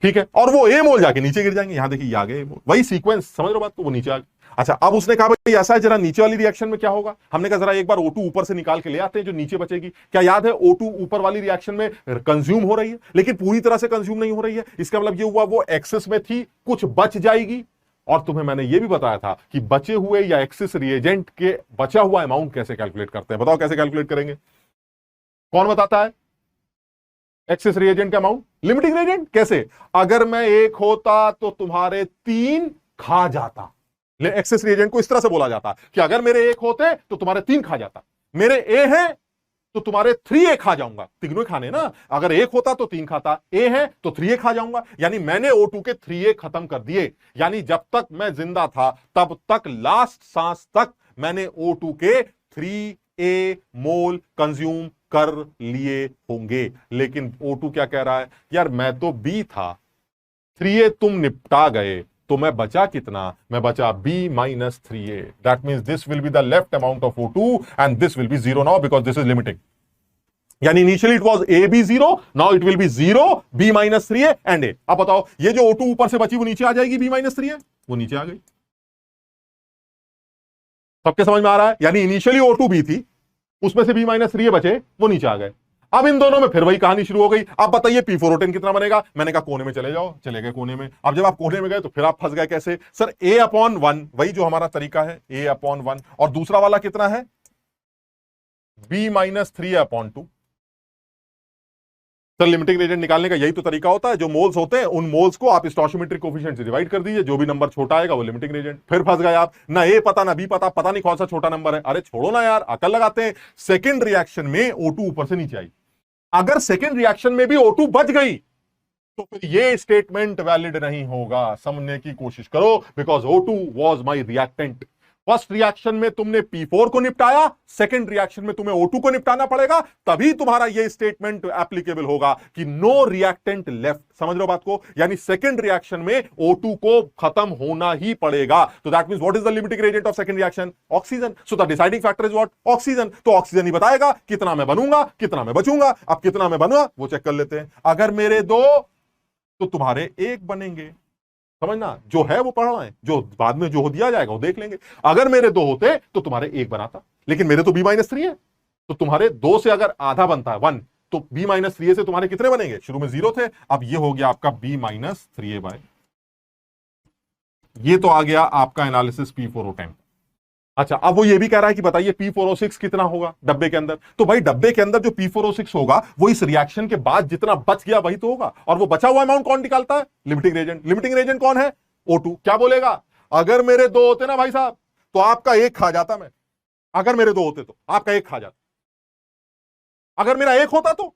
ठीक है, और वो A मोल जाके नीचे गिर जाएंगे। यहां देखिए आ गए A मोल, वही सीक्वेंस, समझ रहे हो बात को? वो नीचे आ गए। अच्छा अब उसने कहा भाई ऐसा है, जरा नीचे वाली रिएक्शन में क्या होगा? हमने कहा जरा एक बार O2 ऊपर से निकाल के ले आते हैं, जो नीचे बचेगी। क्या याद है O2 ऊपर वाली रिएक्शन में कंज्यूम हो रही है, लेकिन पूरी तरह से कंज्यूम नहीं हो रही है। इसका मतलब ये हुआ वो एक्सेस में थी, कुछ बच जाएगी। और तुम्हें मैंने यह भी बताया था कि बचे हुए या एक्सेस रिएजेंट के बचा हुआ अमाउंट कैसे कैलकुलेट करते हैं। बताओ कैसे कैलकुलेट करेंगे? कौन बताता है एक्सेस रिएजेंट का अमाउंट? Limiting reagent. कैसे? अगर मैं 1 होता तो तुम्हारे 3 खा जाता। एक्सेस रिएजेंट को इस तरह से बोला जाता है कि अगर मेरे एक होते तो तुम्हारे 3 खा जाता, मेरे ए है तो तुम्हारे 3A खा जाऊंगा, तीनों ही खाने ना, अगर एक होता तो 3 खाता, ए है तो 3A खा जाऊंगा, यानी मैंने O2 के 3A खत्म कर दिए, यानी जब तक मैं जिंदा था तब तक लास्ट सांस तक मैंने O2 के 3A मोल कंज्यूम कर लिए होंगे। लेकिन O2 क्या कह रहा है, यार मैं तो B था, 3A तुम निपटा गए, तो मैं बचा कितना, मैं बचा B minus 3A, that means this will be the left amount of O2 and this will be 0 now because this is limiting. यानी initially it was A B 0, now it will be 0 B minus 3A and A। अब बताओ ये जो O2 ऊपर से बची वो नीचे आ जाएगी, B minus 3A वो नीचे आ गई। सबके समझ में आ रहा है, यानी इनिशियली O2 B थी, उसमें से B minus 3A बचे, वो नीचे आ गए। अब इन दोनों में फिर वही कहानी शुरू हो गई। अब बताइए P4O10 कितना बनेगा, मैंने कहा कोने में चले जाओ, चले गए कोने में। अब जब आप कोने में गए तो फिर आप फंस गए कैसे, सर A/1, वही जो हमारा तरीका है A/1, और दूसरा वाला कितना है B minus 3A/2। Sir limiting reagent निकालने का यही तो तरीका होता है, जो मोल्स होते हैं उन मोल्स को आप स्टोइचियोमेट्रिक कोफिशिएंट से डिवाइड कर दीजिए, जो भी नंबर छोटा आएगा वो लिमिटिंग रेजेंट। फिर फंस गए आप, ना ए पता ना बी पता नहीं कौन सा छोटा नंबर है। अरे छोड़ो ना यार, अकल लगाते हैं। सेकंड रिएक्शन में O2 ऊपर से नीचे आई, अगर सेकंड रिएक्शन में भी O2 बच गई तो फिर ये स्टेटमेंट वैलिड नहीं होगा। समझने की कोशिश करो, because O2 was my reactant. First reaction में तुमने P4 को निपटाया, सेकंड रिएक्शन में तुम्हें O2 को निपटाना पड़ेगा, तभी तुम्हारा ये स्टेटमेंट एप्लीकेबल होगा कि नो रिएक्टेंट लेफ्ट। समझ रहे हो बात को, यानी सेकंड रिएक्शन में O2 को खत्म होना ही पड़ेगा। तो that means what is the limiting reagent of second reaction, oxygen. So the deciding factor is what, oxygen. तो ऑक्सीजन ही बताएगा कितना मैं बनूंगा कितना मैं बचूंगा। अब कितना मैं बनूंगा वो चेक कर लेते हैं। अगर मेरे 2 तो तुम्हारे 1 बनेंगे। समझना, जो है वो पढ़ना है, जो बाद में जो दिया जाएगा वो देख लेंगे। अगर मेरे 2 होते तो तुम्हारे 1 बनाता, लेकिन मेरे तो B minus 3 है, तो तुम्हारे 2 से अगर आधा बनता है 1, तो B minus 3A से तुम्हारे कितने बनेंगे, शुरू में 0 थे, अब ये हो गया आपका B minus 3A बाय, ये तो आ गया आपका एनालिसिस P4O10। अच्छा, अब वो ये भी कह रहा है कि बताइए P4O6 कितना होगा डब्बे के अंदर। तो भाई डब्बे के अंदर जो P4O6 होगा वो इस रिएक्शन के बाद जितना बच गया वही तो होगा, और वो बचा हुआ अमाउंट कौन निकालता है, लिमिटिंग रेजेंट। लिमिटिंग रेजेंट कौन है, O2। क्या बोलेगा, अगर मेरे 2 होते ना भाई साहब तो आपका 1 खा जाता मैं, अगर मेरे 2 होते तो आपका 1 खा जाता, अगर मेरा 1 होता तो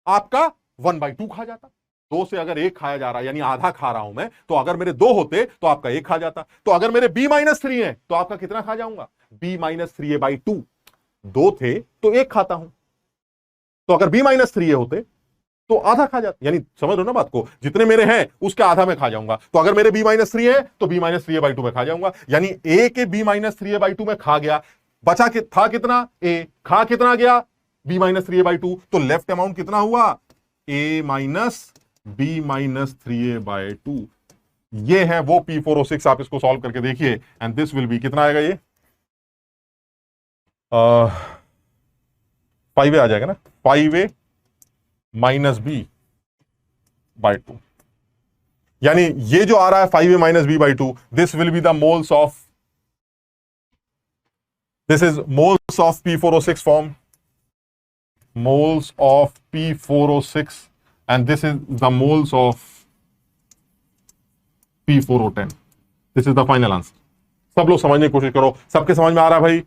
आपका 1/2 खा जाता। 2 से अगर 1 खाया जा रहा है यानी आधा खा रहा हूं मैं, तो अगर मेरे 2 होते तो आपका 1 खा जाता। तो अगर मेरे B minus 3 है तो आपका कितना खा जाऊंगा, B minus 3A/2। 2 थे तो 1 खाता हूं, तो अगर B minus 3A होते तो आधा खा जाता, यानी समझ रहे हो ना बात को, जितने मेरे हैं उसके आधा में खा जाऊंगा। तो अगर मेरे B minus 3 है तो B minus 3A/2 में खा जाऊंगा, यानी A के B minus 3A/2 में खा गया। बचा था कितना, A, खा कितना गया B minus 3A/2, तो लेफ्ट अमाउंट कितना हुआ, A minus B minus 3A/2। ये है वो P4O6। आप इसको सॉल्व करके देखिए, एंड दिस विल बी कितना आएगा, ये 5A आ जाएगा ना, 5A minus B/2, यानी ये जो आ रहा है 5A minus B/2, this will be the moles of, this is moles of P4O6 form, moles of P4O6, and this is the moles of P4O10. This is the final answer. सब लोग समझने की कोशिश करो, सबके समझ में आ रहा है भाई,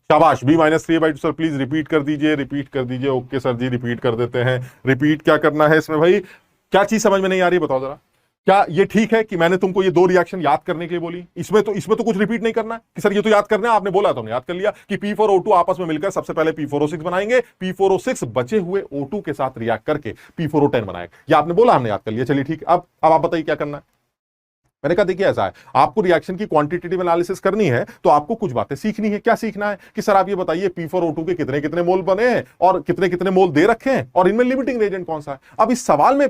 शाबाश। B minus 3A/2 sir please repeat कर दीजिए। ओके सर जी, रिपीट कर देते हैं। रिपीट क्या करना है इसमें भाई, क्या चीज समझ में नहीं आ रही बताओ जरा। क्या ये ठीक है कि मैंने तुमको ये 2 रिएक्शन याद करने के लिए बोली, इसमें तो कुछ रिपीट नहीं करना है कि सर ये तो याद करना है, आपने बोला तो हमने याद कर लिया कि P4O2 आपस में मिलकर सबसे पहले P4O6 बनाएंगे, P4O6 बचे हुए O2 के साथ रिएक्ट करके P4O10 बनाएगा। ये आपने बोला, हमने याद कर लिया, चलिए ठीक। अब आप बताइए क्या करना है। मैंने कहा देखिए ऐसा है, आपको रिएक्शन की क्वांटिटेटिव एनालिसिस करनी है तो आपको कुछ बातें सीखनी है। क्या सीखना है कि सर आप ये बताइए P4O2 के कितने कितने मोल बने हैं और कितने कितने मोल दे रखे हैं, और इनमें लिमिटिंग रेजेंट कौन सा है। अब इस सवाल में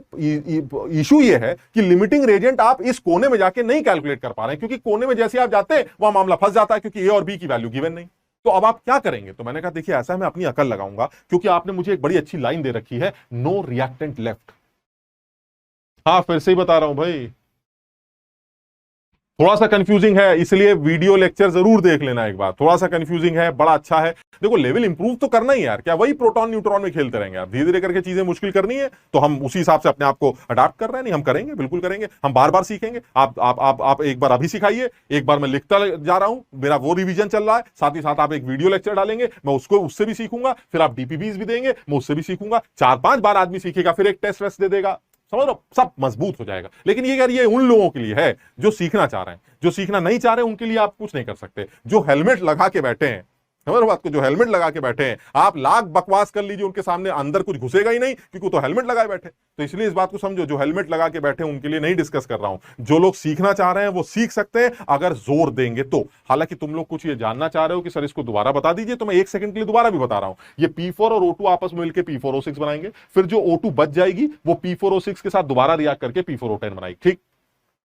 इशू ये है कि लिमिटिंग रेजेंट आप इस कोने में जाके नहीं कैलकुलेट कर पा रहे हैं, क्योंकि कोने में जैसे आप जाते हैं वहां मामला फंस जाता है, क्योंकि ए और बी की वैल्यू गिवन नहीं। तो अब आप क्या करेंगे, तो मैंने कहा देखिए ऐसा है, मैं अपनी अकल लगाऊंगा, क्योंकि आपने मुझे एक बड़ी अच्छी लाइन दे रखी है, नो रिएक्टेंट लेफ्ट। हाँ फिर से ही बता रहा हूं भाई, थोड़ा सा कंफ्यूजिंग है, इसलिए वीडियो लेक्चर जरूर देख लेना एक बार। थोड़ा सा कंफ्यूजिंग है, बड़ा अच्छा है। देखो लेवल इंप्रूव तो करना ही यार, क्या वही प्रोटॉन न्यूट्रॉन में खेलते रहेंगे यार? धीरे धीरे करके चीजें मुश्किल करनी है तो हम उसी हिसाब से अपने आप को अडाप्ट कर रहे हैं। नहीं हम करेंगे, बिल्कुल करेंगे, हम बार बार सीखेंगे। आप एक बार अभी सिखाइए, एक बार मैं लिखता जा रहा हूं, मेरा वो रिवीजन चल रहा है, साथ ही साथ आप एक वीडियो लेक्चर डालेंगे, मैं उसको उससे भी सीखूंगा, फिर आप डीपीबीज भी देंगे, मैं उससे भी सीखूंगा। 4-5 बार आदमी सीखेगा, फिर एक टेस्ट वेस्ट दे देगा, समझ लो, सब मजबूत हो जाएगा। लेकिन ये यार, ये उन लोगों के लिए है जो सीखना चाह रहे हैं। जो सीखना नहीं चाह रहे उनके लिए आप कुछ नहीं कर सकते। जो हेलमेट लगा के बैठे हैं, समझ बात को, जो हेलमेट लगा के बैठे हैं, आप लाख बकवास कर लीजिए, उनके सामने अंदर कुछ घुसेगा ही नहीं, क्योंकि वो तो हेलमेट लगाए बैठे। तो इसलिए इस बात को समझो, जो हेलमेट लगा के बैठे हैं उनके लिए नहीं डिस्कस कर रहा हूं। जो लोग सीखना चाह रहे हैं वो सीख सकते हैं अगर जोर देंगे तो। हालांकि तुम लोग कुछ ये जानना चाह रहे हो कि सर इसको दोबारा बता दीजिए, तो मैं 1 सेकंड के लिए दोबारा भी बता रहा हूं। ये P4 और O2 आपस में मिलकर P4O6 बनाएंगे, फिर जो O2 बच जाएगी वो P4O6 के साथ दोबारा रिएक्ट करके P4O10 बनाएगी। ठीक,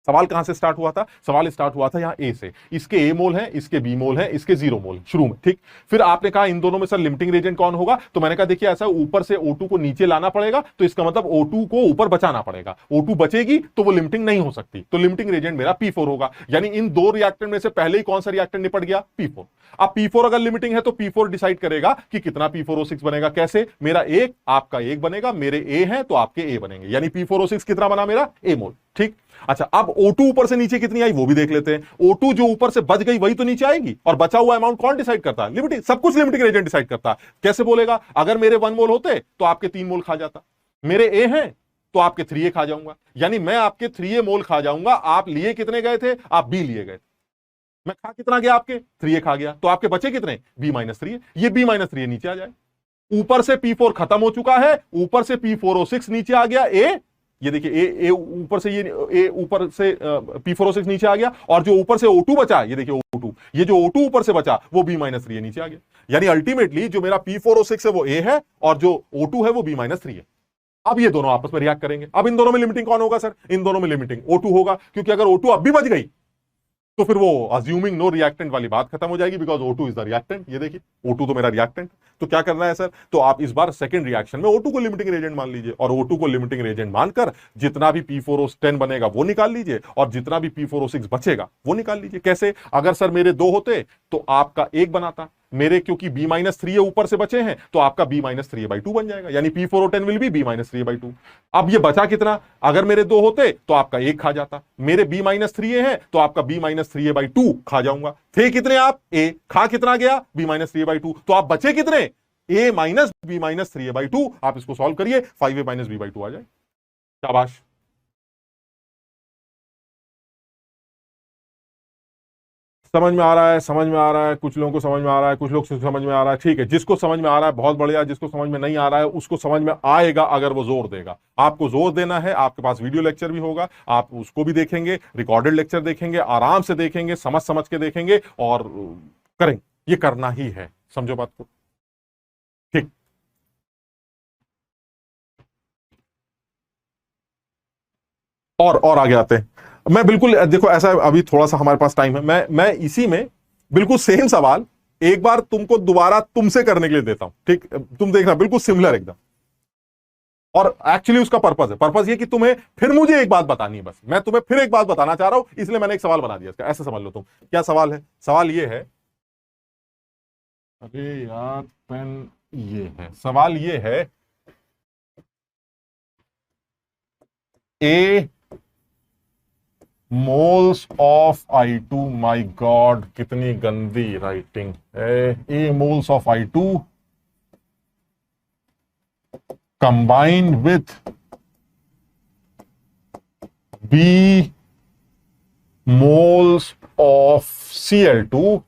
सवाल कहां से स्टार्ट हुआ था? सवाल स्टार्ट हुआ था यहां ए से। इसके ए मोल है, इसके बी मोल है, इसके 0 मोल शुरू में। ठीक, फिर आपने कहा इन दोनों में सर लिमिटिंग रेजेंट कौन होगा? तो मैंने कहा देखिए ऐसा, ऊपर से O2 को नीचे लाना पड़ेगा, तो इसका मतलब O2 को ऊपर बचाना पड़ेगा। O2 बचेगी तो वो लिमिटिंग नहीं हो सकती, तो लिमिटिंग रेजेंट मेरा P4 होगा। यानी इन दो रिएक्टेंट में से पहले ही कौन सा रिएक्टेंट निपट गया? P4। अब P4 अगर लिमिटिंग है तो P4 डिसाइड करेगा कि कितना P4O6 बनेगा। कैसे? मेरा 1 आपका 1 बनेगा, मेरे A है तो आपके A बनेंगे, यानी P4O6 कितना बना? मेरा A मोल। ठीक, अच्छा अब O2 ऊपर से नीचे कितनी आई वो भी देख लेते हैं। O2 जो ऊपर से बच गई वही तो नीचे आएगी, और बचा हुआ अमाउंट कौन डिसाइड करता है? लिमिटिंग, सब कुछ लिमिटिंग एजेंट डिसाइड करता है। कैसे बोलेगा? अगर मेरे 1 मोल होते तो आपके 3 मोल खा जाता, मेरे A हैं तो आपके 3A खा जाऊंगा, यानी मैं आपके 3A मोल खा जाऊंगा। आप लिए कितने गए थे? आप B लिए गए थे, मैं खा कितना गया? आपके 3A खा गया, तो आपके बचे कितने? B-3A। ये B-3A नीचे आ जाए। ऊपर से P4 खत्म हो चुका है, ऊपर से P4O6 नीचे आ गया। A, ये देखिए ए ऊपर से, ये ए ऊपर से P4O6 नीचे आ गया, और जो ऊपर से O2 बचा, ये देखिए O2, ये जो O2 ऊपर से बचा वो B-3A नीचे आ गया। यानी अल्टीमेटली जो मेरा P4O6 है वो A है, और जो O2 है वो B-3 है। अब ये दोनों आपस में रिएक्ट करेंगे। अब इन दोनों में लिमिटिंग कौन होगा सर? इन दोनों में लिमिटिंग O2 होगा, क्योंकि अगर O2 अब भी बच गई तो फिर वो अज्यूमिंग नो रिएक्टेंट वाली बात खत्म हो जाएगी, because O2 is the reactant. ये देखिए O2 तो मेरा रिएक्टेंट। तो क्या करना है सर? तो आप इस बार सेकंड रिएक्शन में O2 को लिमिटिंग रेजेंट मान लीजिए, और O2 को लिमिटिंग रेजेंट मानकर जितना भी P4O10 बनेगा वो निकाल लीजिए, और जितना भी P4O6 बचेगा वो निकाल लीजिए। कैसे? अगर सर मेरे 2 होते तो आपका 1 बनाता, मेरे क्योंकि B-3A ऊपर से बचे हैं तो आपका B-3A/2 बन जाएगा, यानी P4O10 विल बी B-3A/2। अब ये बचा कितना? अगर मेरे 2 होते तो आपका 1 खा जाता, मेरे B-3A है तो आपका B-3A/2 खा जाऊंगा। थे कितने आप? A। खा कितना गया? B-3A/2। तो आप बचे कितने? A minus B-3A/2। आप इसको सॉल्व करिए, 5A-B/2 आ जाए। शाबाश। समझ में आ रहा है? समझ में आ रहा है? कुछ लोगों को समझ में आ रहा है, कुछ लोग से समझ में आ रहा है। ठीक है, जिसको समझ में आ रहा है बहुत बढ़िया, जिसको समझ में नहीं आ रहा है उसको समझ में आएगा अगर वो जोर देगा। आपको जोर देना है, आपके पास वीडियो लेक्चर भी होगा, आप उसको भी देखेंगे, रिकॉर्डेड लेक्चर देखेंगे, आराम से देखेंगे, समझ समझ के देखेंगे और करेंगे। ये करना ही है, समझो बात को। ठीक, और आगे आते हैं। मैं बिल्कुल देखो ऐसा, अभी थोड़ा सा हमारे पास टाइम है, मैं इसी में बिल्कुल सेम सवाल एक बार तुमको दोबारा तुमसे करने के लिए देता हूं। ठीक, तुम देखना बिल्कुल सिमिलर एकदम। और एक्चुअली उसका पर्पस है, पर्पस ये कि तुम्हें फिर मुझे एक बात बतानी है। बस मैं तुम्हें फिर एक बात बताना चाह रहा हूं, इसलिए मैंने एक सवाल बना दिया इसका। ऐसे समझ लो तुम। क्या सवाल है? सवाल ये है, अरे यार पेन, ये है सवाल, ये है A moles of I2, my god कितनी गंदी राइटिंग है। A moles of I2 combined with B moles of Cl2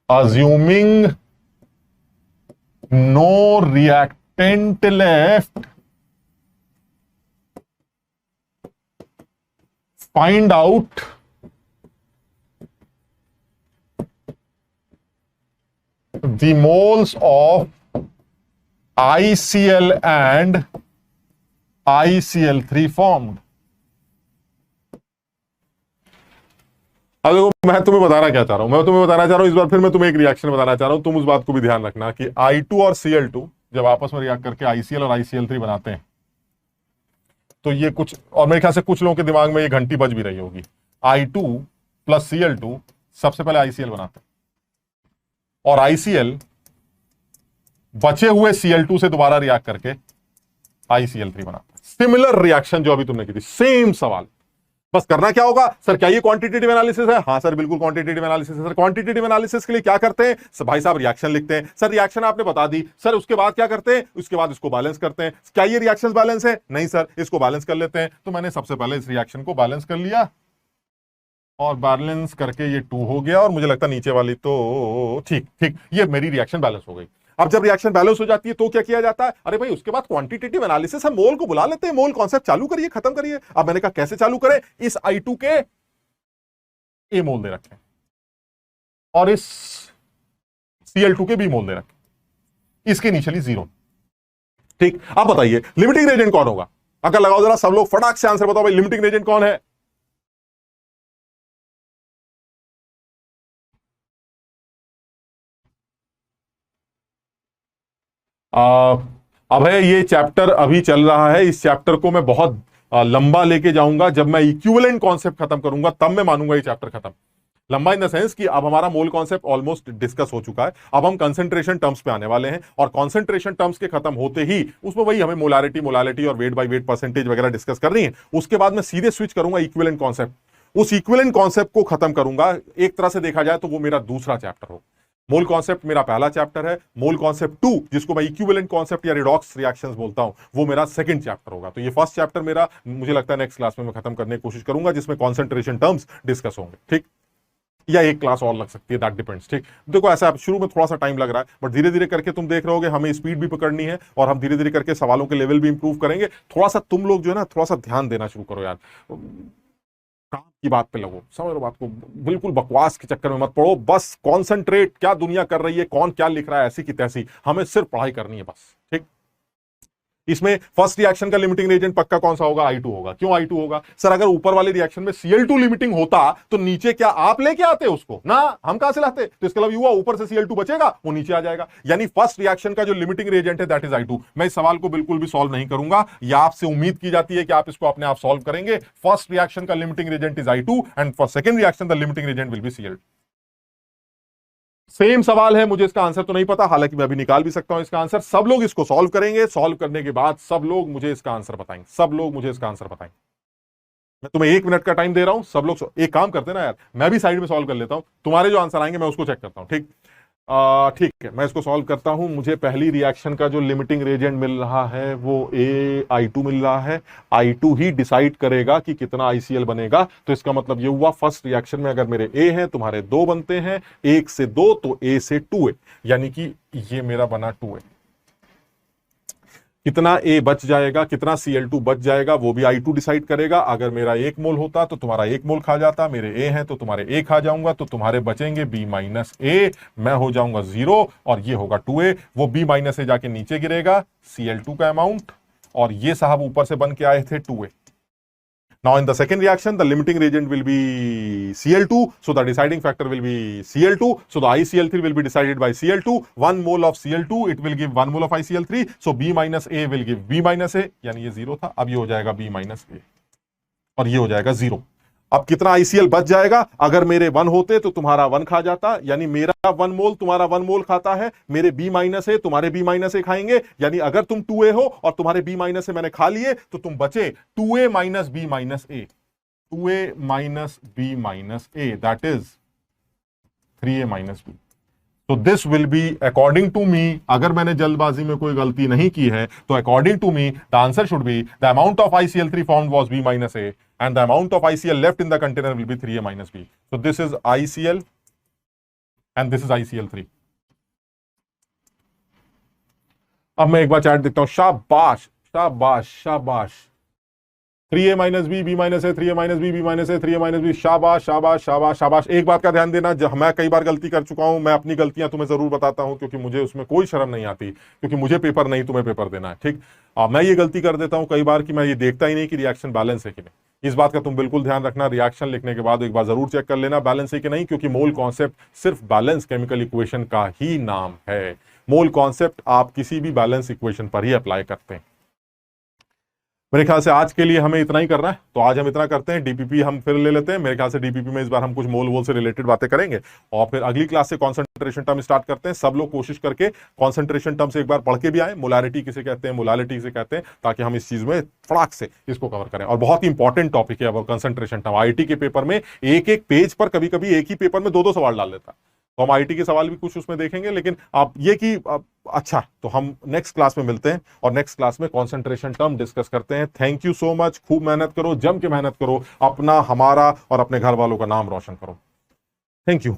assuming no reactant left, find out the moles of ICl and ICl3 formed। अब देखो मैं तुम्हें बताना क्या चाह रहा हूं, मैं तुम्हें बताना चाह रहा हूं इस बार फिर मैं तुम्हें एक रिएक्शन बताना चाह रहा हूं। तुम उस बात को भी ध्यान रखना कि I2 और Cl2 जब आपस में रिएक्ट करके ICl और ICl3 बनाते हैं तो ये कुछ, और मेरे ख्याल से कुछ लोगों के दिमाग में ये घंटी बज भी रही होगी, I2 प्लस Cl2 सबसे पहले ICl बनाते हैं, और ICl बचे हुए Cl2 से दोबारा रिएक्ट करके ICl3 बनाते हैं। सिमिलर रिएक्शन जो अभी तुमने की थी, सेम सवाल। बस करना क्या होगा, सर क्या ये क्वांटिटेटिव एनालिसिस है? हाँ सर बिल्कुल क्वांटिटेटिव एनालिसिस है। सर क्वांटिटेटिव एनालिसिस के लिए क्या करते हैं? सर भाई साहब रिएक्शन लिखते हैं। सर रिएक्शन आपने बता दी, सर उसके बाद क्या करते हैं? उसके बाद इसको बैलेंस करते हैं। क्या ये रिएक्शंस बैलेंस है? नहीं सर, इसको बैलेंस कर लेते हैं। तो मैंने सबसे पहले इस रिएक्शन को बैलेंस कर लिया, और बैलेंस करके ये 2 हो गया, और मुझे लगता है नीचे वाली तो ठीक ठीक, ये मेरी रिएक्शन बैलेंस हो गई। अब जब रिएक्शन बैलेंस हो जाती है तो क्या किया जाता है? अरे भाई उसके बाद क्वांटिटेटिव एनालिसिस, हम मोल को बुला लेते हैं, मोल कॉन्सेप्ट चालू करिए, खत्म करिए। अब मैंने कहा कैसे चालू करें? इस I2 के ए मोल दे रखे और इस Cl2 के बी मोल दे रखे, इसके इनिशियली 0। ठीक, अब बताइए लिमिटिंग रेजेंट कौन होगा? अगर लगाओ जरा सब लोग, फटाक से आंसर बताओ भाई, लिमिटिंग रेजेंट कौन है? अब है ये चैप्टर अभी चल रहा है, इस चैप्टर को मैं बहुत लंबा लेके जाऊंगा। जब मैं इक्विवेलेंट कॉन्सेप्ट खत्म करूंगा तब मैं मानूंगा ये चैप्टर खत्म। लंबा इन द सेंस कि अब हमारा मोल कॉन्सेप्ट ऑलमोस्ट डिस्कस हो चुका है, अब हम कंसंट्रेशन टर्म्स पे आने वाले हैं, और कंसंट्रेशन टर्म्स के खत्म होते ही उसमें वही हमें मोलारिटी मोलालिटी और वेट बाय वेट परसेंटेज वगैरह डिस्कस करनी है। उसके बाद मैं सीधे स्विच करूंगा इक्विवेलेंट कॉन्सेप्ट, उस इक्विवेलेंट कॉन्सेप्ट को खत्म करूंगा। एक तरह से देखा जाए तो वो मेरा दूसरा चैप्टर होगा। मोल कॉन्सेप्ट मेरा पहला चैप्टर है, मोल कॉन्सेप्ट 2 जिसको मैं इक्विवेलेंट कॉन्सेप्ट या रिडॉक्स रिएक्शंस बोलता हूं, वो मेरा सेकंड चैप्टर होगा। तो ये फर्स्ट चैप्टर मेरा, मुझे लगता है नेक्स्ट क्लास में मैं खत्म करने की कोशिश करूंगा, जिसमें कॉन्सेंट्रेशन टर्म्स डिस्कस होंगे। ठीक, या एक क्लास और लग सकती है, दैट डिपेंड्स। ठीक, देखो ऐसा शुरू में थोड़ा सा टाइम लग रहा है, बट धीरे धीरे करके तुम देख रहे होगे हमें स्पीड भी पकड़नी है, और हम धीरे धीरे करके सवालों के लेवल भी इंप्रूव करेंगे। थोड़ा सा तुम लोग जो है ना, थोड़ा सा ध्यान देना शुरू करो यार, काम की बात पे लगो, समझ लो बात को, बिल्कुल बकवास के चक्कर में मत पड़ो। बस कॉन्सेंट्रेट, क्या दुनिया कर रही है, कौन क्या लिख रहा है, ऐसी की तैसी, हमें सिर्फ पढ़ाई करनी है बस। ठीक, इसमें फर्स्ट रिएक्शन का लिमिटिंग रेजेंट पक्का कौन सा होगा? I2 होगा। क्यों I2 होगा? सर अगर ऊपर वाले रिएक्शन में Cl2 लिमिटिंग होता तो नीचे क्या आप लेके आते उसको ना, हम कहां से लाते? तो इसका मतलब हुआ ऊपर से Cl2 बचेगा, वो नीचे आ जाएगा। यानी फर्स्ट रिएक्शन का जो लिमिटिंग रेजेंट है दैट इज I2। मैं इस सवाल को बिल्कुल भी सॉल्व नहीं करूंगा, या आपसे उम्मीद की जाती है कि आप इसको अपने आप सॉल्व करेंगे। फर्स्ट रिएक्शन का limiting reagent is I2 and for second reaction the limiting reagent will be Cl2। Same सवाल है, मुझे इसका आंसर तो नहीं पता, हालांकि मैं अभी निकाल भी सकता हूं इसका आंसर। सब लोग इसको सॉल्व करेंगे, सॉल्व करने के बाद सब लोग मुझे इसका आंसर बताएंगे, सब लोग मुझे इसका आंसर बताएंगे। मैं तुम्हें 1 मिनट का टाइम दे रहा हूं, सब लोग एक काम करते ना यार, मैं भी साइड में सॉल्व कर लेता हूं, तुम्हारे जो आंसर आएंगे मैं उसको चेक करता हूं। ठीक, ठीक है, मैं इसको सॉल्व करता हूं। मुझे पहली रिएक्शन का जो लिमिटिंग रेजेंट मिल रहा है वो I2 मिल रहा है। I2 ही डिसाइड करेगा कि कितना ICl बनेगा। तो इसका मतलब ये हुआ फर्स्ट रिएक्शन में अगर मेरे A हैं, तुम्हारे 2 बनते हैं, 1 से 2 तो A से 2A, यानी कि ये मेरा बना 2A। कितना A बच जाएगा, कितना Cl2 बच जाएगा, वो भी I2 डिसाइड करेगा। अगर मेरा 1 मोल होता तो तुम्हारा 1 मोल खा जाता, मेरे A हैं तो तुम्हारे A खा जाऊंगा, तो तुम्हारे बचेंगे B माइनस A, मैं हो जाऊंगा 0 और ये होगा 2A। वो B माइनस A जाके नीचे गिरेगा, Cl2 का अमाउंट, और ये साहब ऊपर से बन के आए थे 2A। Now in the second reaction, the limiting reagent will be Cl2, so the deciding factor will be Cl2, so the ICl3 will be decided by Cl2. 1 mole of Cl2, it will give 1 mole of ICl3, so B minus A will give B minus A, यानी ये 0 था, अब ये हो जाएगा B minus A, और ये हो जाएगा 0। अब कितना ICl बच जाएगा? अगर मेरे 1 होते तो तुम्हारा 1 खा जाता, यानी मेरा 1 मोल तुम्हारा 1 मोल खाता है, मेरे B माइनस A तुम्हारे B माइनस A खाएंगे, यानी अगर तुम 2A हो और तुम्हारे B माइनस A मैंने खा लिए तो तुम बचे 2A minus B minus A, 2A minus B minus A, that is 3A minus B। तो this will be according to me, अगर मैंने जल्दबाजी में कोई गलती नहीं की है तो according to me the answer should be the amount of ICl3 found was B minus A and the amount of ICl left in the container will be 3A minus B. So this is ICl and this is ICl3. अब मैं एक बार chat देखता हूं, शाबाश शाबाश शाबाश, 3A minus B, B minus A, 3A minus B, B minus A, 3A minus B, शाबाश शाबाश शाबाश शाबाश। एक बात का ध्यान देना, जब मैं कई बार गलती कर चुका हूं, मैं अपनी गलतियां तुम्हें जरूर बताता हूं, क्योंकि मुझे उसमें कोई शर्म नहीं आती, क्योंकि मुझे पेपर नहीं तुम्हें पेपर देना है। ठीक, मैं ये गलती कर देता हूं कई बार कि मैं ये देखता ही नहीं कि रिएक्शन बैलेंस है कि नहीं। इस बात का तुम बिल्कुल ध्यान रखना, रिएक्शन लिखने के बाद एक बार जरूर चेक कर लेना बैलेंस है कि नहीं, क्योंकि मोल कॉन्सेप्ट सिर्फ बैलेंस केमिकल इक्वेशन का ही नाम है। मोल कॉन्सेप्ट आप किसी भी बैलेंस इक्वेशन पर ही अप्लाई करते हैं। मेरे ख्याल से आज के लिए हमें इतना ही करना है, तो आज हम इतना करते हैं। डीपीपी हम फिर ले लेते हैं। मेरे ख्याल से डीपीपी में इस बार हम कुछ मोल वोल से रिलेटेड बातें करेंगे, और फिर अगली क्लास से कॉन्सेंट्रेशन टर्म स्टार्ट करते हैं। सब लोग कोशिश करके कॉन्सेंट्रेशन टर्म से एक बार पढ़ के भी आए, मोलारिटी किसे कहते हैं, मोलालिटी किसे कहते हैं, ताकि हम इस चीज में फटाक से इसको कवर करें। और बहुत ही इंपॉर्टेंट टॉपिक है अब कंसेंट्रेशन टर्म। आईटी के पेपर में एक एक पेज पर कभी कभी एक ही पेपर में दो दो सवाल डाल देता है, तो हम आईटी के सवाल भी कुछ उसमें देखेंगे। लेकिन आप ये कि अच्छा, तो हम नेक्स्ट क्लास में मिलते हैं और नेक्स्ट क्लास में कंसंट्रेशन टर्म डिस्कस करते हैं। Thank you so much. खूब मेहनत करो, जम के मेहनत करो, अपना, हमारा और अपने घर वालों का नाम रोशन करो। Thank you.